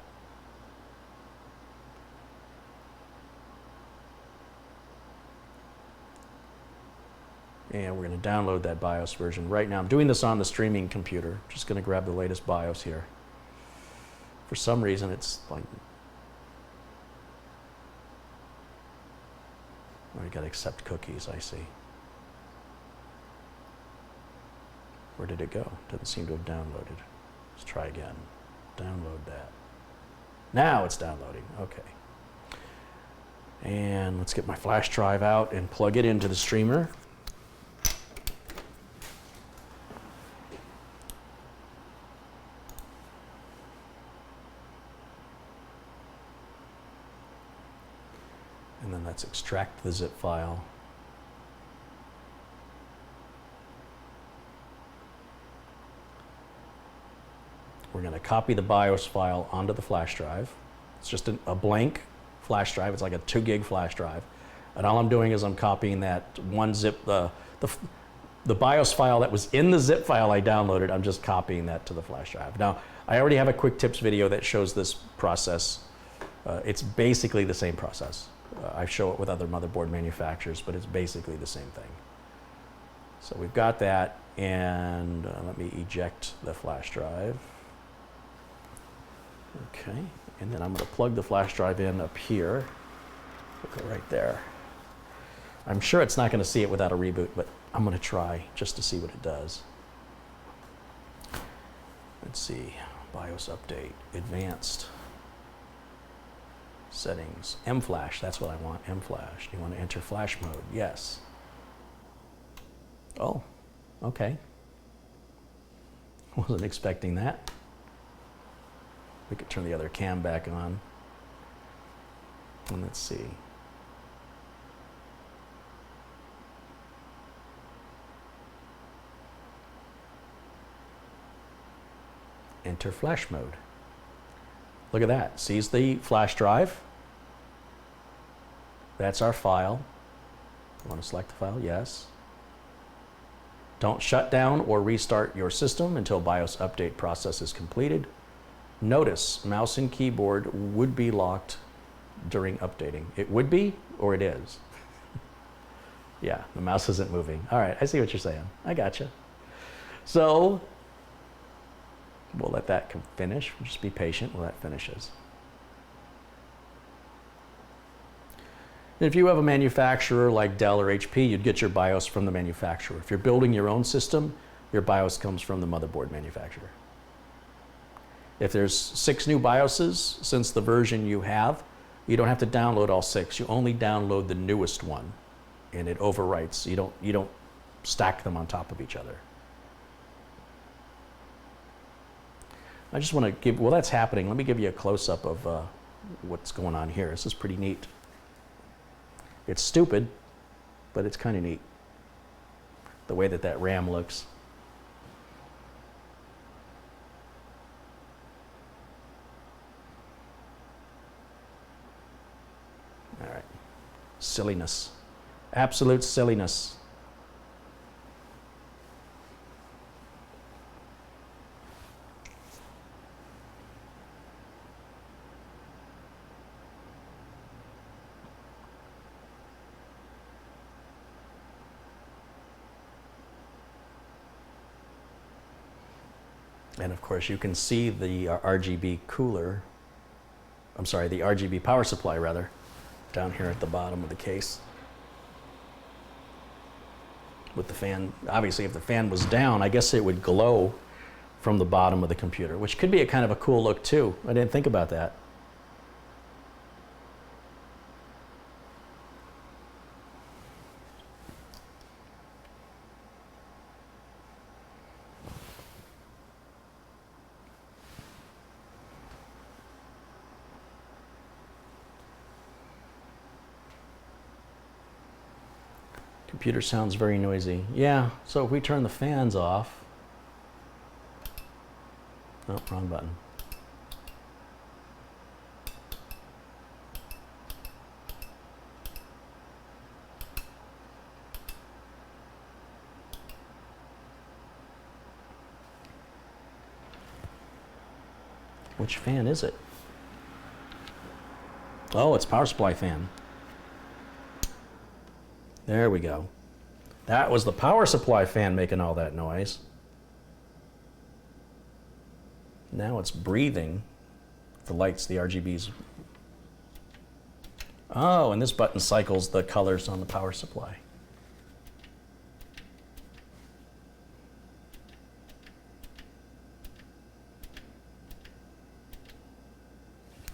And we're going to download that BIOS version right now. I'm doing this on the streaming computer. Just going to grab the latest BIOS here. For some reason, it's like, oh, you got to accept cookies, I see. Where did it go? Doesn't seem to have downloaded. Let's try again. Download that. Now it's downloading. Okay. And let's get my flash drive out and plug it into the streamer. And then let's extract the zip file. We're going to copy the BIOS file onto the flash drive. It's just a blank flash drive. It's like a 2 gig flash drive. And all I'm doing is I'm copying that one zip, the BIOS file that was in the zip file I downloaded, I'm just copying that to the flash drive. Now, I already have a quick tips video that shows this process. It's basically the same process. I show it with other motherboard manufacturers, but it's basically the same thing. So we've got that, and let me eject the flash drive. Okay, and then I'm going to plug the flash drive in up here. We'll go right there. I'm sure it's not going to see it without a reboot, but I'm going to try just to see what it does. Let's see. BIOS update, advanced settings, M-Flash, that's what I want, M-Flash. Do you want to enter flash mode? Yes. Oh, okay. Wasn't expecting that. We could turn the other cam back on. And let's see. Enter flash mode. Look at that. Sees the flash drive. That's our file. You want to select the file? Yes. Don't shut down or restart your system until BIOS update process is completed. Notice mouse and keyboard would be locked during updating. It would be, or it is? Yeah, the mouse isn't moving. All right, I see what you're saying. I gotcha. So we'll let that finish. Just be patient while that finishes. And if you have a manufacturer like Dell or HP, you'd get your BIOS from the manufacturer. If you're building your own system, your BIOS comes from the motherboard manufacturer. If there's 6 new BIOSes since the version you have, you don't have to download all 6. You only download the newest one, and it overwrites. You don't stack them on top of each other. I just want to give, well, that's happening. Let me give you a close-up of what's going on here. This is pretty neat. It's stupid, but it's kind of neat, the way that that RAM looks. All right. Silliness. Absolute silliness. And of course, you can see the RGB cooler, I'm sorry, the RGB power supply rather, down here at the bottom of the case. With the fan, obviously if the fan was down, I guess it would glow from the bottom of the computer, which could be a kind of a cool look too. I didn't think about that. Computer sounds very noisy. Yeah, so if we turn the fans off. Oh, wrong button. Which fan is it? Oh, it's power supply fan. There we go. That was the power supply fan making all that noise. Now it's breathing. The lights, the RGBs. Oh, and this button cycles the colors on the power supply.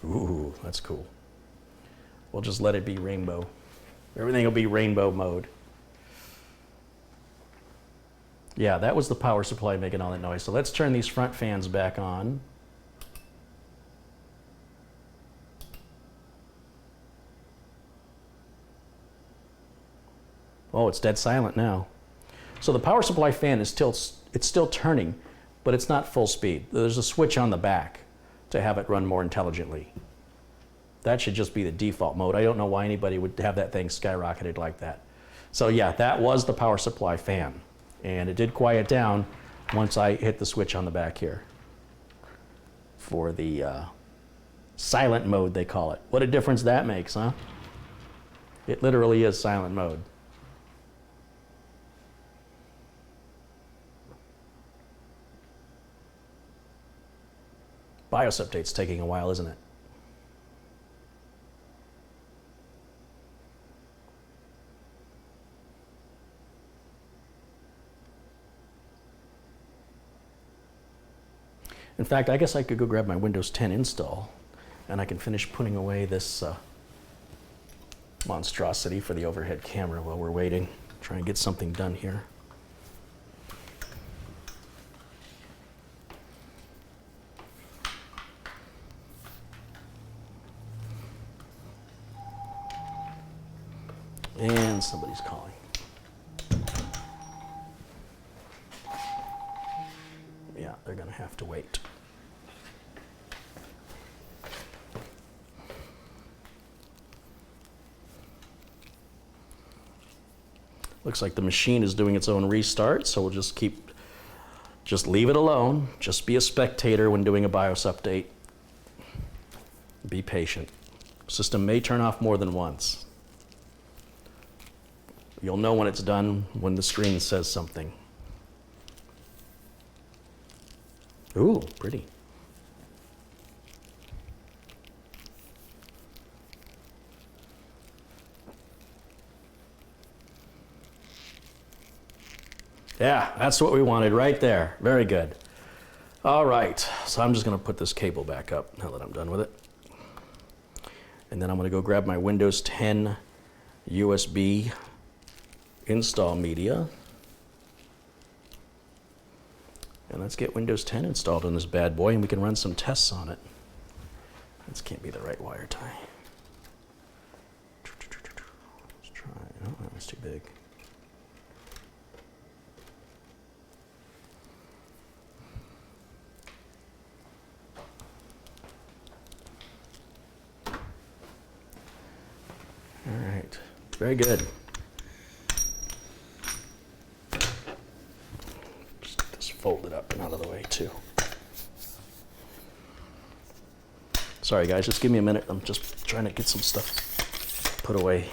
Ooh, that's cool. We'll just let it be rainbow. Everything will be rainbow mode. Yeah, that was the power supply making all that noise. So let's turn these front fans back on. Oh, it's dead silent now. So the power supply fan is still turning, but it's not full speed. There's a switch on the back to have it run more intelligently. That should just be the default mode. I don't know why anybody would have that thing skyrocketed like that. So yeah, that was the power supply fan. And it did quiet down once I hit the switch on the back here for the silent mode, they call it. What a difference that makes, huh? It literally is silent mode. BIOS update's taking a while, isn't it? In fact, I guess I could go grab my Windows 10 install and I can finish putting away this monstrosity for the overhead camera while we're waiting. Try and get something done here. And somebody's calling. Yeah, they're going to have to wait. Looks like the machine is doing its own restart, so we'll just leave it alone. Just be a spectator when doing a BIOS update. Be patient. System may turn off more than once. You'll know when it's done when the screen says something. Ooh, pretty. Yeah, that's what we wanted right there. Very good. All right, so I'm just going to put this cable back up now that I'm done with it. And then I'm going to go grab my Windows 10 USB install media. And let's get Windows 10 installed on this bad boy and we can run some tests on it. This can't be the right wire tie. Let's try, oh, that was too big. All right, very good. Fold it up and out of the way too. Sorry guys, just give me a minute. I'm just trying to get some stuff put away.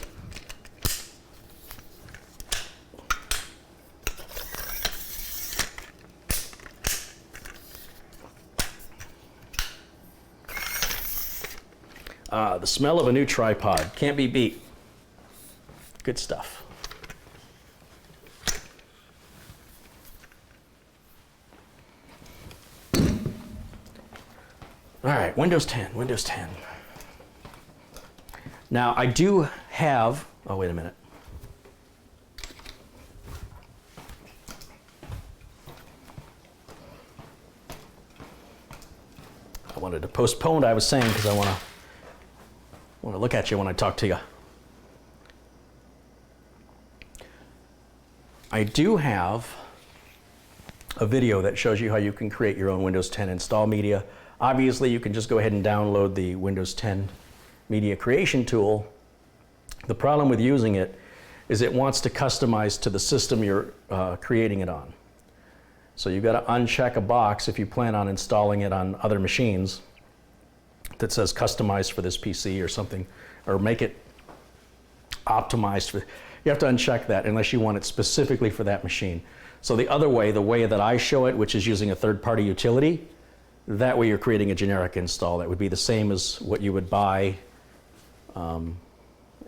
The smell of a new tripod. Can't be beat. Good stuff. All right, Windows 10, Windows 10. Now I do have, oh wait a minute. I wanted to postpone what I was saying because I want to look at you when I talk to you. I do have a video that shows you how you can create your own Windows 10 install media. Obviously, you can just go ahead and download the Windows 10 media creation tool. The problem with using it is it wants to customize to the system you're creating it on. So you've got to uncheck a box if you plan on installing it on other machines that says customized for this PC or something, or make it optimized for. You have to uncheck that unless you want it specifically for that machine. So the other way, the way that I show it, which is using a third-party utility, that way you're creating a generic install that would be the same as what you would buy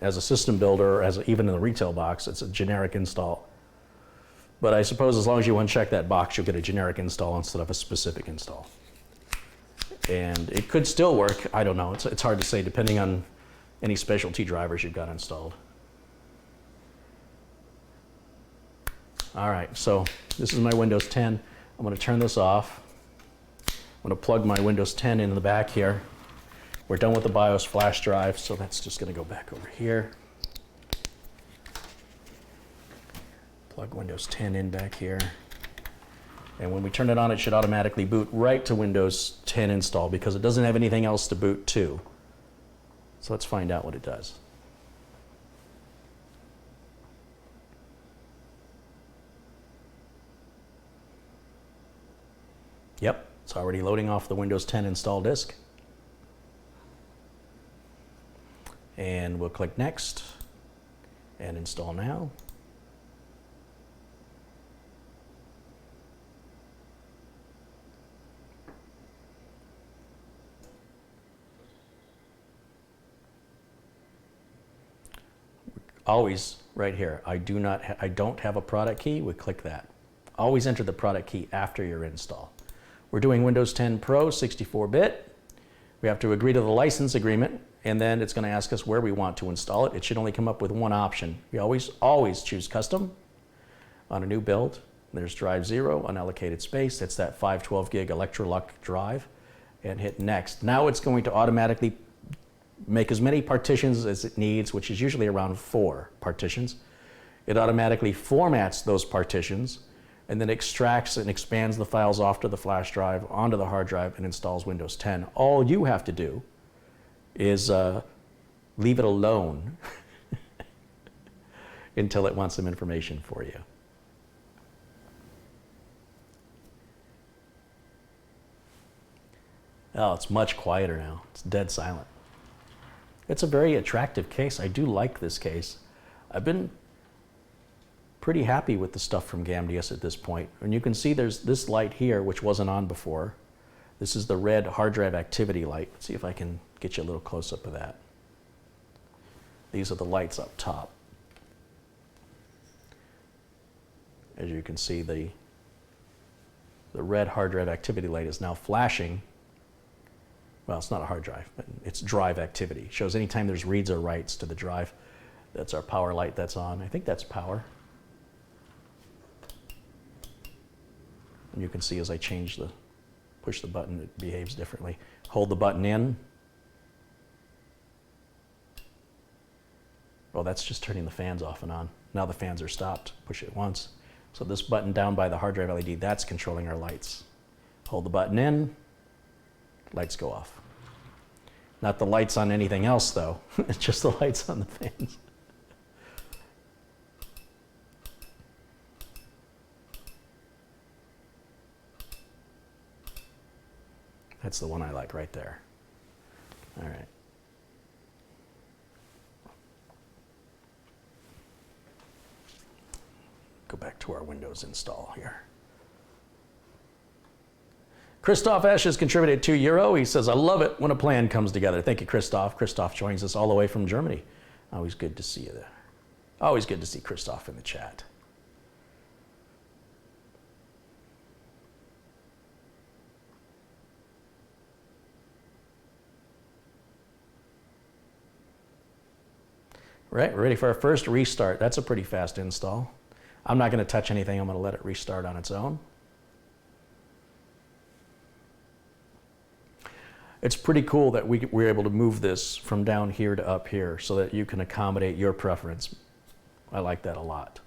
as a system builder, even in the retail box. It's a generic install. But I suppose as long as you uncheck that box, you'll get a generic install instead of a specific install. And it could still work. I don't know. It's hard to say depending on any specialty drivers you've got installed. All right, so this is my Windows 10. I'm going to turn this off. I'm going to plug my Windows 10 in the back here. We're done with the BIOS flash drive, so that's just going to go back over here. Plug Windows 10 in back here. And when we turn it on, it should automatically boot right to Windows 10 install because it doesn't have anything else to boot to. So let's find out what it does. Yep, it's already loading off the Windows 10 install disk. And we'll click Next and Install Now. Always right here, I don't have a product key, we click that. Always enter the product key after your install. We're doing Windows 10 Pro 64-bit. We have to agree to the license agreement, and then it's going to ask us where we want to install it. It should only come up with one option. We always choose custom on a new build. There's drive 0, unallocated space. It's that 512 gig Eluktro drive, and hit next. Now it's going to automatically make as many partitions as it needs, which is usually around 4 partitions. It automatically formats those partitions and then extracts and expands the files off to the flash drive, onto the hard drive, and installs Windows 10. All you have to do is leave it alone until it wants some information for you. Oh, it's much quieter now. It's dead silent. It's a very attractive case. I do like this case. I've been pretty happy with the stuff from Gamdias at this point. And you can see there's this light here, which wasn't on before. This is the red hard drive activity light. Let's see if I can get you a little close-up of that. These are the lights up top. As you can see, the red hard drive activity light is now flashing. Well, it's not a hard drive, but it's drive activity. It shows anytime there's reads or writes to the drive. That's our power light that's on. I think that's power. And you can see as I push the button, it behaves differently. Hold the button in. Oh, that's just turning the fans off and on. Now the fans are stopped. Push it once. So this button down by the hard drive LED, that's controlling our lights. Hold the button in, lights go off. Not the lights on anything else though, it's just the lights on the fans. That's the one I like right there. All right. Go back to our Windows install here. Christoph Esch has contributed €2. He says, I love it when a plan comes together. Thank you, Christoph. Christoph joins us all the way from Germany. Always good to see you there. Always good to see Christoph in the chat. Right, we're ready for our first restart. That's a pretty fast install. I'm not going to touch anything. I'm going to let it restart on its own. It's pretty cool that we're able to move this from down here to up here so that you can accommodate your preference. I like that a lot.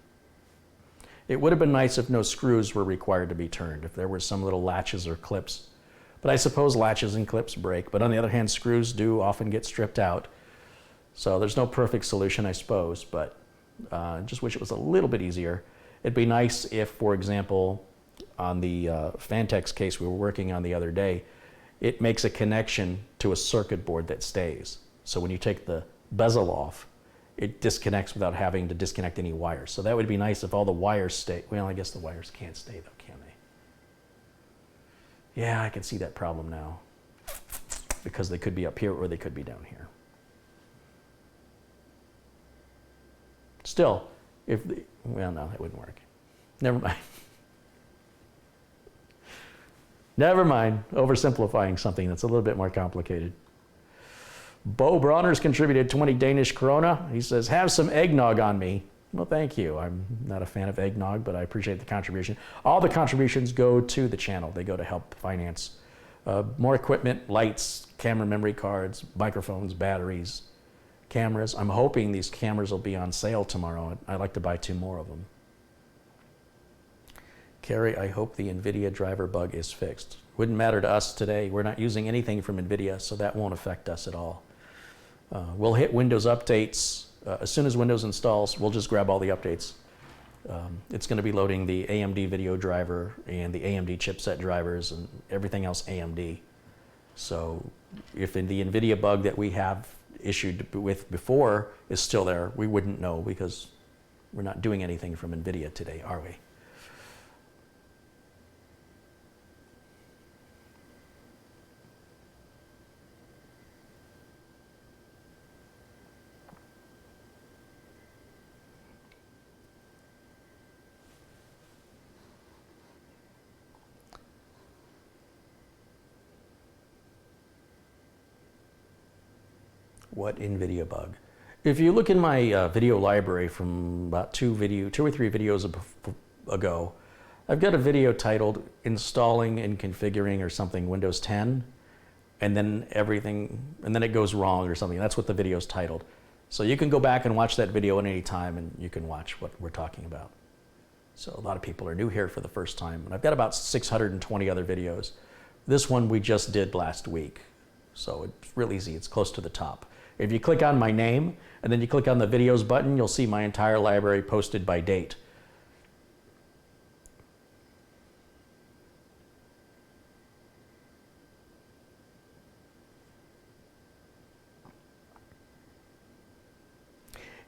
It would have been nice if no screws were required to be turned, if there were some little latches or clips. But I suppose latches and clips break. But on the other hand, screws do often get stripped out. So there's no perfect solution, I suppose, but just wish it was a little bit easier. It'd be nice if, for example, on the Fantex case we were working on the other day, it makes a connection to a circuit board that stays. So when you take the bezel off, it disconnects without having to disconnect any wires. So that would be nice if all the wires stay. Well, I guess the wires can't stay though, can they? Yeah, I can see that problem now. Because they could be up here or they could be down here. Still, well, no, that wouldn't work. Never mind. Never mind, oversimplifying something that's a little bit more complicated. Bo Bronner's contributed 20 Danish krona. He says, have some eggnog on me. Well, thank you. I'm not a fan of eggnog, but I appreciate the contribution. All the contributions go to the channel. They go to help finance more equipment, lights, camera memory cards, microphones, batteries, cameras. I'm hoping these cameras will be on sale tomorrow. I'd like to buy 2 more of them. Carey, I hope the NVIDIA driver bug is fixed. Wouldn't matter to us today. We're not using anything from NVIDIA, so that won't affect us at all. We'll hit Windows updates. As soon as Windows installs, we'll just grab all the updates. It's going to be loading the AMD video driver and the AMD chipset drivers and everything else AMD. So if the NVIDIA bug that we have issued with before is still there, we wouldn't know because we're not doing anything from NVIDIA today, are we? What NVIDIA bug? If you look in my video library from about two or three videos ago, I've got a video titled Installing and Configuring or something Windows 10, and then it goes wrong or something. That's what the video's titled. So you can go back and watch that video at any time, and you can watch what we're talking about. So a lot of people are new here for the first time, and I've got about 620 other videos. This one we just did last week, so it's real easy. It's close to the top. If you click on my name, and then you click on the videos button, you'll see my entire library posted by date.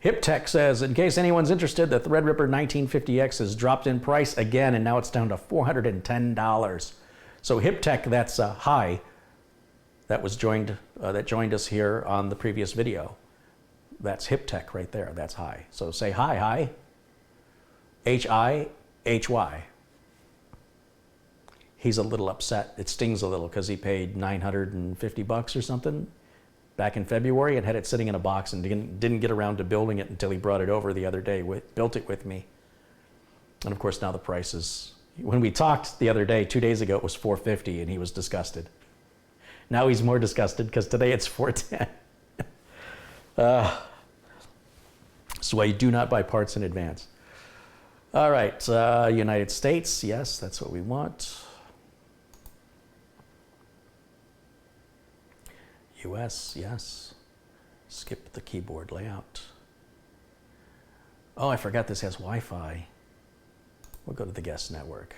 HipTech says, in case anyone's interested, the Threadripper 1950X has dropped in price again, and now it's down to $410. So HipTech, that's Hi, that joined us here on the previous video. That's HipTech right there. That's Hi. So say hi, H-I-H-Y. He's a little upset. It stings a little because he paid $950 or something back in February and had it sitting in a box and didn't get around to building it until he brought it over the other day, built it with me. And of course now the price is, when we talked the other day, 2 days ago, it was $450 and he was disgusted. Now he's more disgusted because today it's $410. So I do not buy parts in advance. All right, United States, yes, that's what we want. US, yes. Skip the keyboard layout. Oh, I forgot this has Wi-Fi. We'll go to the guest network.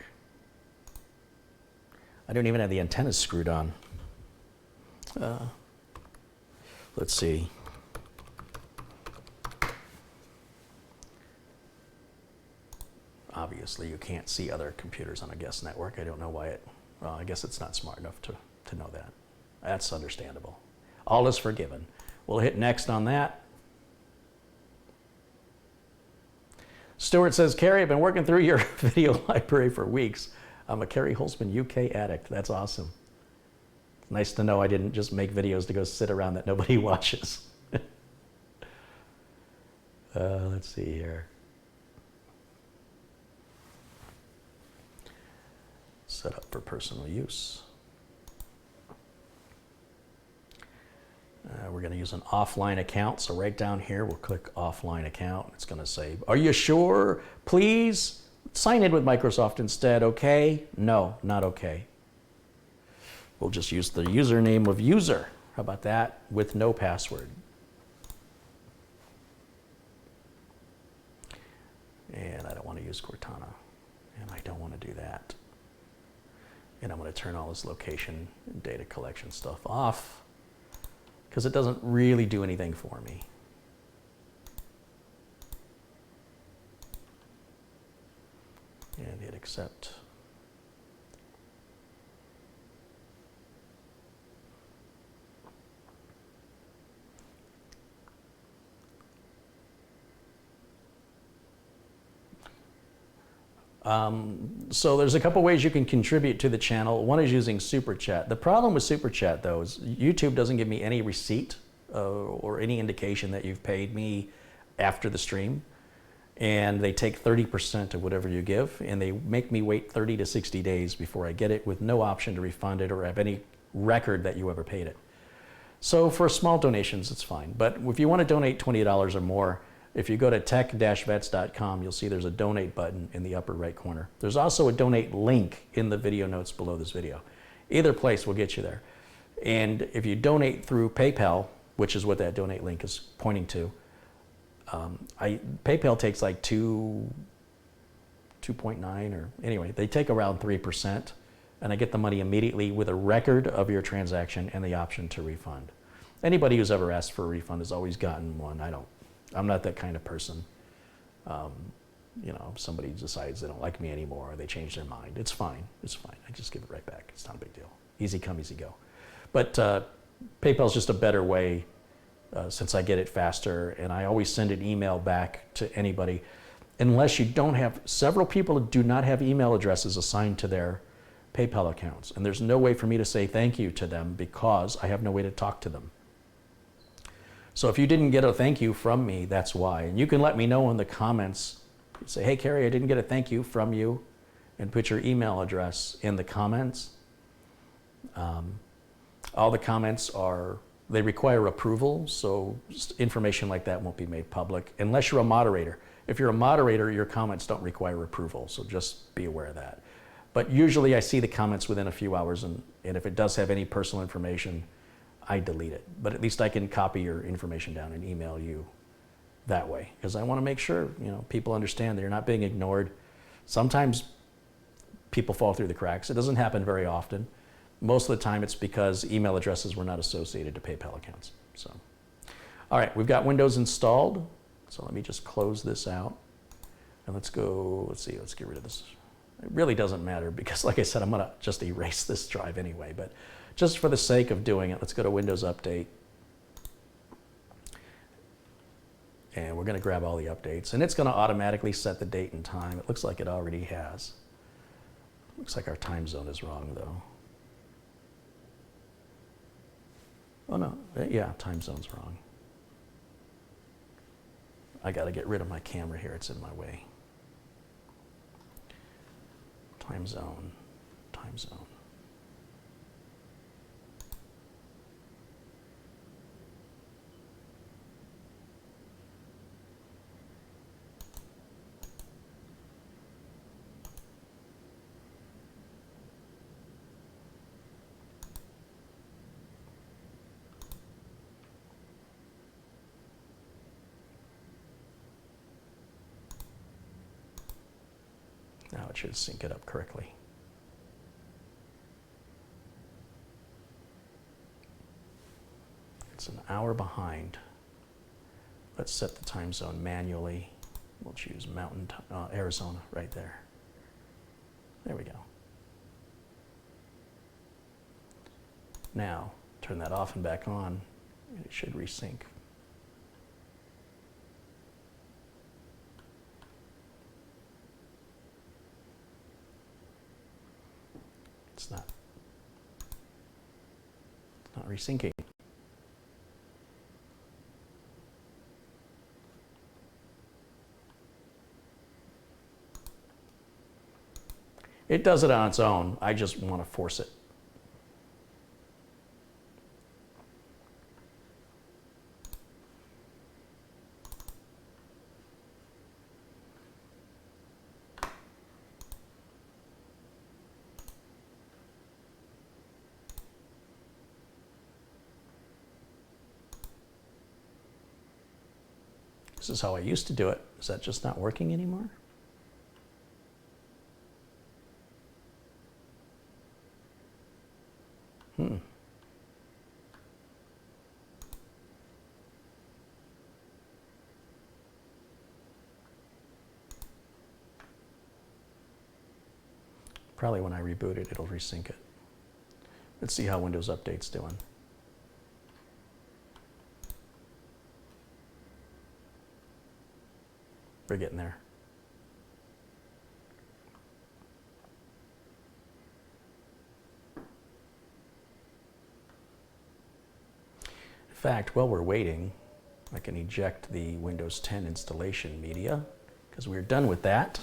I don't even have the antennas screwed on. Let's see. Obviously, you can't see other computers on a guest network. I don't know why well, I guess it's not smart enough to know that. That's understandable. All is forgiven. We'll hit next on that. Stuart says, Carey, I've been working through your video library for weeks. I'm a CareyHolzman UK addict. That's awesome. It's nice to know I didn't just make videos to go sit around that nobody watches. Let's see here. Set up for personal use. We're going to use an offline account. So right down here, we'll click offline account. It's going to say, are you sure? Please sign in with Microsoft instead. Okay? No, not okay. We'll just use the username of user. How about that? With no password. And I don't want to use Cortana. And I don't want to do that. And I'm going to turn all this location and data collection stuff off, because it doesn't really do anything for me. And hit accept. So there's a couple ways you can contribute to the channel. One is using Super Chat. The problem with Super Chat, though, is YouTube doesn't give me any receipt or any indication that you've paid me after the stream. And they take 30% of whatever you give, and they make me wait 30 to 60 days before I get it, with no option to refund it or have any record that you ever paid it. So for small donations, it's fine. But if you want to donate $20 or more, if you go to tech-vets.com, you'll see there's a donate button in the upper right corner. There's also a donate link in the video notes below this video. Either place will get you there. And if you donate through PayPal, which is what that donate link is pointing to, PayPal takes like 2.9 or anyway, they take around 3%, and I get the money immediately with a record of your transaction and the option to refund. Anybody who's ever asked for a refund has always gotten one. I'm not that kind of person. You know, if somebody decides they don't like me anymore or they change their mind, it's fine. It's fine. I just give it right back. It's not a big deal. Easy come, easy go. But PayPal's just a better way since I get it faster, and I always send an email back to anybody. Unless you don't have, several people do not have email addresses assigned to their PayPal accounts, and there's no way for me to say thank you to them because I have no way to talk to them. So if you didn't get a thank you from me, that's why. And you can let me know in the comments. Say, hey, Carey, I didn't get a thank you from you, and put your email address in the comments. All the comments they require approval, so information like that won't be made public unless you're a moderator. If you're a moderator, your comments don't require approval, so just be aware of that. But usually I see the comments within a few hours, and if it does have any personal information, I delete it. But at least I can copy your information down and email you that way, because I want to make sure people understand that you're not being ignored. Sometimes people fall through the cracks. It doesn't happen very often. Most of the time it's because email addresses were not associated to PayPal accounts. So, all right, we've got Windows installed. So let me just close this out. And let's get rid of this. It really doesn't matter because, like I said, I'm gonna just erase this drive anyway, but just for the sake of doing it, let's go to Windows Update. And we're gonna grab all the updates, and it's gonna automatically set the date and time. It looks like it already has. Looks like our time zone is wrong though. Oh no, yeah, time zone's wrong. I gotta get rid of my camera here, it's in my way. Time zone, time zone. Now it should sync it up correctly. It's an hour behind. Let's set the time zone manually. We'll choose Arizona right there. There we go. Now, turn that off and back on, and it should resync. It's not resyncing. It does it on its own. I just want to force it. This is how I used to do it. Is that just not working anymore? Probably when I reboot it, it'll resync it. Let's see how Windows Update's doing. We're getting there. In fact, while we're waiting, I can eject the Windows 10 installation media because we're done with that.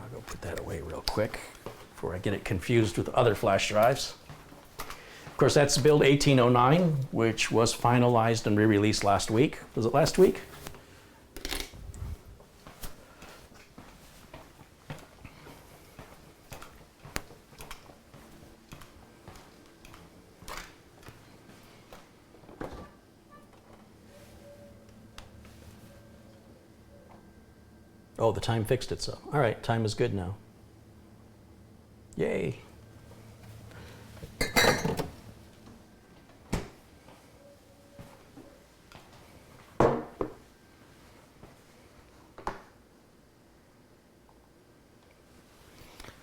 I'll go put that away real quick before I get it confused with other flash drives. Of course, that's build 1809, which was finalized and re-released last week. Was it last week? Oh, the time fixed itself. All right, time is good now. Yay.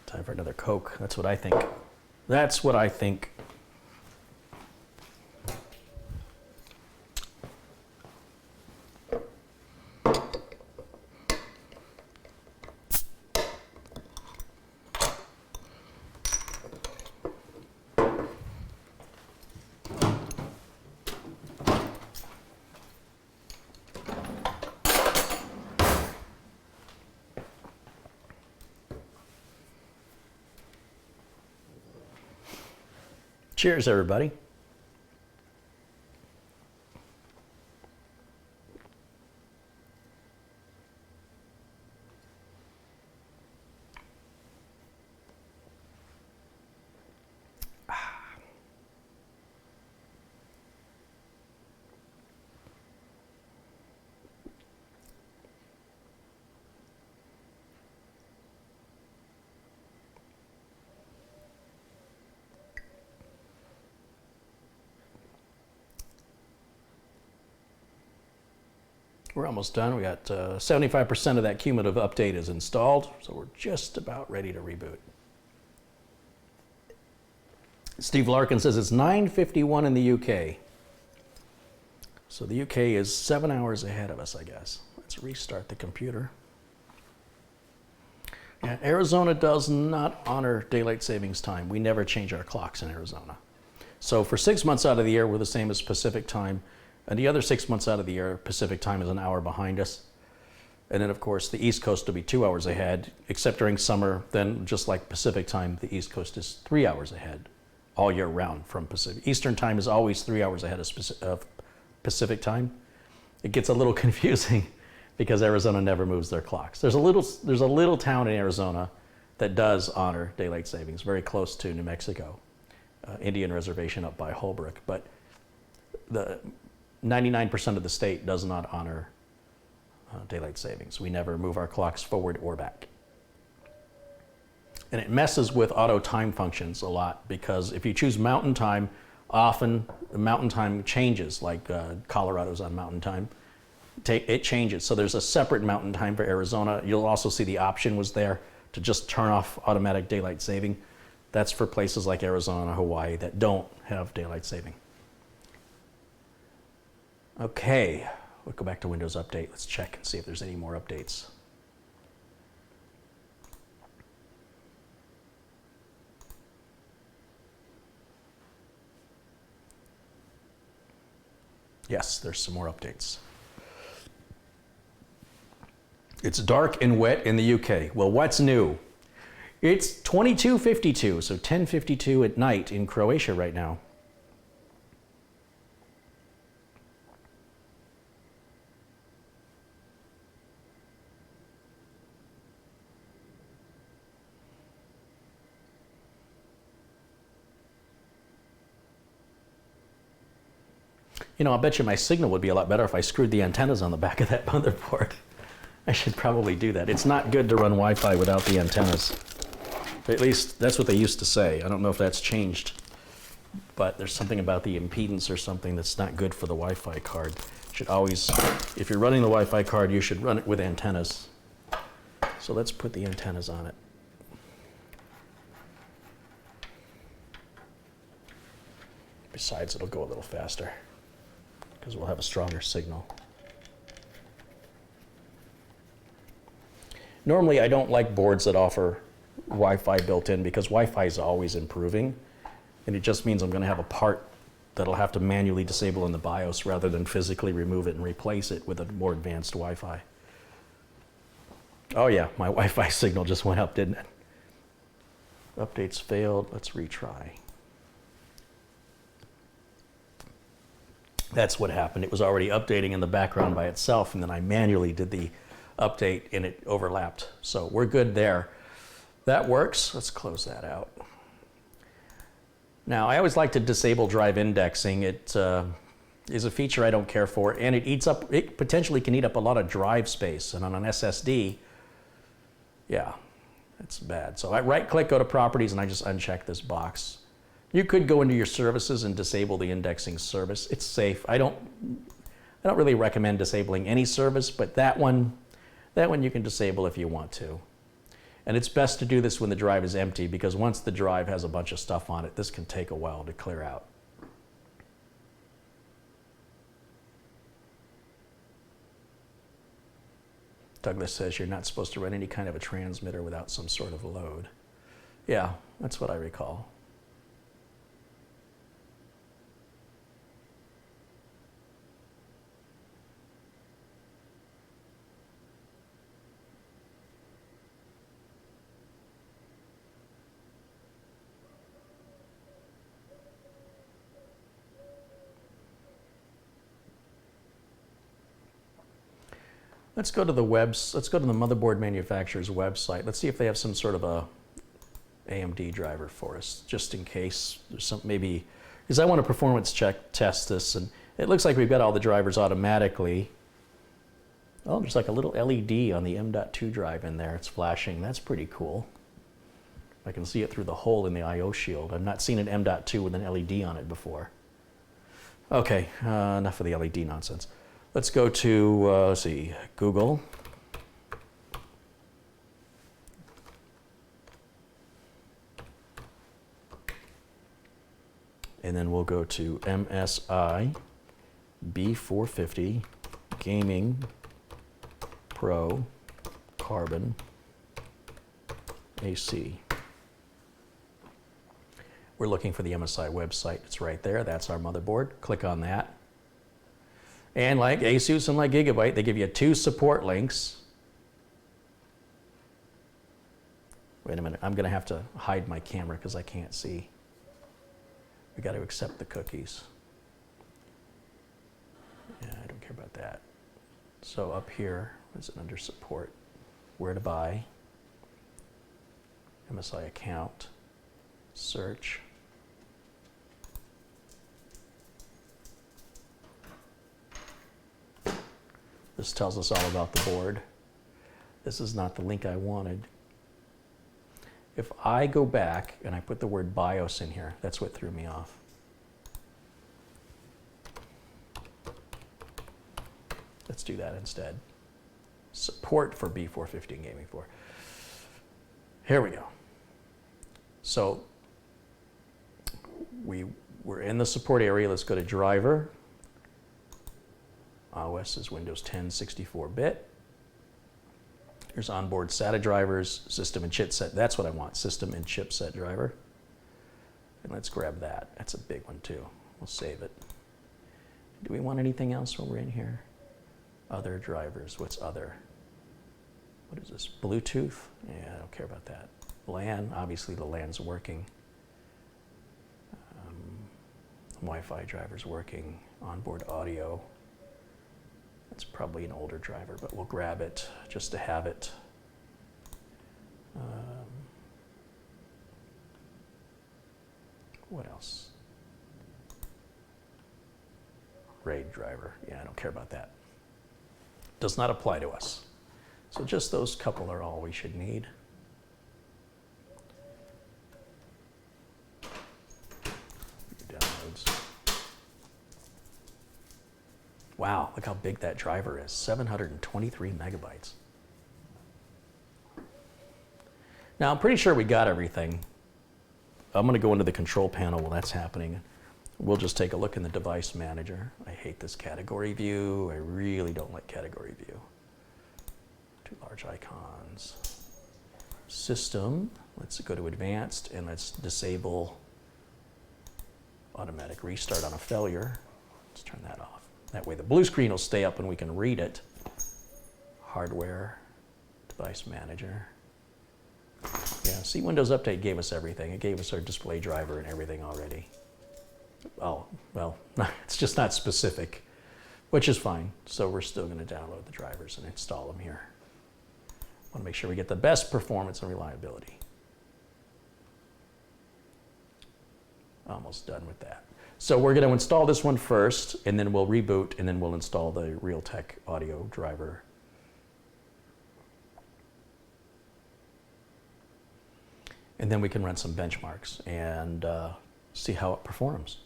Time for another Coke. That's what I think. That's what I think. Cheers, everybody. We're almost done. We got 75% of that cumulative update is installed, so we're just about ready to reboot. Steve Larkin says it's 9:51 in the UK. So the UK is 7 hours ahead of us, I guess. Let's restart the computer. Yeah, Arizona does not honor daylight savings time. We never change our clocks in Arizona. So for 6 months out of the year, we're the same as Pacific time. And the other 6 months out of the year, Pacific time is an hour behind us. And then, of course, the East Coast will be 2 hours ahead, except during summer. Then, just like Pacific time, the East Coast is 3 hours ahead all year round from Pacific. Eastern time is always 3 hours ahead of Pacific time. It gets a little confusing because Arizona never moves their clocks. There's a little town in Arizona that does honor daylight savings, very close to New Mexico, Indian reservation up by Holbrook. But the 99% of the state does not honor daylight savings. We never move our clocks forward or back. And it messes with auto time functions a lot because if you choose mountain time, often the mountain time changes, like Colorado's on mountain time. It changes. So there's a separate mountain time for Arizona. You'll also see the option was there to just turn off automatic daylight saving. That's for places like Arizona, Hawaii that don't have daylight saving. Okay, we'll go back to Windows Update. Let's check and see if there's any more updates. Yes, there's some more updates. It's dark and wet in the UK. Well, what's new? It's 22:52, so 10:52 at night in Croatia right now. You know, I'll bet you my signal would be a lot better if I screwed the antennas on the back of that motherboard. I should probably do that. It's not good to run Wi-Fi without the antennas. At least that's what they used to say. I don't know if that's changed, but there's something about the impedance or something that's not good for the Wi-Fi card. Should always, if you're running the Wi-Fi card, you should run it with antennas. So let's put the antennas on it. Besides, it'll go a little faster because we'll have a stronger signal. Normally, I don't like boards that offer Wi-Fi built in because Wi-Fi is always improving, and it just means I'm going to have a part that I'll have to manually disable in the BIOS rather than physically remove it and replace it with a more advanced Wi-Fi. Oh yeah, my Wi-Fi signal just went up, didn't it? Updates failed. Let's retry. That's what happened. It was already updating in the background by itself, and then I manually did the update and it overlapped. So we're good there. That works. Let's close that out. Now, I always like to disable drive indexing. It is a feature I don't care for, and it potentially can eat up a lot of drive space. And on an SSD, yeah, it's bad. So I right-click, go to Properties, and I just uncheck this box. You could go into your services and disable the indexing service. It's safe. I don't really recommend disabling any service, but that one you can disable if you want to. And it's best to do this when the drive is empty, because once the drive has a bunch of stuff on it, this can take a while to clear out. Douglas says you're not supposed to run any kind of a transmitter without some sort of load. Yeah, that's what I recall. Let's go to the let's go to the motherboard manufacturer's website. Let's see if they have some sort of a AMD driver for us, just in case there's some, maybe, because I want to performance test this, and it looks like we've got all the drivers automatically. Oh, there's like a little LED on the M.2 drive in there. It's flashing. That's pretty cool. I can see it through the hole in the I/O shield. I've not seen an M.2 with an LED on it before. Okay, enough of the LED nonsense. Let's go to, let's see, Google. And then we'll go to MSI B450 Gaming Pro Carbon AC. We're looking for the MSI website. It's right there. That's our motherboard. Click on that. And like Asus and like Gigabyte, they give you 2 support links. Wait a minute. I'm going to have to hide my camera because I can't see. We got to accept the cookies. Yeah, I don't care about that. So up here, is it under support? Where to buy? MSI account. Search. This tells us all about the board. This is not the link I wanted. If I go back and I put the word BIOS in here, that's what threw me off. Let's do that instead. Support for B450 and Gaming 4. Here we go. So we're in the support area. Let's go to driver. OS is Windows 10 64-bit. Here's onboard SATA drivers, system and chipset. That's what I want, system and chipset driver. And let's grab that. That's a big one too. We'll save it. Do we want anything else when we're in here? Other drivers. What's other? What is this? Bluetooth? Yeah, I don't care about that. LAN. Obviously the LAN's working. Wi-Fi driver's working. Onboard audio. It's probably an older driver, but we'll grab it just to have it. What else? RAID driver. Yeah, I don't care about that. Does not apply to us. So just those couple are all we should need. Downloads. Wow, look how big that driver is, 723 megabytes. Now, I'm pretty sure we got everything. I'm going to go into the control panel while that's happening. We'll just take a look in the device manager. I hate this category view. I really don't like category view. 2 large icons. System, let's go to advanced and let's disable automatic restart on a failure. Let's turn that off. That way the blue screen will stay up and we can read it. Hardware, device manager. Yeah, see, Windows Update gave us everything. It gave us our display driver and everything already. Oh, well, it's just not specific, which is fine. So we're still going to download the drivers and install them here. Want to make sure we get the best performance and reliability. Almost done with that. So we're going to install this one first, and then we'll reboot, and then we'll install the Realtek audio driver. And then we can run some benchmarks and see how it performs.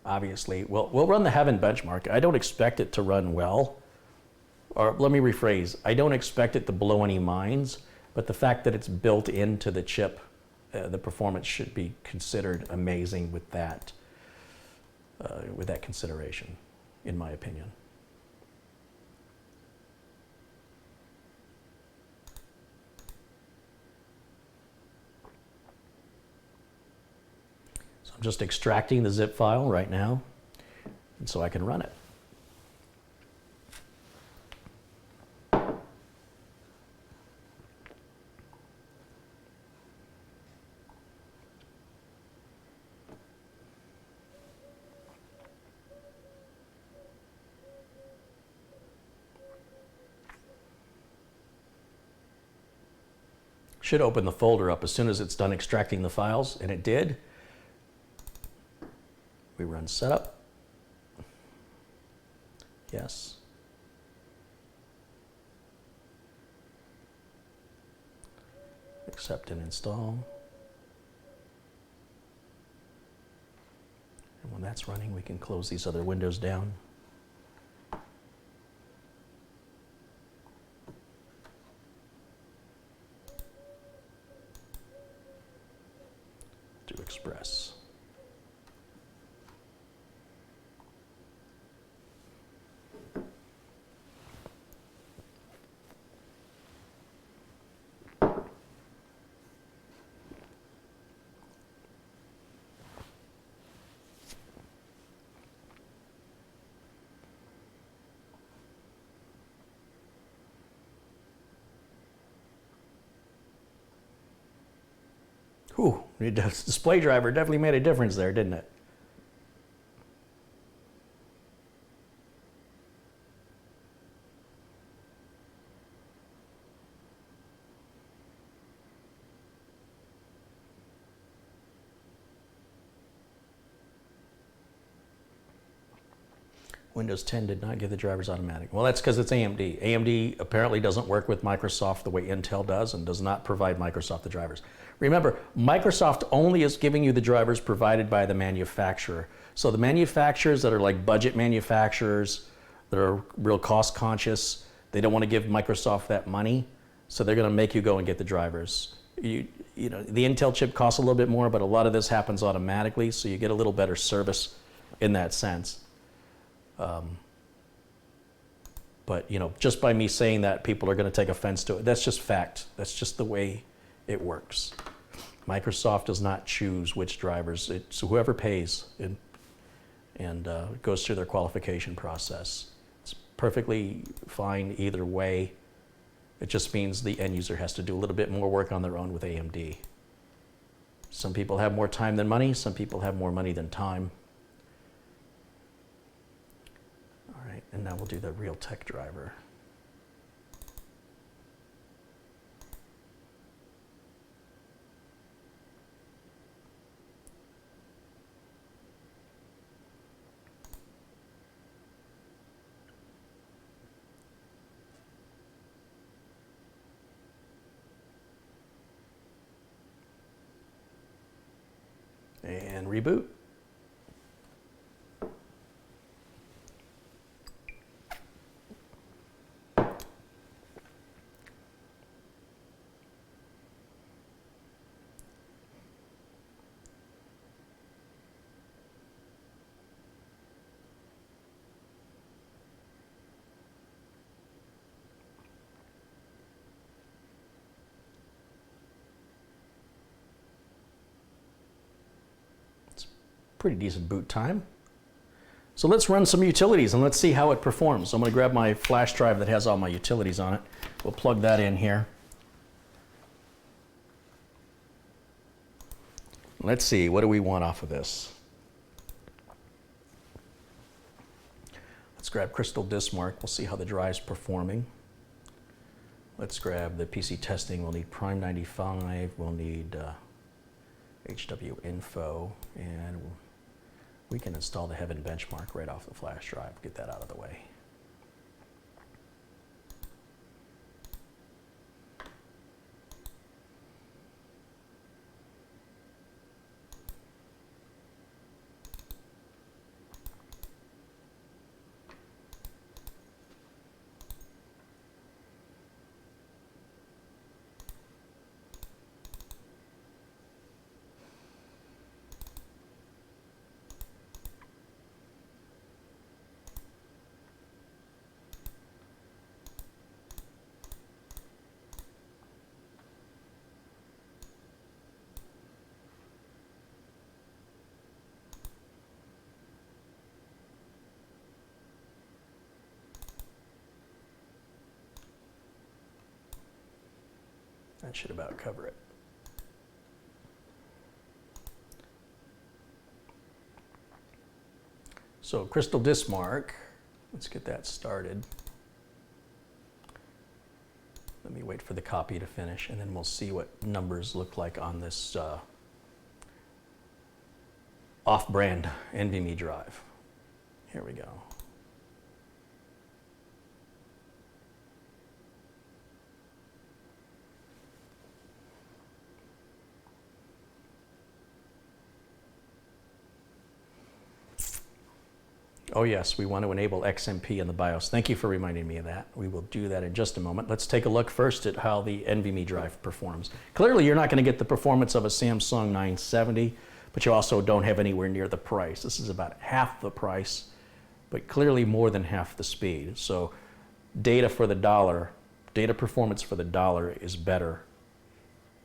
Obviously, we'll run the Heaven benchmark. I don't expect it to run well. Or let me rephrase, I don't expect it to blow any minds, but the fact that it's built into the chip, the performance should be considered amazing with that consideration, in my opinion. So I'm just extracting the zip file right now, and so I can run it. Should open the folder up as soon as it's done extracting the files, and it did. We run setup. Yes. Accept and install. And when that's running, we can close these other windows down. To Express. Whew, the display driver definitely made a difference there, didn't it? Windows 10 did not give the drivers automatic. Well, that's because it's AMD. AMD apparently doesn't work with Microsoft the way Intel does and does not provide Microsoft the drivers. Remember, Microsoft only is giving you the drivers provided by the manufacturer. So the manufacturers that are like budget manufacturers, that are real cost conscious, they don't want to give Microsoft that money, so they're going to make you go and get the drivers. You know, the Intel chip costs a little bit more, but a lot of this happens automatically, so you get a little better service in that sense. But you know, just by me saying that, people are going to take offense to it. That's just fact. That's just the way it works. Microsoft does not choose which drivers. It's whoever pays, and it goes through their qualification process. It's perfectly fine either way. It just means the end user has to do a little bit more work on their own with AMD. Some people have more time than money. Some people have more money than time. And now we'll do the Realtek driver. And reboot. Pretty decent boot time. So let's run some utilities and let's see how it performs. I'm going to grab my flash drive that has all my utilities on it. We'll plug that in here. Let's see, what do we want off of this? Let's grab Crystal Dismark. We'll see how the drive's performing. Let's grab the PC testing. We'll need Prime 95. We'll need HW info, and we can install the Heaven benchmark right off the flash drive. Get that out of the way. That should about cover it. So Crystal Dismark, let's get that started. Let me wait for the copy to finish, and then we'll see what numbers look like on this off-brand NVMe drive. Here we go. Oh yes, we want to enable XMP in the BIOS. Thank you for reminding me of that. We will do that in just a moment. Let's take a look first at how the NVMe drive performs. Clearly you're not going to get the performance of a Samsung 970, but you also don't have anywhere near the price. This is about half the price, but clearly more than half the speed. So data for the dollar, data performance for the dollar is better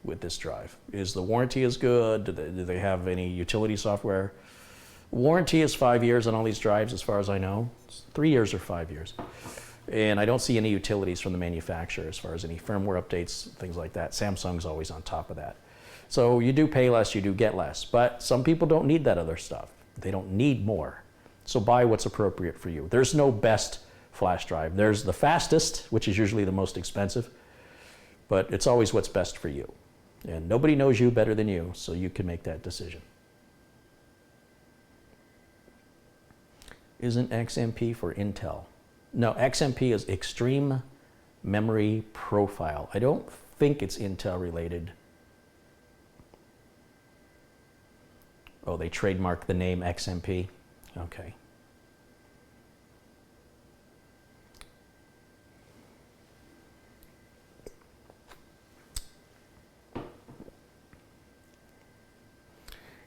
with this drive. Is the warranty as good? Do they have any utility software? Warranty is 5 years on all these drives, as far as I know. It's 3 years or 5 years. And I don't see any utilities from the manufacturer as far as any firmware updates, things like that. Samsung's always on top of that. So you do pay less, you do get less. But some people don't need that other stuff. They don't need more. So buy what's appropriate for you. There's no best flash drive. There's the fastest, which is usually the most expensive. But it's always what's best for you. And nobody knows you better than you, so you can make that decision. Isn't XMP for Intel? No, XMP is Extreme Memory Profile. I don't think it's Intel related. Oh, they trademarked the name XMP? Okay.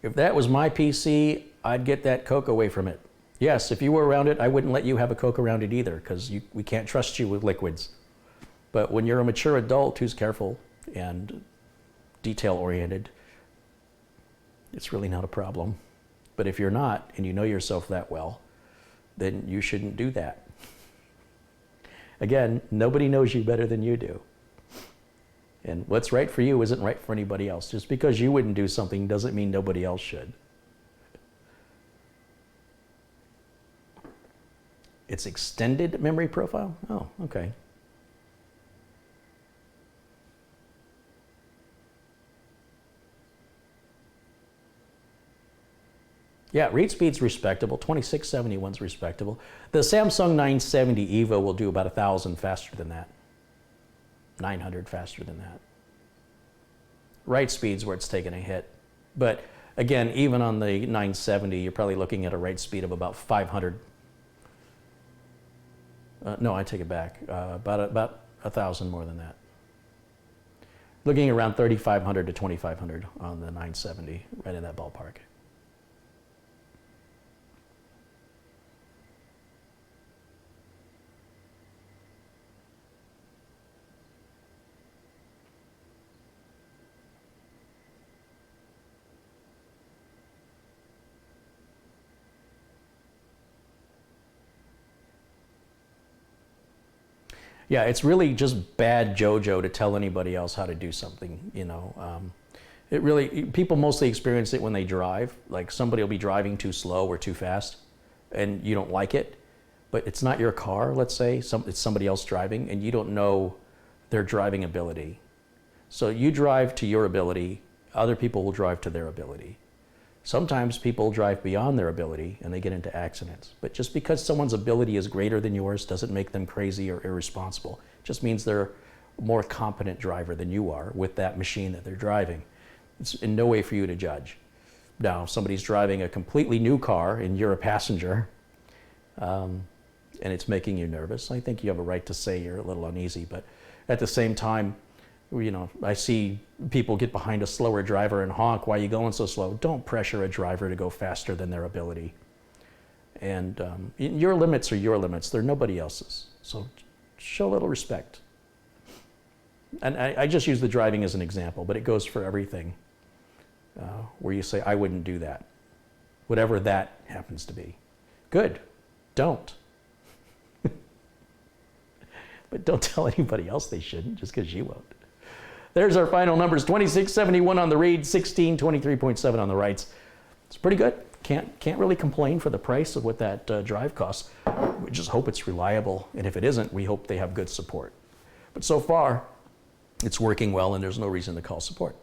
If that was my PC, I'd get that Coke away from it. Yes, if you were around it, I wouldn't let you have a Coke around it either, because we can't trust you with liquids. But when you're a mature adult who's careful and detail-oriented, it's really not a problem. But if you're not, and you know yourself that well, then you shouldn't do that. Again, nobody knows you better than you do. And what's right for you isn't right for anybody else. Just because you wouldn't do something doesn't mean nobody else should. It's extended memory profile? Oh, okay. Yeah, read speed's respectable. 2671's respectable. The Samsung 970 EVO will do about 1,000 faster than that. 900 faster than that. Write speed's where it's taking a hit. But again, even on the 970, you're probably looking at a write speed of about 500. No, I take it back. About 1,000 more than that. Looking around 3,500 to 2,500 on the 970, right in that ballpark. Yeah, it's really just bad JoJo to tell anybody else how to do something, you know. People mostly experience it when they drive. Like somebody will be driving too slow or too fast and you don't like it, but it's not your car, let's say, it's somebody else driving and you don't know their driving ability. So you drive to your ability, other people will drive to their ability. Sometimes people drive beyond their ability and they get into accidents. But just because someone's ability is greater than yours doesn't make them crazy or irresponsible. It just means they're a more competent driver than you are with that machine that they're driving. It's in no way for you to judge. Now, if somebody's driving a completely new car and you're a passenger and it's making you nervous, I think you have a right to say you're a little uneasy. But at the same time, you know, I see people get behind a slower driver and honk, why are you going so slow? Don't pressure a driver to go faster than their ability. And your limits are your limits, they're nobody else's. So show a little respect. And I just use the driving as an example, but it goes for everything where you say, I wouldn't do that. Whatever that happens to be. Good, don't. But don't tell anybody else they shouldn't just because you won't. There's our final numbers, 2671 on the read, 1623.7 on the writes. It's pretty good. Can't really complain for the price of what that drive costs. We just hope it's reliable, and if it isn't, we hope they have good support. But so far, it's working well and there's no reason to call support.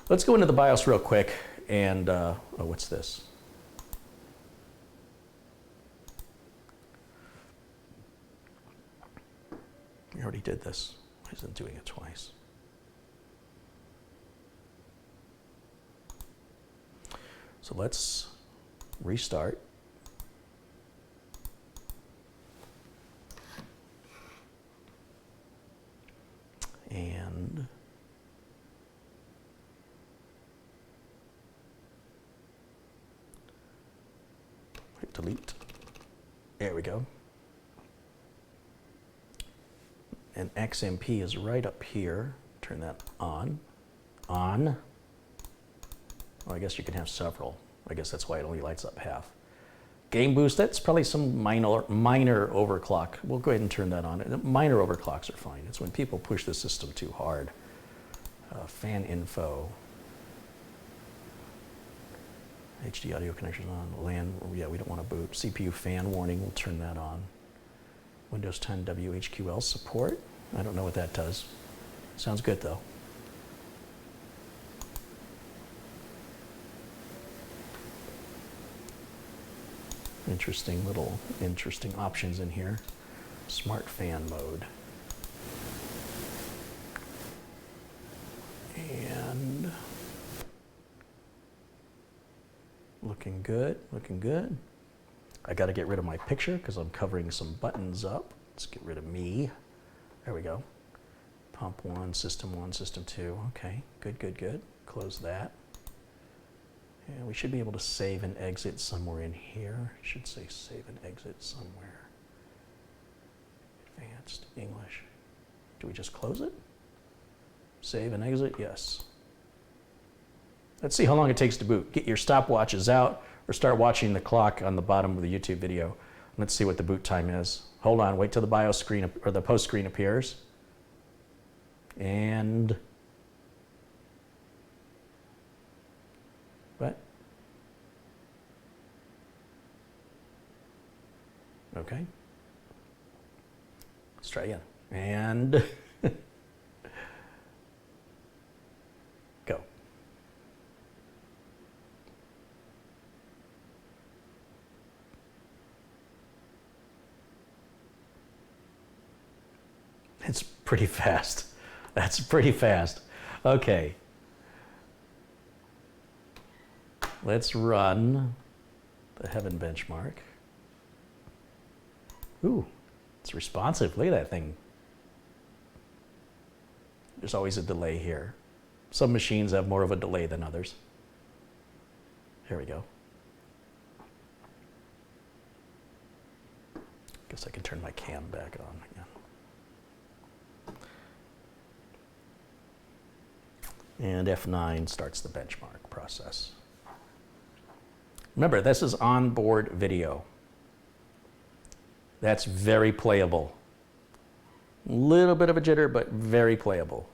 Let's go into the BIOS real quick and, oh, what's this? We already did this. Why isn't it doing it twice? So let's restart. And hit delete. There we go. And XMP is right up here. Turn that on. On. Well, I guess you can have several. I guess that's why it only lights up half. Game boost, that's probably some minor overclock. We'll go ahead and turn that on. Minor overclocks are fine. It's when people push the system too hard. Fan info. HD audio connections on. LAN, yeah, we don't want to boot. CPU fan warning, we'll turn that on. Windows 10 WHQL support. I don't know what that does. Sounds good though. Interesting options in here. Smart fan mode. And looking good, looking good. I got to get rid of my picture because I'm covering some buttons up. Let's get rid of me. There we go. Pump 1, System 2. Okay, good, good, good. Close that. And we should be able to save and exit somewhere in here. It should say save and exit somewhere. Advanced English. Do we just close it? Save and exit, yes. Let's see how long it takes to boot. Get your stopwatches out or start watching the clock on the bottom of the YouTube video. Let's see what the boot time is. Hold on, wait till the BIOS screen or the post screen appears. And what? Okay. Let's try again. And go. It's pretty fast. That's pretty fast. Okay. Let's run the Heaven benchmark. Ooh, it's responsive. Look at that thing. There's always a delay here. Some machines have more of a delay than others. Here we go. Guess I can turn my cam back on again. And F9 starts the benchmark process. Remember, this is onboard video. That's very playable. A little bit of a jitter, but very playable.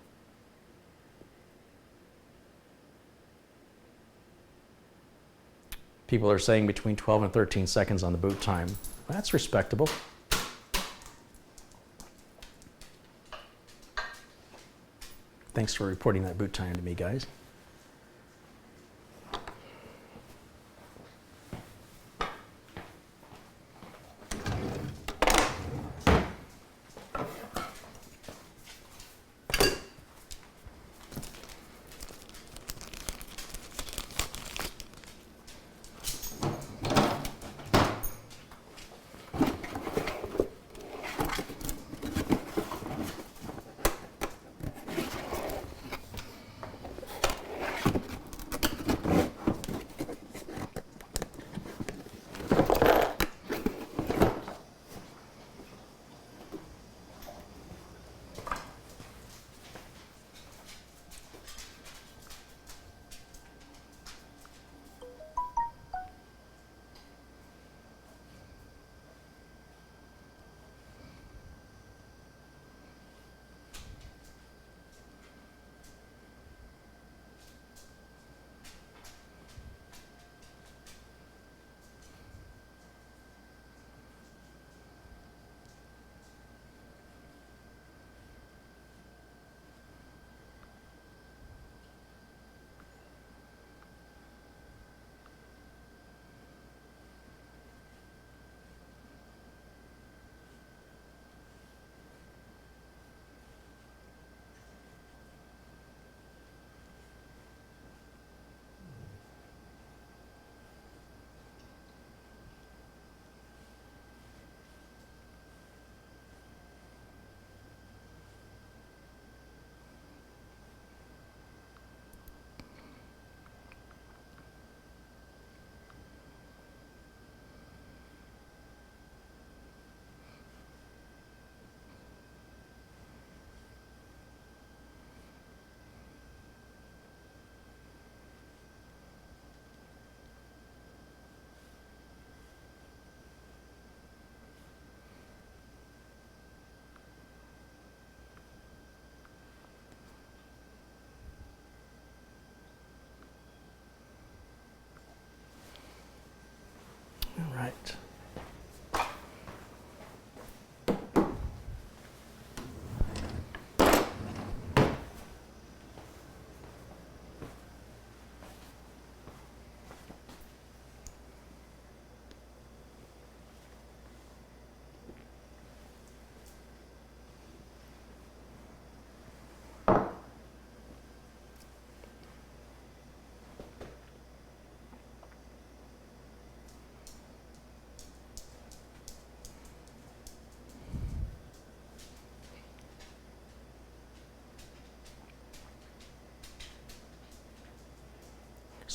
People are saying between 12 and 13 seconds on the boot time. That's respectable. Thanks for reporting that boot time to me, guys.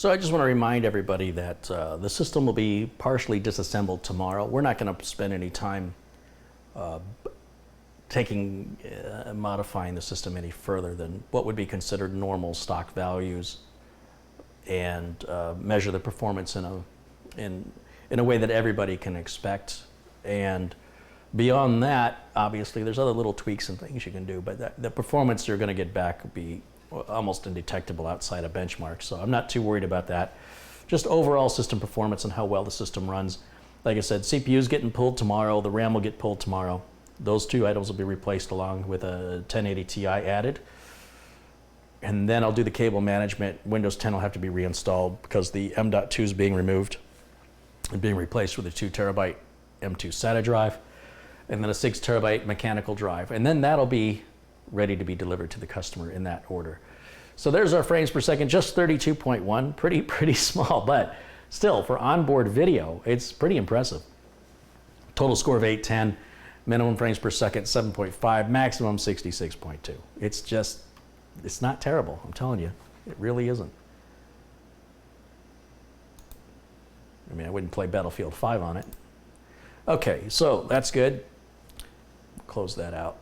So I just want to remind everybody that the system will be partially disassembled tomorrow. We're not going to spend any time modifying the system any further than what would be considered normal stock values, and measure the performance in a way that everybody can expect. And beyond that, obviously, there's other little tweaks and things you can do, but the performance you're going to get back will be almost indetectable outside of benchmarks. So I'm not too worried about that. Just overall system performance and how well the system runs. Like I said, CPU is getting pulled tomorrow. The RAM will get pulled tomorrow. Those two items will be replaced along with a 1080 Ti added. And then I'll do the cable management. Windows 10 will have to be reinstalled because the M.2 is being removed and being replaced with a 2 terabyte M.2 SATA drive, and then a 6 terabyte mechanical drive. And then that'll be ready to be delivered to the customer in that order. So there's our frames per second, just 32.1, pretty small, but still for onboard video, it's pretty impressive. Total score of 810, minimum frames per second 7.5, maximum 66.2. It's not terrible, I'm telling you, it really isn't. I mean, I wouldn't play Battlefield 5 on it. Okay, so that's good. Close that out.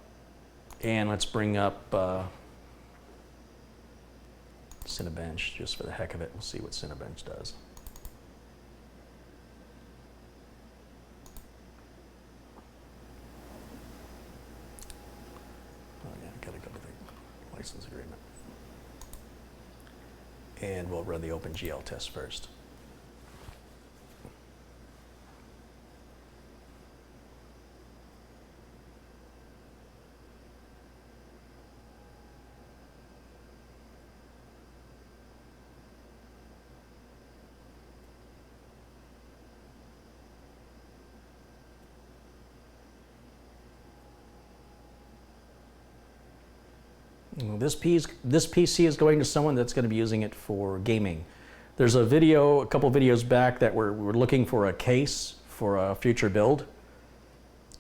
And let's bring up Cinebench just for the heck of it. We'll see what Cinebench does. Oh yeah, I gotta go to the license agreement. And we'll run the OpenGL test first. This PC is going to someone that's going to be using it for gaming. There's a video, a couple videos back, that we're looking for a case for a future build,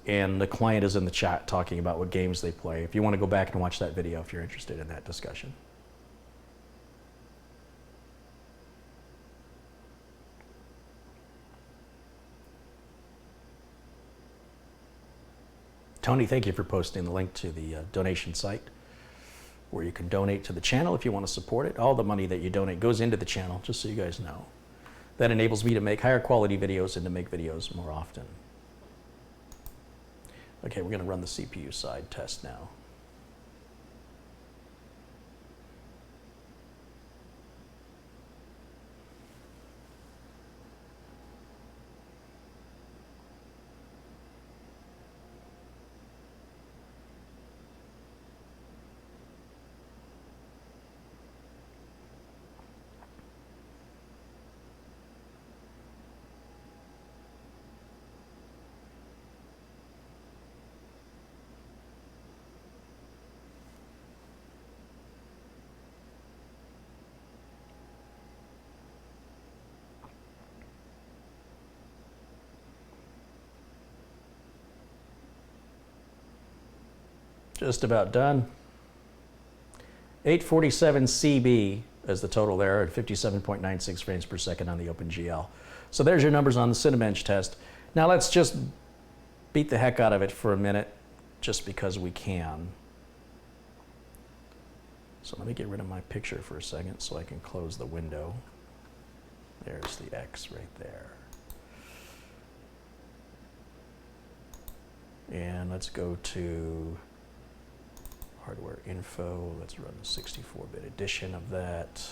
and the client is in the chat talking about what games they play. If you want to go back and watch that video if you're interested in that discussion. Tony, thank you for posting the link to the donation site, where you can donate to the channel if you want to support it. All the money that you donate goes into the channel, just so you guys know. That enables me to make higher quality videos and to make videos more often. Okay, we're going to run the CPU side test now. Just about done. 847 CB as the total there at 57.96 frames per second on the OpenGL. So there's your numbers on the Cinebench test. Now let's just beat the heck out of it for a minute, just because we can. So let me get rid of my picture for a second so I can close the window. There's the X right there. And let's go to hardware info. Let's run the 64-bit edition of that.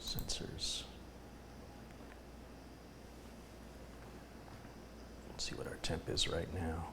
Sensors. Let's see what our temp is right now.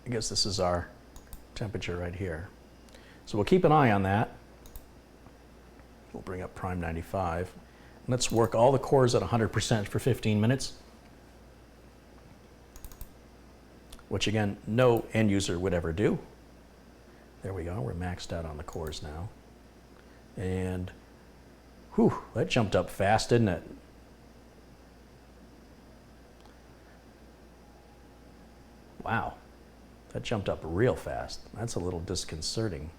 I guess this is our temperature right here. So we'll keep an eye on that. We'll bring up Prime 95. Let's work all the cores at 100% for 15 minutes. Which again, no end user would ever do. There we go, we're maxed out on the cores now. And whew, that jumped up fast, didn't it? Wow, that jumped up real fast. That's a little disconcerting.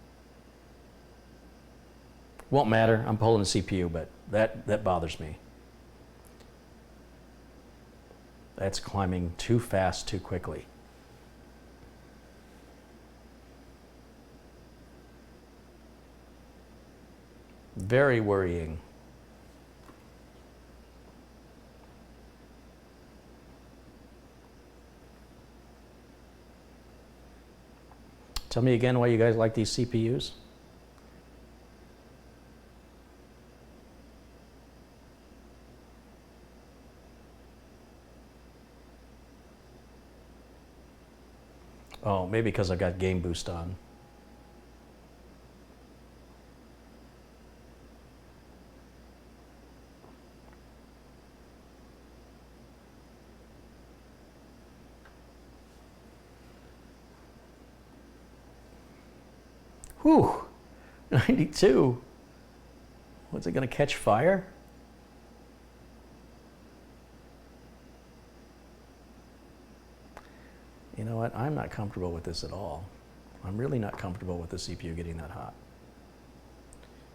Won't matter, I'm pulling the CPU, but that bothers me. That's climbing too fast, too quickly. Very worrying. Tell me again why you guys like these CPUs? Oh, maybe because I've got Game Boost on. Whew, 92. What's it going to catch fire? You know what? I'm not comfortable with this at all. I'm really not comfortable with the CPU getting that hot.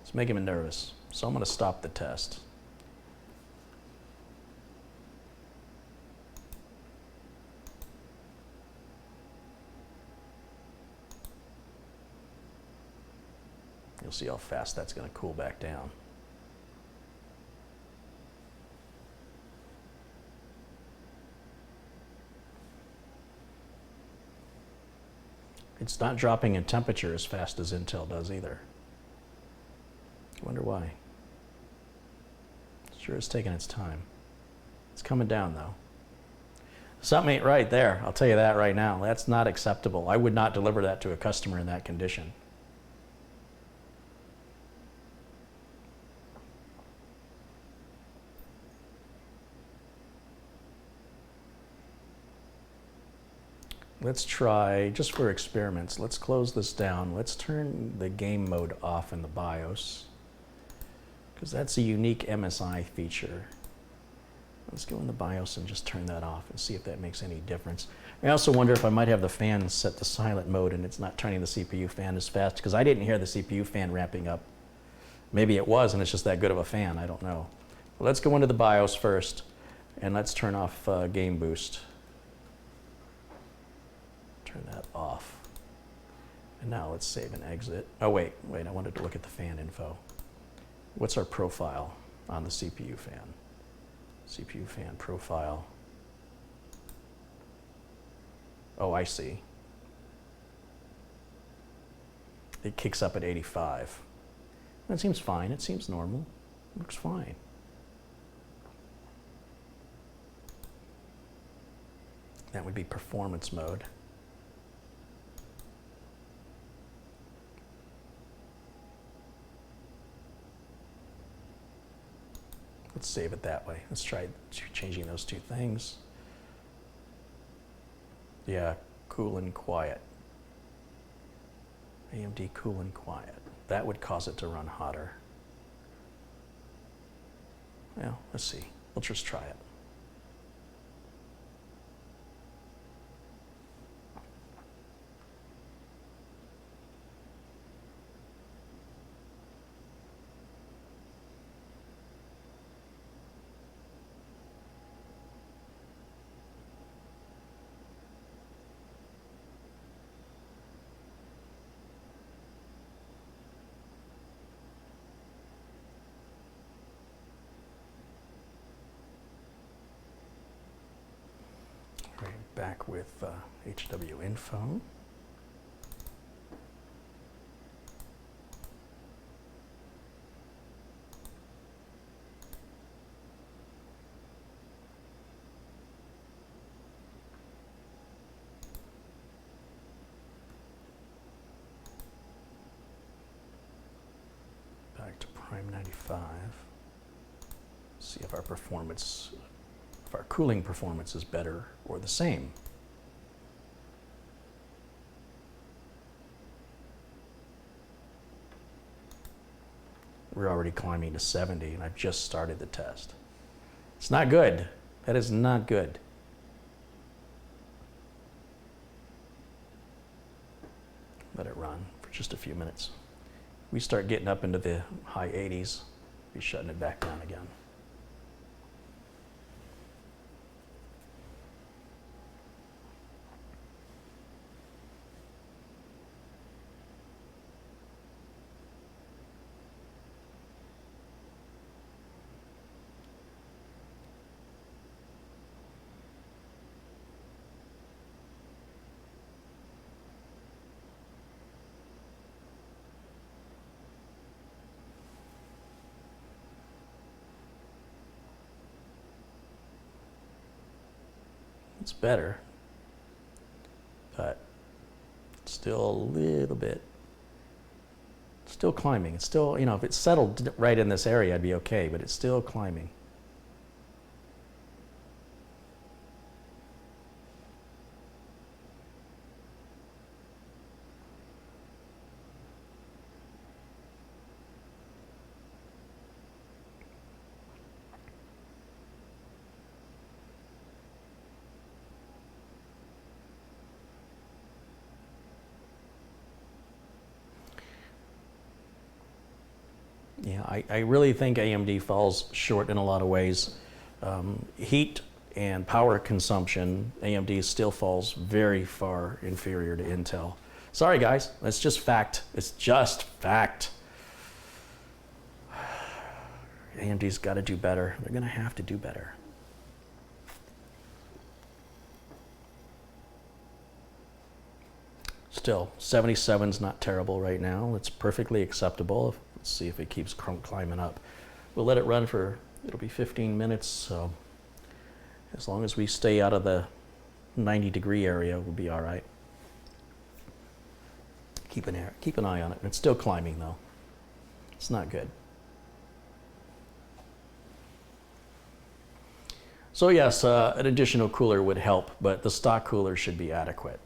It's making me nervous, so I'm going to stop the test. You'll see how fast that's going to cool back down. It's not dropping in temperature as fast as Intel does either. I wonder why. Sure is taking its time. It's coming down though. Something ain't right there, I'll tell you that right now. That's not acceptable. I would not deliver that to a customer in that condition. Let's try, just for experiments, let's close this down. Let's turn the game mode off in the BIOS, because that's a unique MSI feature. Let's go in the BIOS and just turn that off and see if that makes any difference. I also wonder if I might have the fan set to silent mode and it's not turning the CPU fan as fast, because I didn't hear the CPU fan ramping up. Maybe it was and it's just that good of a fan, I don't know. Well, let's go into the BIOS first and let's turn off Game Boost. Turn that off. And now let's save and exit. Oh wait, I wanted to look at the fan info. What's our profile on the CPU fan? CPU fan profile. Oh, I see. It kicks up at 85. That seems fine, it seems normal. It looks fine. That would be performance mode. Let's save it that way. Let's try changing those two things. Yeah, cool and quiet. AMD cool and quiet. That would cause it to run hotter. Well, let's see. We'll just try it. Back with HW info. Back to Prime 95. See if our performance, if our cooling performance is better or the same. We're already climbing to 70, and I've just started the test. It's not good. That is not good. Let it run for just a few minutes. We start getting up into the high 80s, be shutting it back down again. It's better, but still a little bit, still climbing. It's still, you know, if it settled right in this area, I'd be okay, but it's still climbing. Yeah, I really think AMD falls short in a lot of ways. Heat and power consumption, AMD still falls very far inferior to Intel. Sorry guys, that's just fact. It's just fact. AMD's got to do better. They're going to have to do better. Still, 77's not terrible right now. It's perfectly acceptable. Let's see if it keeps climbing up. We'll let it run for, it'll be 15 minutes, so as long as we stay out of the 90-degree area, we'll be all right. Keep an eye on it. It's still climbing, though. It's not good. So yes, an additional cooler would help, but the stock cooler should be adequate.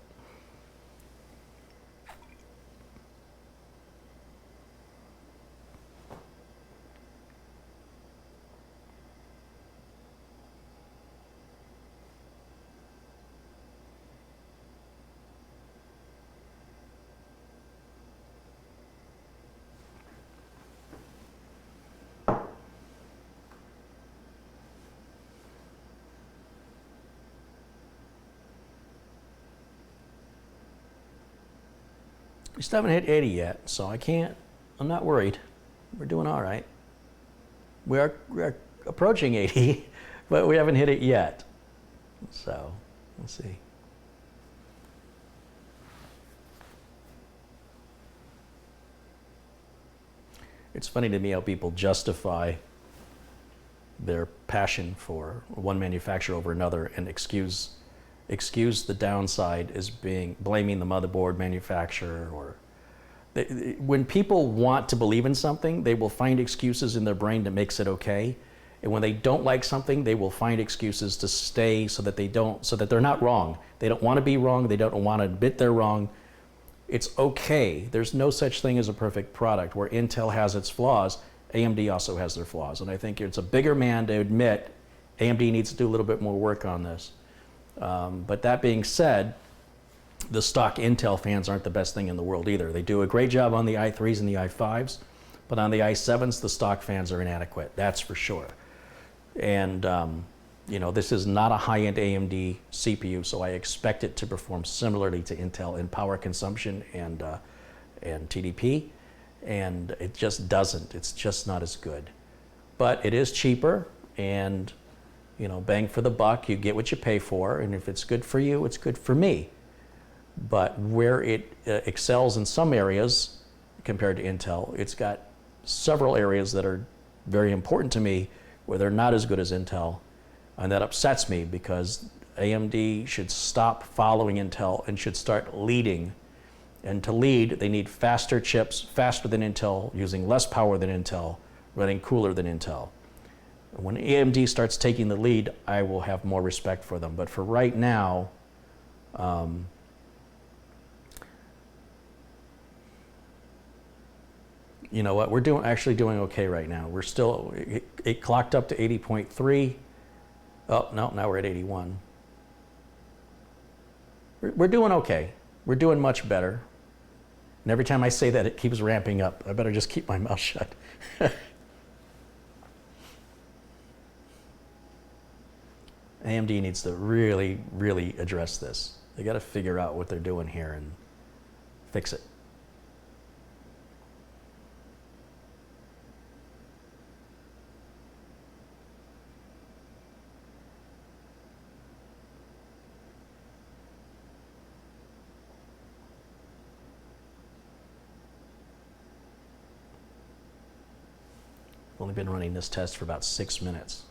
We still haven't hit 80 yet, so I'm not worried. We're doing all right. We're approaching 80, but we haven't hit it yet. So, we'll see. It's funny to me how people justify their passion for one manufacturer over another and excuse the downside as blaming the motherboard manufacturer, or when people want to believe in something, they will find excuses in their brain that makes it okay. And when they don't like something, they will find excuses to stay so that they're not wrong. They don't want to be wrong. They don't want to admit they're wrong. It's okay. There's no such thing as a perfect product. Where Intel has its flaws, AMD also has their flaws. And I think it's a bigger man to admit AMD needs to do a little bit more work on this. But that being said, the stock Intel fans aren't the best thing in the world either. They do a great job on the i3s and the i5s, but on the i7s, the stock fans are inadequate. That's for sure. And you know, this is not a high-end AMD CPU, so I expect it to perform similarly to Intel in power consumption and TDP, and it just doesn't. It's just not as good. But it is cheaper, and you know, bang for the buck, you get what you pay for, and if it's good for you, it's good for me. But where it excels in some areas compared to Intel, it's got several areas that are very important to me where they're not as good as Intel, and that upsets me because AMD should stop following Intel and should start leading And to lead, they need faster chips, faster than Intel, using less power than Intel, running cooler than Intel. When AMD starts taking the lead, I will have more respect for them. But for right now, you know what, we're actually doing okay right now. We're still, it clocked up to 80.3. Oh, no, now we're at 81. We're doing okay. We're doing much better. And every time I say that, it keeps ramping up. I better just keep my mouth shut. AMD needs to really, really address this. They got to figure out what they're doing here and fix it. I've only been running this test for about 6 minutes.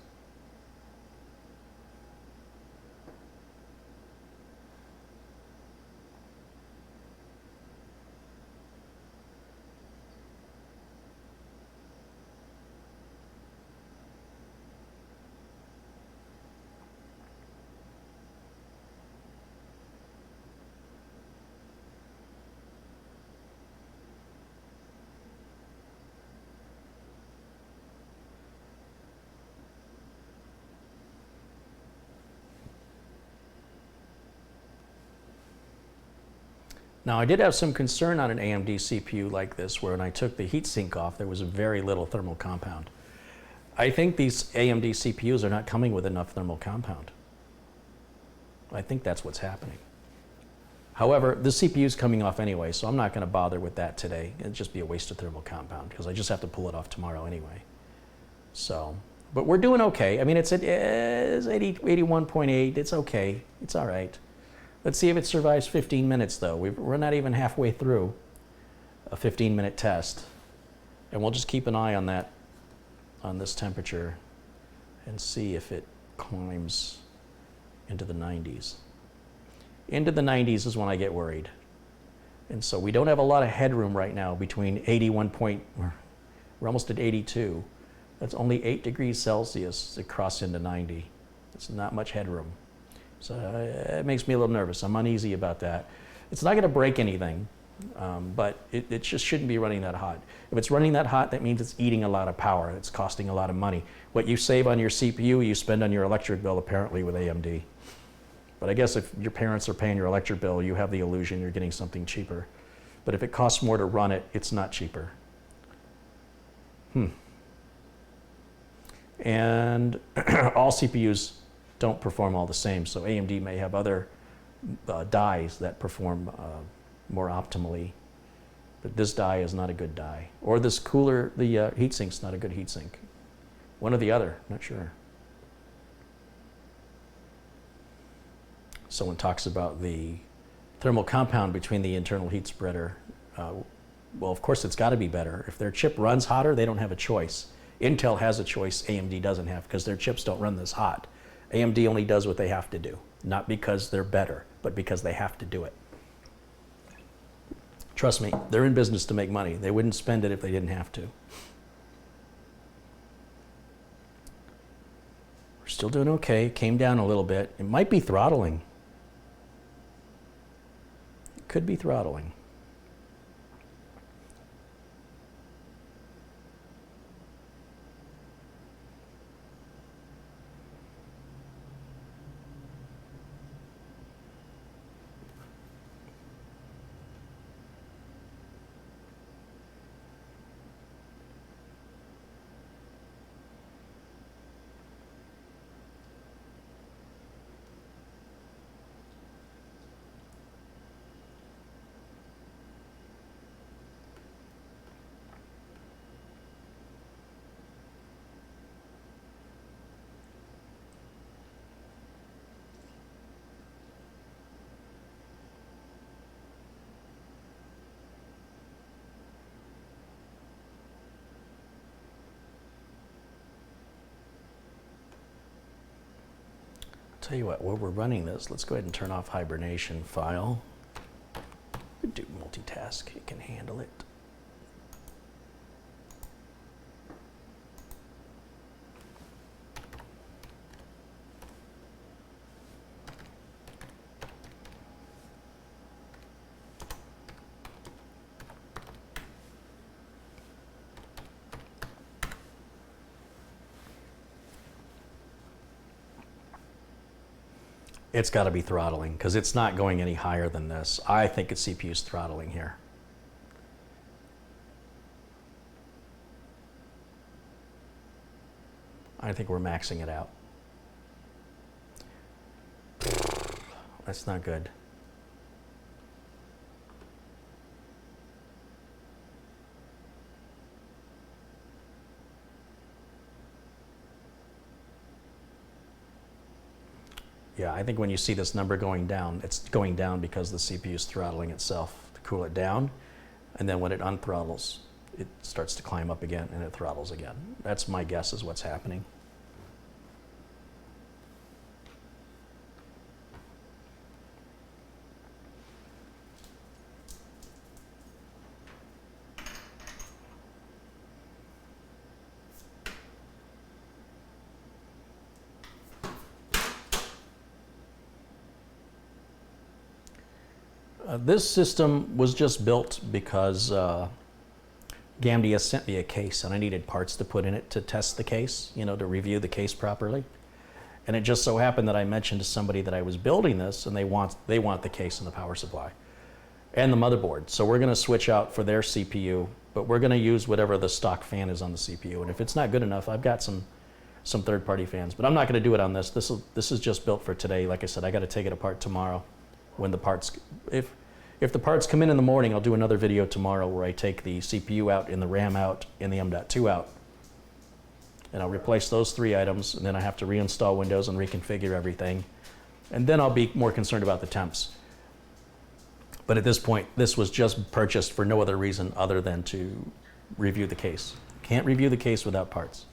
Now, I did have some concern on an AMD CPU like this, where when I took the heatsink off, there was very little thermal compound. I think these AMD CPUs are not coming with enough thermal compound. I think that's what's happening. However, the CPU is coming off anyway, so I'm not going to bother with that today. It'd just be a waste of thermal compound, because I just have to pull it off tomorrow anyway. So, but we're doing okay. I mean, it's at 81.8. It's okay. It's all right. Let's see if it survives 15 minutes, though. We're not even halfway through a 15-minute test. And we'll just keep an eye on that, on this temperature, and see if it climbs into the 90s. Into the 90s is when I get worried. And so we don't have a lot of headroom right now between 81 point, we're almost at 82. That's only 8 degrees Celsius to cross into 90. It's not much headroom. So it makes me a little nervous. I'm uneasy about that. It's not going to break anything, but it just shouldn't be running that hot. If it's running that hot, that means it's eating a lot of power. It's costing a lot of money. What you save on your CPU, you spend on your electric bill, apparently, with AMD. But I guess if your parents are paying your electric bill, you have the illusion you're getting something cheaper. But if it costs more to run it, it's not cheaper. And all CPUs don't perform all the same. So AMD may have other dies that perform more optimally. But this die is not a good die. Or this cooler, the heatsink's not a good heatsink. One or the other, not sure. Someone talks about the thermal compound between the internal heat spreader. Well, of course, it's got to be better. If their chip runs hotter, they don't have a choice. Intel has a choice AMD doesn't have, because their chips don't run this hot. AMD only does what they have to do, not because they're better, but because they have to do it. Trust me, they're in business to make money. They wouldn't spend it if they didn't have to. We're still doing okay. Came down a little bit. It might be throttling. It could be throttling. Tell you what, while we're running this, let's go ahead and turn off hibernation file. Do multitask, it can handle it. It's got to be throttling because it's not going any higher than this. I think its CPU is throttling here. I think we're maxing it out. That's not good. Yeah, I think when you see this number going down, it's going down because the CPU is throttling itself to cool it down. And then when it unthrottles, it starts to climb up again and it throttles again. That's my guess is what's happening. This system was just built because Gamdias sent me a case and I needed parts to put in it to test the case, you know, to review the case properly. And it just so happened that I mentioned to somebody that I was building this and they want the case and the power supply and the motherboard. So we're going to switch out for their CPU, but we're going to use whatever the stock fan is on the CPU. And if it's not good enough, I've got some third-party fans, but I'm not going to do it on this. This is just built for today. Like I said, I got to take it apart tomorrow when the parts, if the parts come in the morning, I'll do another video tomorrow where I take the CPU out and the RAM out and the M.2 out. And I'll replace those 3 items, and then I have to reinstall Windows and reconfigure everything. And then I'll be more concerned about the temps. But at this point, this was just purchased for no other reason other than to review the case. Can't review the case without parts.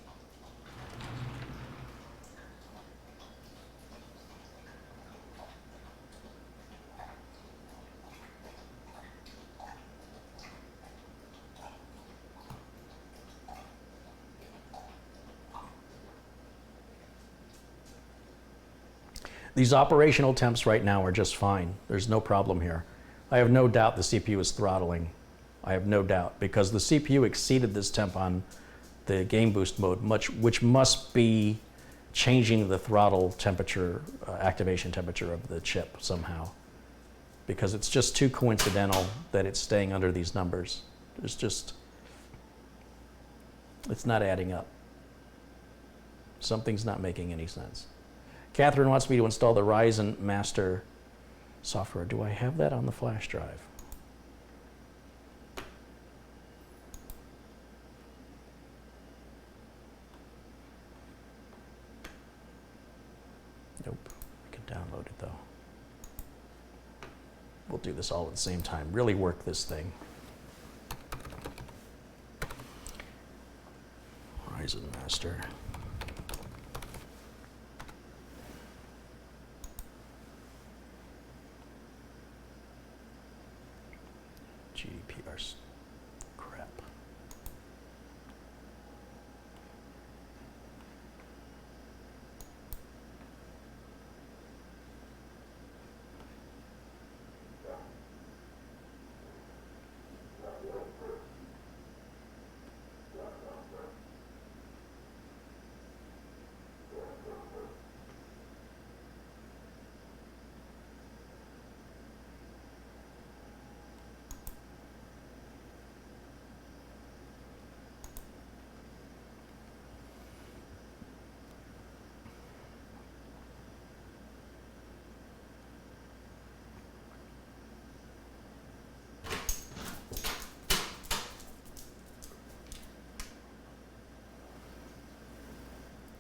These operational temps right now are just fine. There's no problem here. I have no doubt the CPU is throttling. I have no doubt because the CPU exceeded this temp on the game boost mode, which must be changing the throttle temperature, activation temperature of the chip somehow. Because it's just too coincidental that it's staying under these numbers. It's not adding up. Something's not making any sense. Catherine wants me to install the RYZEN master software. Do I have that on the flash drive? Nope. I can download it though. We'll do this all at the same time. Really work this thing. RYZEN master. GDPR crap.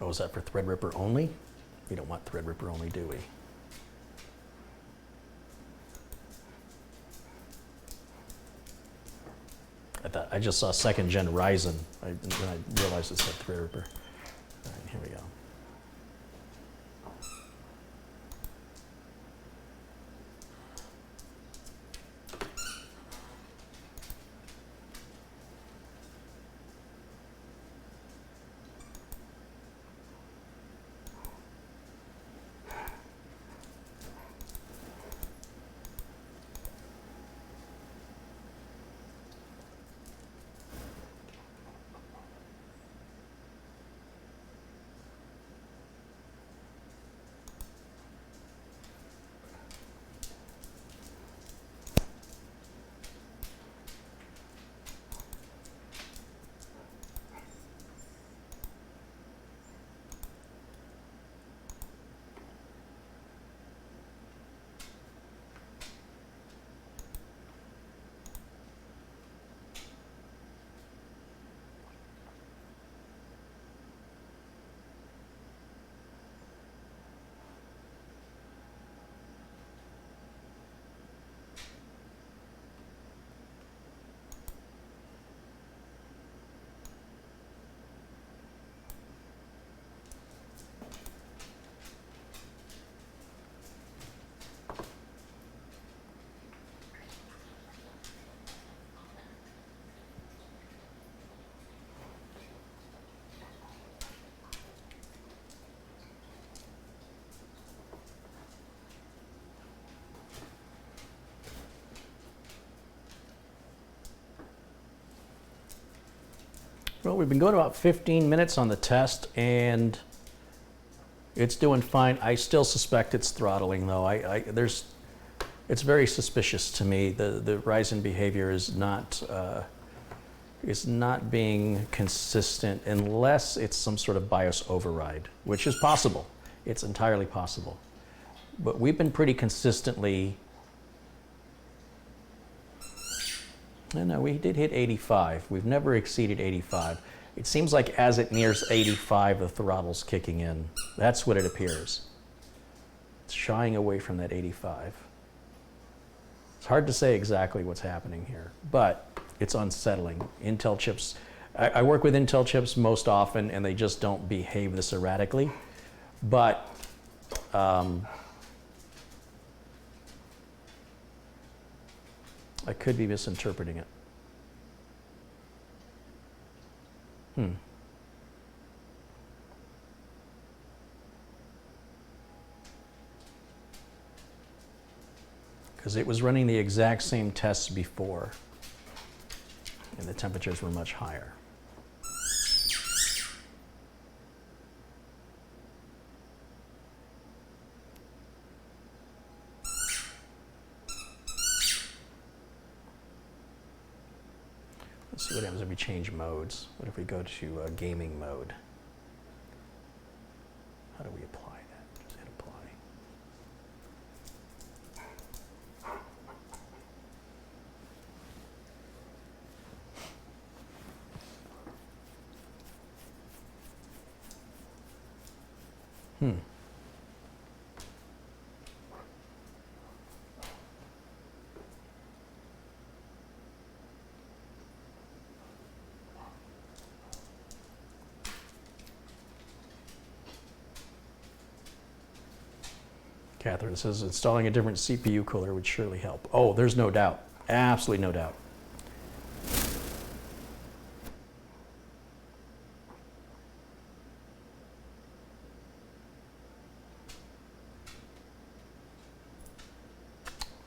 Oh, is that for Threadripper only? We don't want Threadripper only, do we? I just saw 2nd gen RYZEN. I realized it said Threadripper. All right, here we go. Well, we've been going about 15 minutes on the test, and it's doing fine. I still suspect it's throttling, though. It's very suspicious to me. The RYZEN behavior is not being consistent unless it's some sort of BIOS override, which is possible. It's entirely possible. But we've been pretty consistently. No, we did hit 85. We've never exceeded 85. It seems like as it nears 85, the throttle's kicking in. That's what it appears. It's shying away from that 85. It's hard to say exactly what's happening here, but it's unsettling. Intel chips, I work with Intel chips most often, and they just don't behave this erratically. But I could be misinterpreting it. Because it was running the exact same tests before, and the temperatures were much higher. Let's see what happens if we change modes. What if we go to gaming mode? How do we apply that? Just hit apply. Catherine says installing a different CPU cooler would surely help. Oh, there's no doubt. Absolutely no doubt.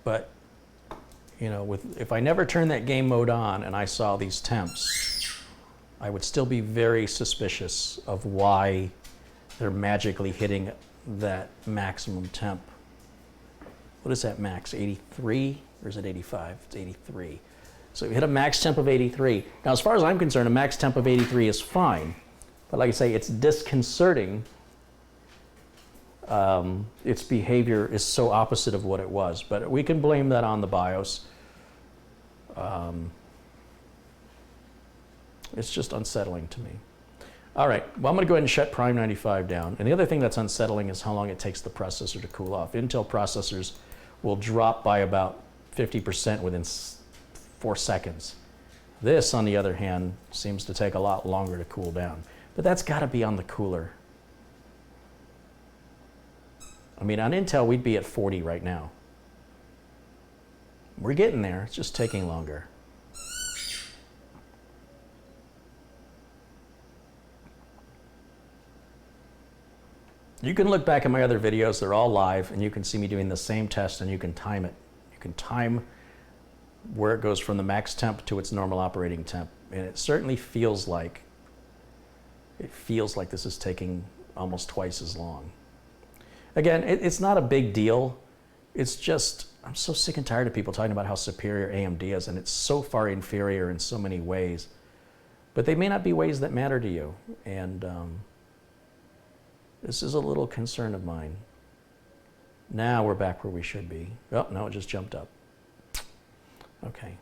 But, you know, if I never turned that game mode on and I saw these temps, I would still be very suspicious of why they're magically hitting that maximum temp. What is that max? 83? Or is it 85? It's 83. So we hit a max temp of 83. Now, as far as I'm concerned, a max temp of 83 is fine. But like I say, it's disconcerting. Its behavior is so opposite of what it was. But we can blame that on the BIOS. It's just unsettling to me. All right, well, I'm going to go ahead and shut Prime 95 down. And the other thing that's unsettling is how long it takes the processor to cool off. Intel processors will drop by about 50% within 4 seconds. This, on the other hand, seems to take a lot longer to cool down. But that's got to be on the cooler. I mean, on Intel, we'd be at 40 right now. We're getting there. It's just taking longer. You can look back at my other videos, they're all live, and you can see me doing the same test, and you can time it. You can time where it goes from the max temp to its normal operating temp. And it certainly feels like this is taking almost twice as long. Again, it's not a big deal. It's just, I'm so sick and tired of people talking about how superior AMD is, and it's so far inferior in so many ways. But they may not be ways that matter to you. And this is a little concern of mine. Now we're back where we should be. Oh, no, it just jumped up. Okay.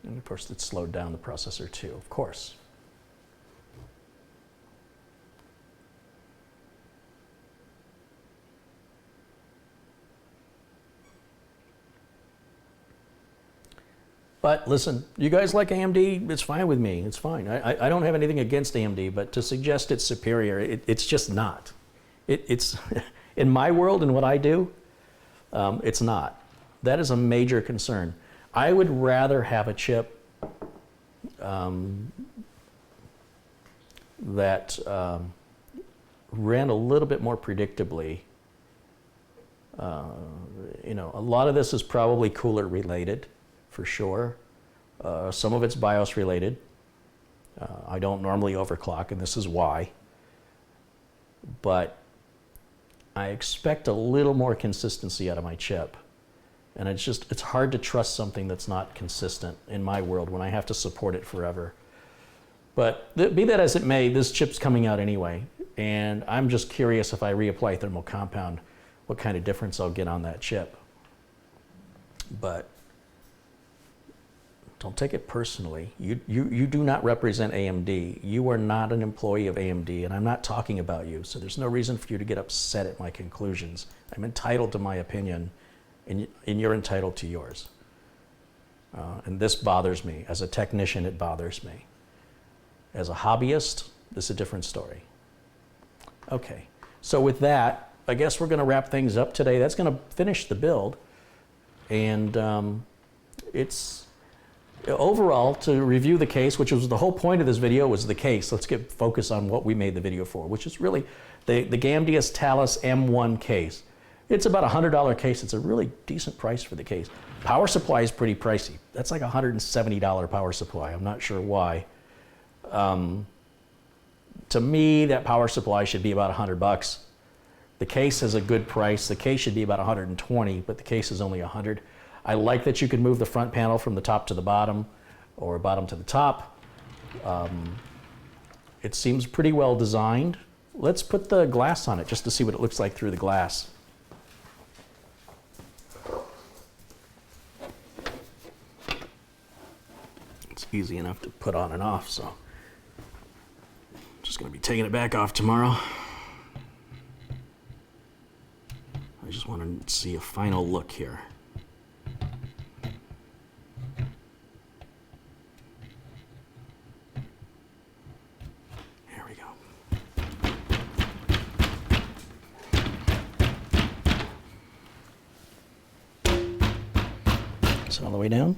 And of course, it slowed down the processor too, of course. But listen, you guys like AMD, it's fine with me, it's fine. I don't have anything against AMD, but to suggest it's superior, it's just not. It's, in my world and what I do, it's not. That is a major concern. I would rather have a chip that ran a little bit more predictably. You know, a lot of this is probably cooler related, for sure. Some of it's BIOS related. I don't normally overclock, and this is why. But I expect a little more consistency out of my chip. And it's hard to trust something that's not consistent in my world when I have to support it forever. But be that as it may, this chip's coming out anyway. And I'm just curious if I reapply thermal compound, what kind of difference I'll get on that chip. But don't take it personally. You do not represent AMD. You are not an employee of AMD, and I'm not talking about you. So there's no reason for you to get upset at my conclusions. I'm entitled to my opinion, and you're entitled to yours. And this bothers me. As a technician, it bothers me. As a hobbyist, this is a different story. Okay, so with that, I guess we're going to wrap things up today. That's going to finish the build. And it's overall to review the case, which was the whole point of this video, was the case. Let's get focused on what we made the video for, which is really the Gamdias Talos M1 case. It's about a $100 case. It's a really decent price for the case. Power supply is pretty pricey. That's like a $170 power supply. I'm not sure why. To me, that power supply should be about $100. The case has a good price. The case should be about 120, but the case is only 100. I like that you can move the front panel from the top to the bottom or bottom to the top. It seems pretty well designed. Let's put the glass on it just to see what it looks like through the glass. It's easy enough to put on and off, so I'm just going to be taking it back off tomorrow. I just want to see a final look here. There we go. So all the way down.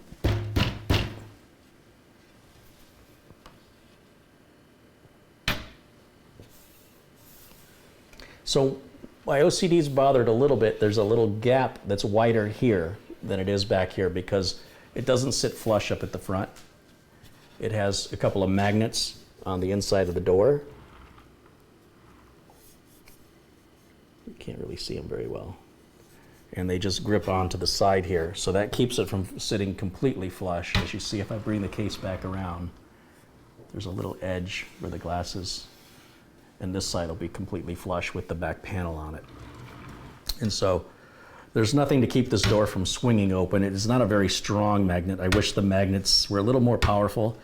So my OCD's bothered a little bit. There's a little gap that's wider here than it is back here because it doesn't sit flush up at the front. It has a couple of magnets on the inside of the door. You can't really see them very well. And they just grip onto the side here. So that keeps it from sitting completely flush. As you see, if I bring the case back around, there's a little edge where the glass is. And this side will be completely flush with the back panel on it. And so there's nothing to keep this door from swinging open. It is not a very strong magnet. I wish the magnets were a little more powerful.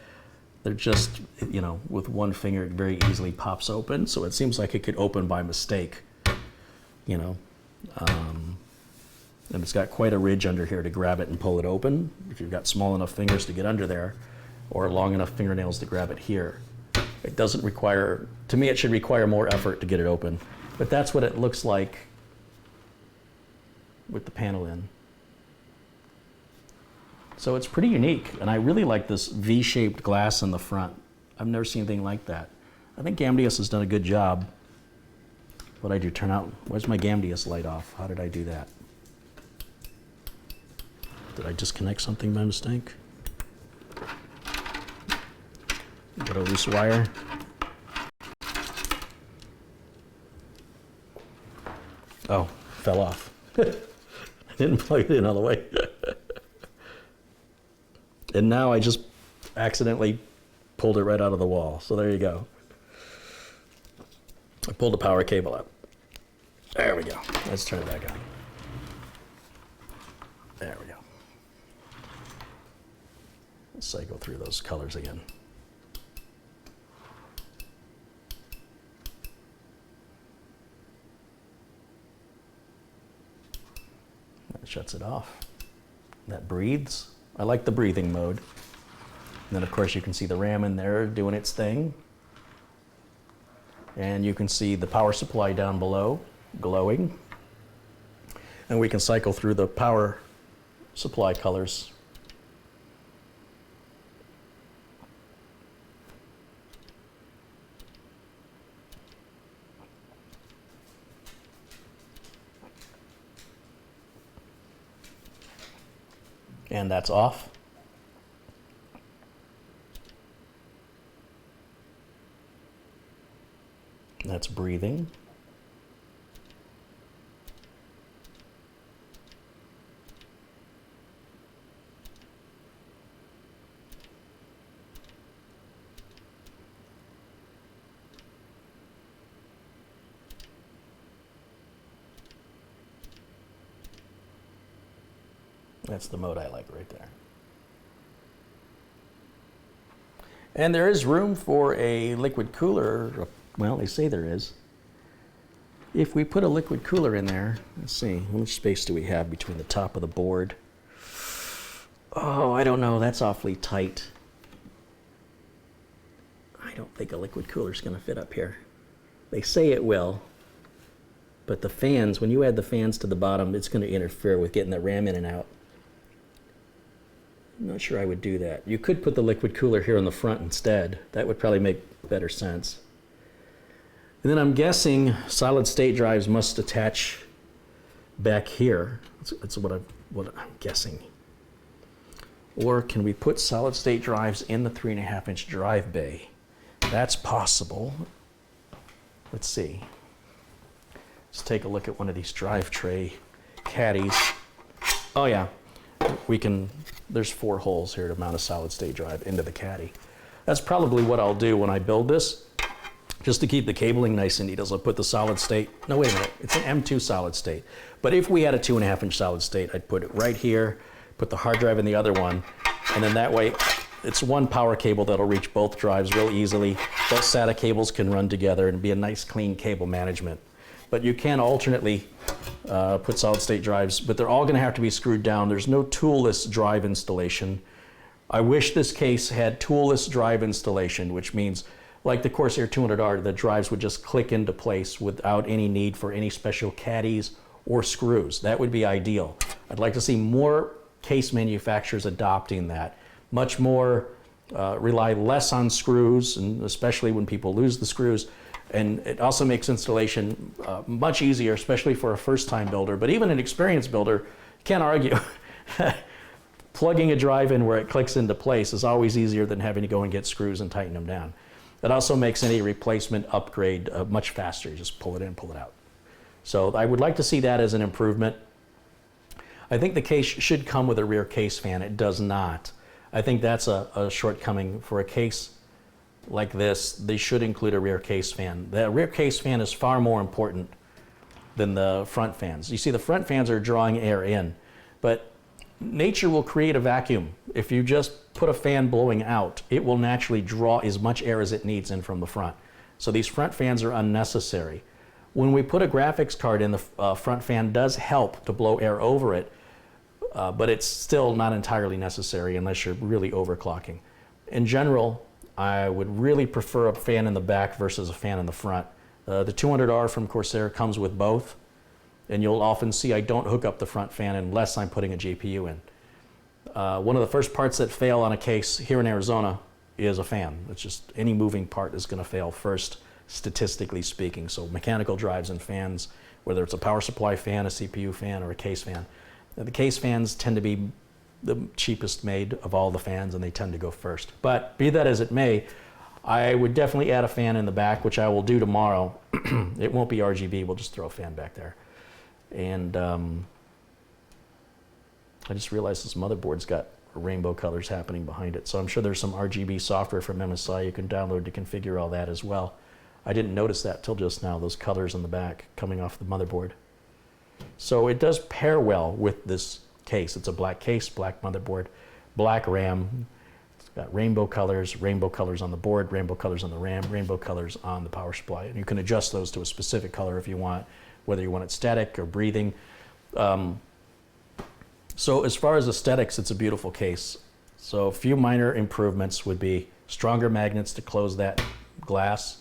They're just, you know, with one finger it very easily pops open. So it seems like it could open by mistake, you know. And it's got quite a ridge under here to grab it and pull it open. If you've got small enough fingers to get under there or long enough fingernails to grab it here. It doesn't require, to me it should require more effort to get it open. But that's what it looks like with the panel in. So it's pretty unique, and I really like this V-shaped glass in the front. I've never seen anything like that. I think Gamdias has done a good job. What'd I do, turn out, where's my Gamdias light off? How did I do that? Did I disconnect something by mistake? Got a loose wire. Oh, fell off. I didn't plug it in all the way. And now I just accidentally pulled it right out of the wall. So there you go. I pulled the power cable up. There we go. Let's turn it back on. There we go. Let's cycle through those colors again. That shuts it off. That breathes. I like the breathing mode. And then of course you can see the RAM in there doing its thing. And you can see the power supply down below glowing. And we can cycle through the power supply colors. And that's off. that's breathing. That's the mode I like right there. And there is room for a liquid cooler. Well, they say there is. If we put a liquid cooler in there, let's see, how much space do we have between the top of the board? Oh, I don't know, that's awfully tight. I don't think a liquid cooler is going to fit up here. They say it will, but the fans, when you add the fans to the bottom, it's going to interfere with getting the RAM in and out. I'm not sure I would do that. You could put the liquid cooler here in the front instead. That would probably make better sense. And then I'm guessing solid state drives must attach back here. That's what I'm guessing. Or can we put solid state drives in the 3.5-inch drive bay? That's possible. Let's see. Let's take a look at one of these drive tray caddies. Oh yeah, we can, there's 4 holes here to mount a solid state drive into the caddy. That's probably what I'll do when I build this. Just to keep the cabling nice and neat, I'll put the solid state, no wait a minute, it's an M.2 solid state. But if we had a 2.5-inch solid state, I'd put it right here, put the hard drive in the other one, and then that way it's one power cable that'll reach both drives real easily. Both SATA cables can run together and be a nice clean cable management. But you can alternately put solid state drives, but they're all gonna have to be screwed down. There's no toolless drive installation. I wish this case had toolless drive installation, which means like the Corsair 200R, the drives would just click into place without any need for any special caddies or screws. That would be ideal. I'd like to see more case manufacturers adopting that. Much more, rely less on screws, and especially when people lose the screws. And it also makes installation much easier, especially for a first-time builder. But even an experienced builder can't argue. Plugging a drive in where it clicks into place is always easier than having to go and get screws and tighten them down. It also makes any replacement upgrade much faster. You just pull it in, pull it out. So I would like to see that as an improvement. I think the case should come with a rear case fan. It does not. I think that's a shortcoming for a case like this. They should include a rear case fan. The rear case fan is far more important than the front fans. You see, the front fans are drawing air in, but nature will create a vacuum. If you just put a fan blowing out, it will naturally draw as much air as it needs in from the front. So these front fans are unnecessary. When we put a graphics card in, the front fan does help to blow air over it, but it's still not entirely necessary unless you're really overclocking. In general, I would really prefer a fan in the back versus a fan in the front. The 200R from Corsair comes with both, and you'll often see I don't hook up the front fan unless I'm putting a GPU in. One of the first parts that fail on a case here in Arizona is a fan. It's just any moving part is going to fail first, statistically speaking. So mechanical drives and fans, whether it's a power supply fan, a CPU fan, or a case fan. The case fans tend to be the cheapest made of all the fans, and they tend to go first. But be that as it may, I would definitely add a fan in the back, which I will do tomorrow. It won't be RGB, we'll just throw a fan back there. And I just realized this motherboard's got rainbow colors happening behind it. So I'm sure there's some RGB software from MSI you can download to configure all that as well. I didn't notice that till just now, those colors in the back coming off the motherboard. So it does pair well with this case. It's a black case, black motherboard, black RAM. It's got rainbow colors on the board, rainbow colors on the RAM, rainbow colors on the power supply. And you can adjust those to a specific color if you want, whether you want it static or breathing. So as far as aesthetics, it's a beautiful case. So a few minor improvements would be stronger magnets to close that glass.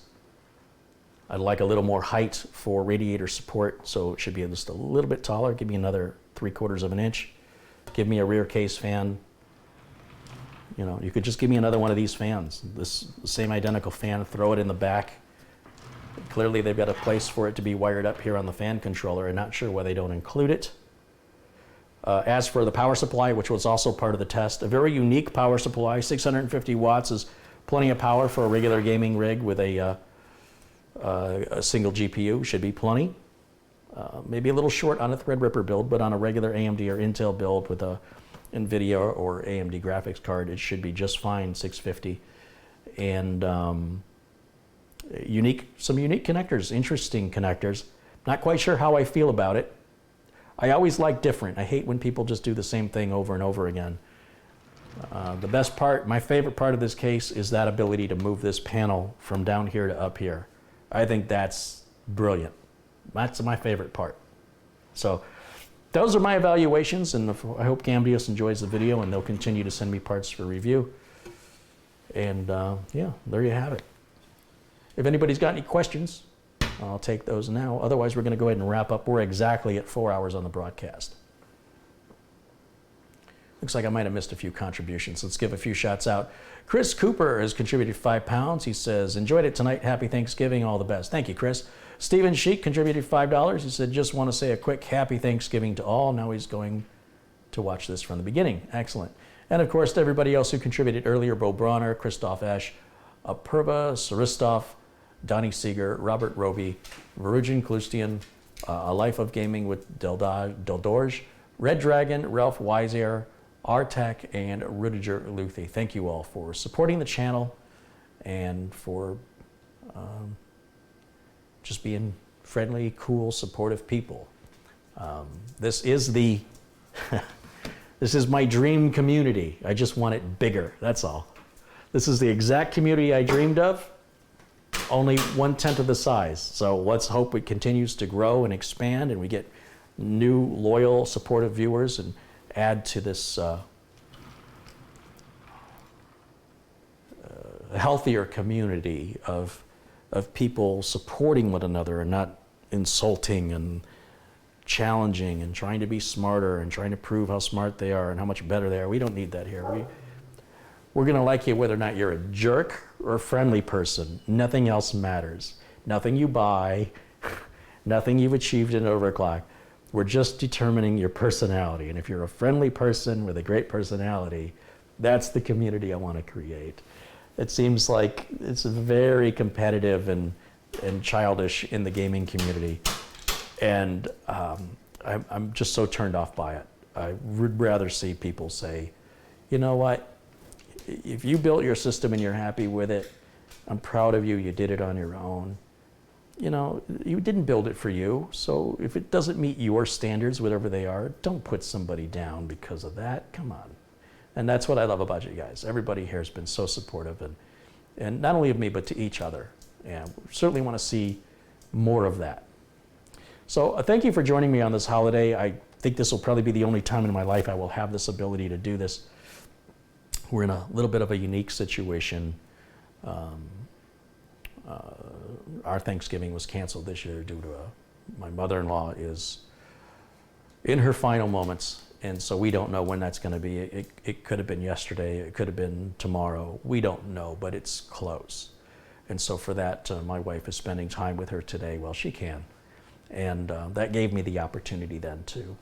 I'd like a little more height for radiator support, so it should be just a little bit taller. Give me another 3/4 of an inch. Give me a rear case fan. You know, you could just give me another one of these fans. This same identical fan, throw it in the back. Clearly they've got a place for it to be wired up here on the fan controller. I'm not sure why they don't include it. As for the power supply, which was also part of the test, a very unique power supply. 650 watts is plenty of power for a regular gaming rig with a A single GPU should be plenty. Maybe a little short on a Threadripper build, but on a regular AMD or Intel build with a NVIDIA or AMD graphics card, it should be just fine, 650. And some unique connectors, interesting connectors. Not quite sure how I feel about it. I always like different. I hate when people just do the same thing over and over again. The best part, my favorite part of this case is that ability to move this panel from down here to up here. I think that's brilliant. That's my favorite part. So those are my evaluations, and I hope Gamdias enjoys the video, and they'll continue to send me parts for review. And yeah, there you have it. If anybody's got any questions, I'll take those now. Otherwise, we're going to go ahead and wrap up. We're exactly at 4 hours on the broadcast. Looks like I might have missed a few contributions. Let's give a few shots out. Chris Cooper has contributed £5. He says, enjoyed it tonight. Happy Thanksgiving. All the best. Thank you, Chris. Stephen Sheik contributed $5. He said, just want to say a quick happy Thanksgiving to all. Now he's going to watch this from the beginning. Excellent. And of course, to everybody else who contributed earlier, Bo Bronner, Christoph Esch, Apurva, Saristov, Donnie Seeger, Robert Roby, Verujan Klustian, A Life of Gaming with Deldorge, Red Dragon, Ralph Weiser, Artek, and Rudiger Luthi. Thank you all for supporting the channel and for just being friendly, cool, supportive people. This is the this is my dream community. I just want it bigger, that's all. This is the exact community I dreamed of, only 1/10 of the size. So let's hope it continues to grow and expand and we get new, loyal, supportive viewers and add to this healthier community of people supporting one another and not insulting and challenging and trying to be smarter and trying to prove how smart they are and how much better they are. We don't need that here. We're going to like you whether or not you're a jerk or a friendly person. Nothing else matters. Nothing you buy, nothing you've achieved in overclock. We're just determining your personality. And if you're a friendly person with a great personality, that's the community I want to create. It seems like it's very competitive and childish in the gaming community. And I'm just so turned off by it. I would rather see people say, you know what? If you built your system and you're happy with it, I'm proud of you. You did it on your own. You know, you didn't build it for you. So if it doesn't meet your standards, whatever they are, don't put somebody down because of that. Come on. And that's what I love about you guys. Everybody here has been so supportive and not only of me, but to each other. And we certainly want to see more of that. So thank you for joining me on this holiday. I think this will probably be the only time in my life I will have this ability to do this. We're in a little bit of a unique situation. Our Thanksgiving was canceled this year due to my mother-in-law is in her final moments, and so we don't know when that's going to be. It could have been yesterday, it could have been tomorrow. We don't know, but it's close. And so for that, my wife is spending time with her today while she can. And that gave me the opportunity then to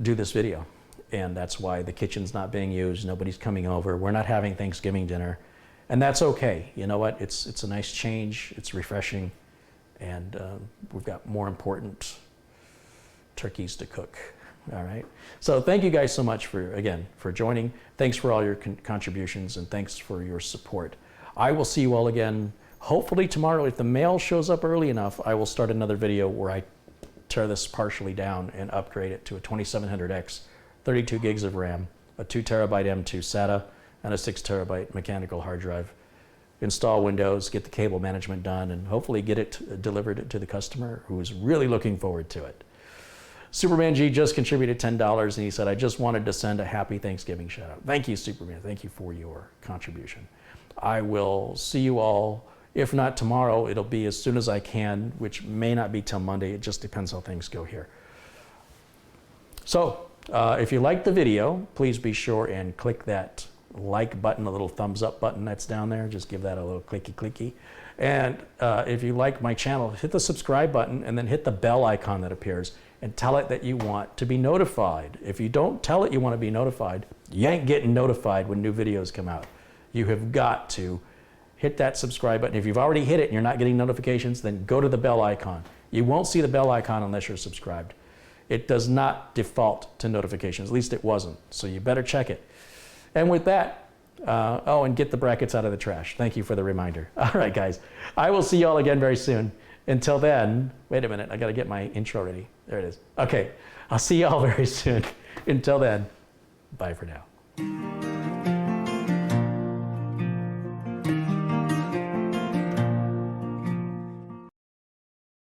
do this video. And that's why the kitchen's not being used, nobody's coming over, we're not having Thanksgiving dinner. And that's okay. You know what? It's a nice change, it's refreshing, and we've got more important turkeys to cook. All right. So thank you guys so much for joining. Thanks for all your contributions and thanks for your support. I will see you all again hopefully tomorrow. If the mail shows up early enough, I will start another video where I tear this partially down and upgrade it to a 2700X, 32 gigs of RAM, a 2 terabyte M.2 SATA, and a 6 terabyte mechanical hard drive. Install Windows, get the cable management done, and hopefully get it delivered to the customer who is really looking forward to it. Superman G just contributed $10 and he said, I just wanted to send a happy Thanksgiving shout out. Thank you, Superman. Thank you for your contribution. I will see you all. If not tomorrow, it'll be as soon as I can, which may not be till Monday. It just depends how things go here. So if you liked the video, please be sure and click that like button, the little thumbs up button that's down there. Just give that a little clicky clicky. And if you like my channel, hit the subscribe button and then hit the bell icon that appears and tell it that you want to be notified. If you don't tell it you want to be notified, you ain't getting notified when new videos come out. You have got to hit that subscribe button. If you've already hit it and you're not getting notifications, then go to the bell icon. You won't see the bell icon unless you're subscribed. It does not default to notifications, at least it wasn't, so you better check it. And with that, oh, and get the brackets out of the trash. Thank you for the reminder. All right, guys, I will see you all again very soon. Until then, wait a minute, I gotta get my intro ready. There it is. Okay, I'll see you all very soon. Until then, bye for now.